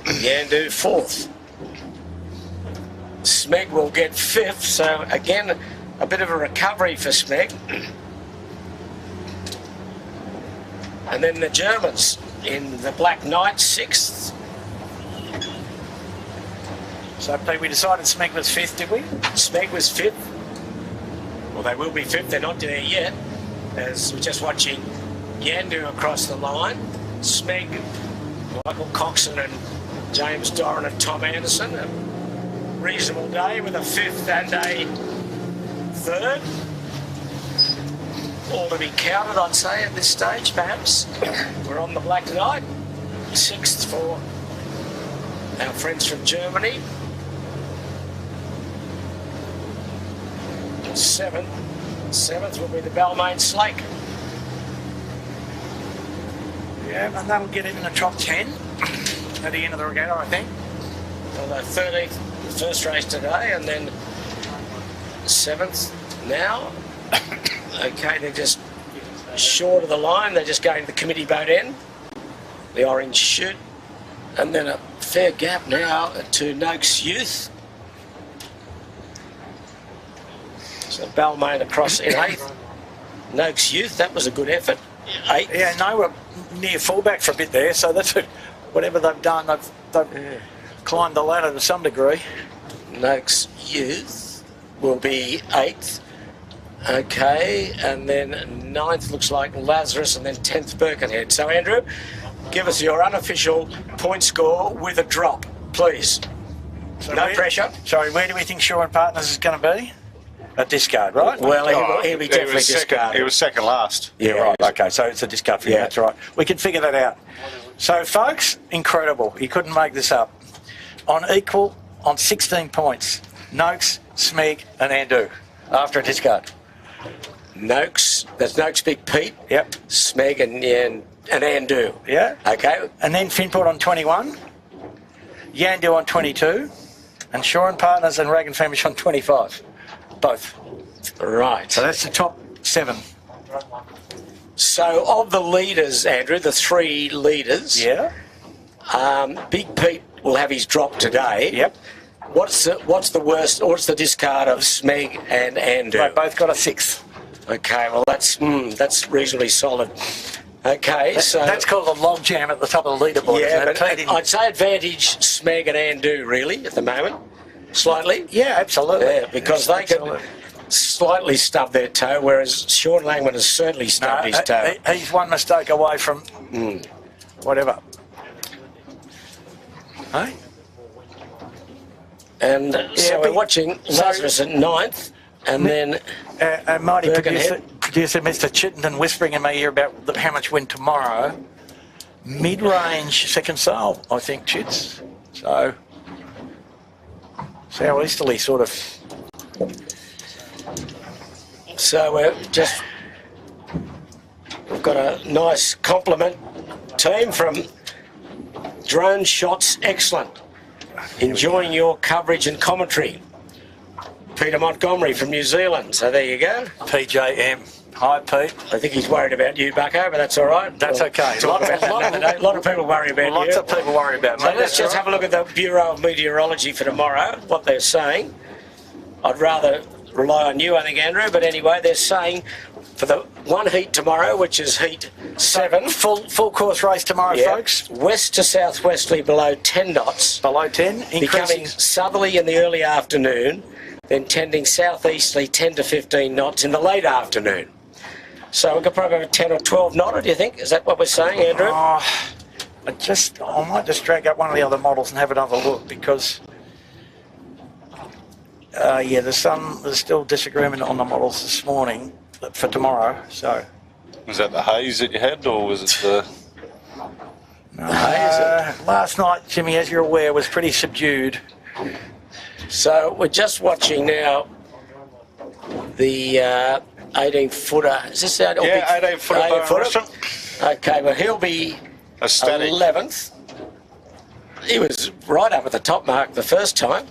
Yandu fourth. Smeg will get fifth, so again a bit of a recovery for Smeg. And then the Germans in the Black Knight, sixth. So we decided Smeg was fifth, did we? Smeg was fifth. Well, they will be fifth, they're not there yet. As we're just watching Yandu across the line. Smeg, Michael Coxon and James Doran and Tom Anderson. A reasonable day with a fifth and a third. All to be counted, I'd say, at this stage, perhaps. We're on the Black Knight. 6th for our friends from Germany. 7th will be the Balmain Slake. Yeah, and that'll get it in the top 10 at the end of the regatta, I think. Well, the 13th, the first race today, and then 7th now. Okay, they're just short of the line. They're just going to the committee boat end, the orange chute, and then a fair gap now to Noakes Youth. So Balmain across in 8th. Noakes Youth, that was a good effort. 8th. Yeah, no, we're near fullback for a bit there, so that's whatever they've done, they've climbed the ladder to some degree. Noakes Youth will be 8th. Okay, and then 9th looks like Lazarus, and then 10th Birkenhead. So Andrew, give us your unofficial point score with a drop, please. So no pressure. Sorry, where do we think Shaw and Partners is going to be? A discard, right? Well, he'll be definitely discarded. He was second last. Yeah, right. Okay, so it's a discard for you. That's right. We can figure that out. So, folks, incredible. You couldn't make this up. On 16 points, Noakes, Smeg and Andu after a discard. Noakes, that's Noakes Big Pete. Yep. Smeg and Andu. Yeah. Okay. And then Finport on 21, Yandu on 22, and Shaw and Partners and Rag and Famish on 25. Both. Right. So that's the top 7. So of the leaders, Andrew, the 3 leaders. Yeah. Big Pete will have his drop today. Yep. What's the worst? What's the discard of Smeg and Andu? They both got a 6th. Okay. Well, that's reasonably solid. Okay. So that's called a log jam at the top of the leaderboard. Yeah, isn't it? but I'd say advantage Smeg and Andu really at the moment. Slightly? Yeah, absolutely. Yeah, because they can slightly stub their toe, whereas Sean Langman has certainly stubbed his toe. He's one mistake away from whatever. Hey? And so we're watching Lazarus at 9th, and then mighty Birkenhead. producer Mr. Giltinan whispering in my ear about how much wind tomorrow. Mid-range second sail, I think, Chits. So... southeasterly sort of. So we've got a nice compliment team from Drone Shots Excellent. Enjoying your coverage and commentary. Peter Montgomery from New Zealand. So there you go. PJM. Hi, Pete. I think he's worried about you, Bucko, but that's all right. That's okay. A lot of people worry about you. Lots of people worry about me. So let's just have a look at the Bureau of Meteorology for tomorrow, what they're saying. I'd rather rely on you, I think, Andrew, but anyway, they're saying for the one heat tomorrow, which is heat 7. Full course race tomorrow, folks. West to southwesterly below 10 knots. Below 10. Becoming southerly in the early afternoon, then tending southeasterly 10 to 15 knots in the late afternoon. So we could probably have a 10 or 12 knotter, do you think? Is that what we're saying, Andrew? I might just drag up one of the other models and have another look because, there's still disagreement on the models this morning for tomorrow. So, was that the haze that you had, or was it the? Last night, Jimmy, as you're aware, was pretty subdued. So we're just watching now the 18-footer. Is this that? Yeah, 18-footer. Okay, well, he'll be 11th. He was right up at the top mark the first time.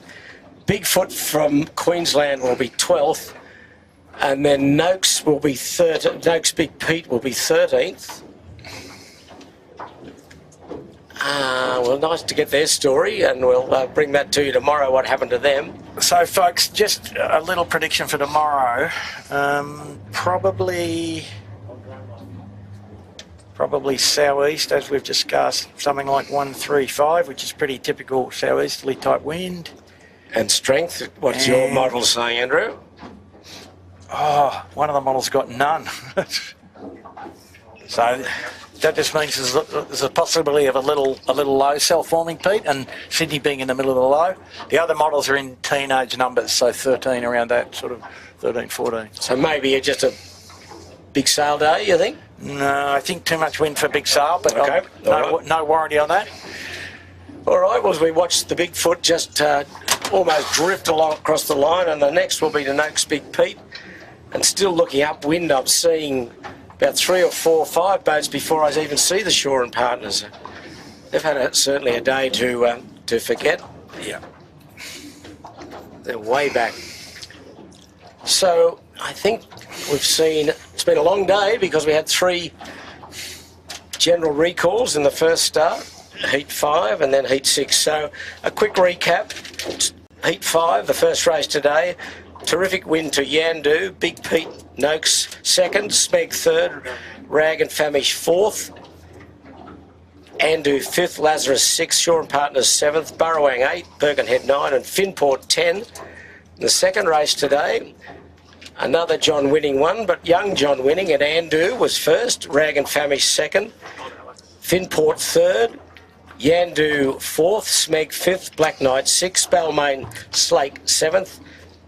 Bigfoot from Queensland will be 12th. And then Noakes will be Noakes Big Pete will be 13th. Well, nice to get their story, and we'll bring that to you tomorrow, what happened to them. So, folks, just a little prediction for tomorrow. Probably southeast, as we've discussed, something like 135, which is pretty typical southeasterly type wind. And strength, what's your model saying, Andrew? Oh, one of the models got none. So that just means there's a possibility of a little low self-forming, Pete, and Sydney being in the middle of the low. The other models are in teenage numbers, so 13 around that, sort of 13, 14. So maybe just a big sail day, you think? No, I think too much wind for big sail, but Okay, no warranty on that. All right, well, as we watch the Bigfoot just almost drift along across the line, and the next will be the Noakes Big Pete. And still looking upwind, I'm seeing about 3 or 4 or 5 boats before I even see the Shaw and Partners. They've had certainly a day to forget. Yeah. They're way back. So I think we've seen, it's been a long day because we had 3 general recalls in the first start, Heat 5 and then Heat 6. So a quick recap. Heat 5, the first race today. Terrific win to Yandu, Big Pete Noakes second, Smeg third, Rag and Famish fourth, Andu fifth, Lazarus sixth, Shaw and Partners seventh, Burrowang 8, Birkenhead 9 and Finport 10. The second race today, another John winning one, but young John winning at Andu was first, Rag and Famish second, Finport third, Yandu fourth, Smeg fifth, Black Knight sixth, Balmain Slake seventh,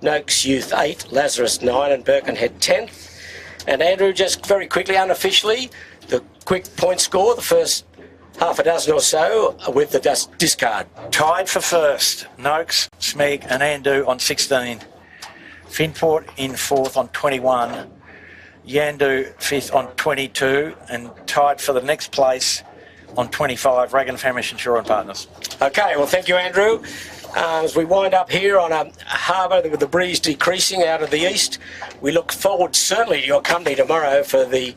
Noakes Youth 8, Lazarus 9 and Birkenhead 10th. And Andrew, just very quickly, unofficially, the quick point score, the first half a dozen or so with the discard. Tied for first, Noakes, Smeg and Andu on 16. Finport in fourth on 21. Yandu fifth on 22 and tied for the next place on 25, Rag and Famish and Shaw and Partners. Okay, well, thank you, Andrew. As we wind up here on a harbour with the breeze decreasing out of the east, we look forward certainly to your company tomorrow for the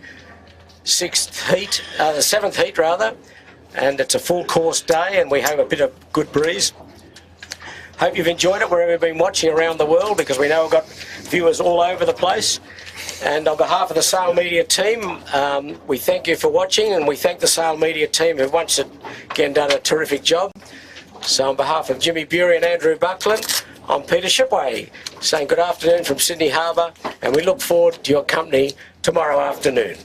7th heat rather, and it's a full course day and we have a bit of good breeze. Hope you've enjoyed it wherever you've been watching around the world, because we know we've got viewers all over the place. And on behalf of the Sail Media team, we thank you for watching, and we thank the Sail Media team who've once again done a terrific job. So on behalf of Jimmy Bury and Andrew Buckland, I'm Peter Shipway, saying good afternoon from Sydney Harbour, and we look forward to your company tomorrow afternoon.